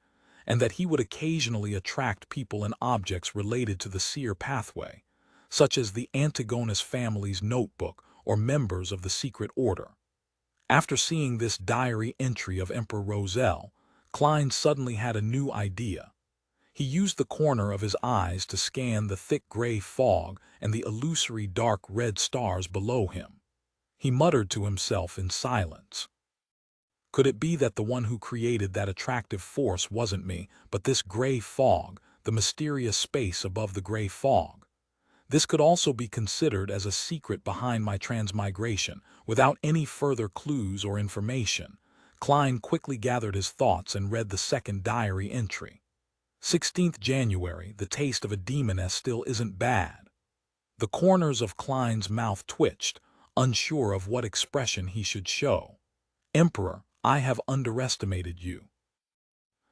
and that he would occasionally attract people and objects related to the Seer Pathway, such as the Antigonus family's notebook or members of the secret order. After seeing this diary entry of Emperor Roselle, Klein suddenly had a new idea. He used the corner of his eyes to scan the thick gray fog and the illusory dark red stars below him. He muttered to himself in silence. Could it be that the one who created that attractive force wasn't me, but this gray fog, the mysterious space above the gray fog? This could also be considered as a secret behind my transmigration. Without any further clues or information, Klein quickly gathered his thoughts and read the second diary entry. 16th January, the taste of a demoness still isn't bad. The corners of Klein's mouth twitched, unsure of what expression he should show. Emperor, I have underestimated you.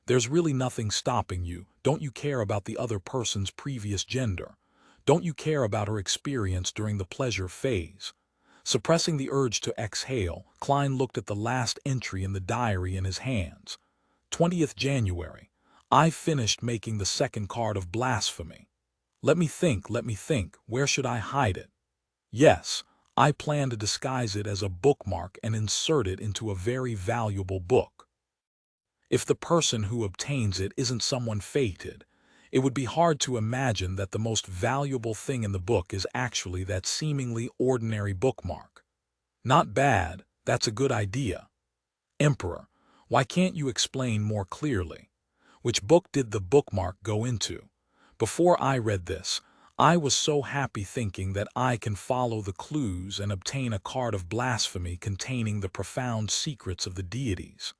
There's really nothing stopping you. Don't you care about the other person's previous gender? Don't you care about her experience during the pleasure phase? Suppressing the urge to exhale, Klein looked at the last entry in the diary in his hands. 20th January. I finished making the second card of blasphemy. Let me think, where should I hide it? Yes, I plan to disguise it as a bookmark and insert it into a very valuable book. If the person who obtains it isn't someone fated, it would be hard to imagine that the most valuable thing in the book is actually that seemingly ordinary bookmark. Not bad, that's a good idea. Emperor, why can't you explain more clearly? Which book did the bookmark go into? Before I read this, I was so happy thinking that I can follow the clues and obtain a card of blasphemy containing the profound secrets of the deities.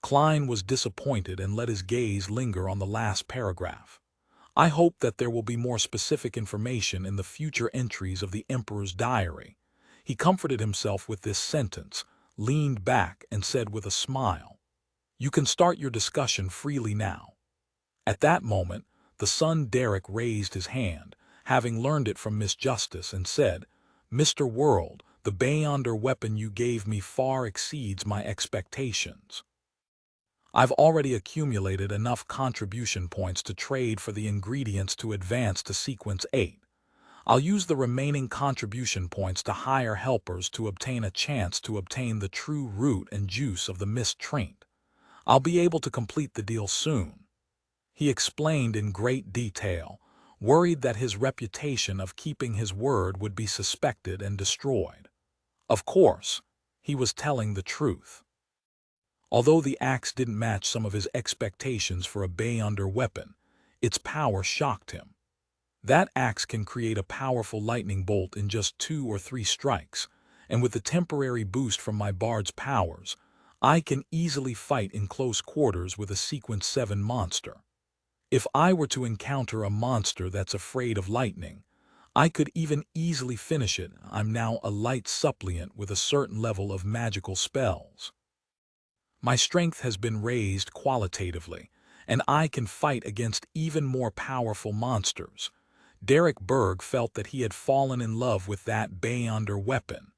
Klein was disappointed and let his gaze linger on the last paragraph. I hope that there will be more specific information in the future entries of the Emperor's diary. He comforted himself with this sentence, leaned back, and said with a smile, "You can start your discussion freely now." At that moment, the son Derek raised his hand, having learned it from Miss Justice, and said, "Mr. World, the Beyonder weapon you gave me far exceeds my expectations. I've already accumulated enough contribution points to trade for the ingredients to advance to Sequence 8. I'll use the remaining contribution points to hire helpers to obtain a chance to obtain the true root and juice of the mist trinket. I'll be able to complete the deal soon." He explained in great detail, worried that his reputation of keeping his word would be suspected and destroyed. Of course, he was telling the truth. Although the axe didn't match some of his expectations for a Beyonder weapon, its power shocked him. That axe can create a powerful lightning bolt in just 2 or 3 strikes, and with the temporary boost from my bard's powers, I can easily fight in close quarters with a Sequence 7 monster. If I were to encounter a monster that's afraid of lightning, I could even easily finish it. I'm now a light suppliant with a certain level of magical spells. My strength has been raised qualitatively, and I can fight against even more powerful monsters. Derek Berg felt that he had fallen in love with that Beyonder weapon.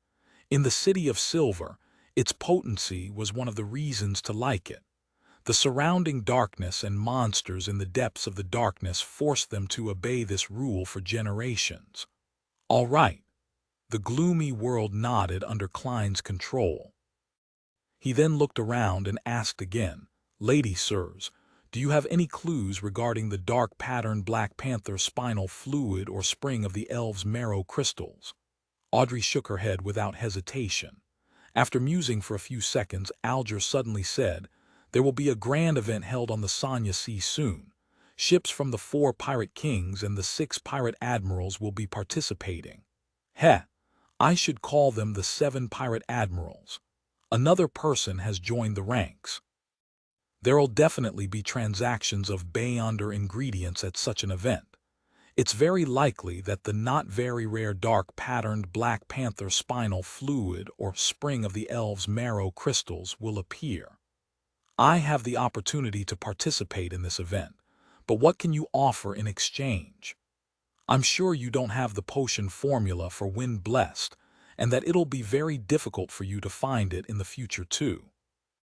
In the City of Silver, its potency was one of the reasons to like it. The surrounding darkness and monsters in the depths of the darkness forced them to obey this rule for generations. All right. The gloomy world nodded under Klein's control. He then looked around and asked again, "Lady sirs, do you have any clues regarding the dark patterned Black Panther spinal fluid or spring of the elves' marrow crystals?" Audrey shook her head without hesitation. After musing for a few seconds, Alger suddenly said, "There will be a grand event held on the Sanya Sea soon. Ships from the 4 pirate kings and the 6 pirate admirals will be participating. Heh, I should call them the 7 pirate admirals. Another person has joined the ranks. There'll definitely be transactions of Beyonder ingredients at such an event. It's very likely that the not very rare dark patterned Black Panther spinal fluid or spring of the elves' marrow crystals will appear. I have the opportunity to participate in this event, but what can you offer in exchange? I'm sure you don't have the potion formula for Wind Blessed, and that it'll be very difficult for you to find it in the future too."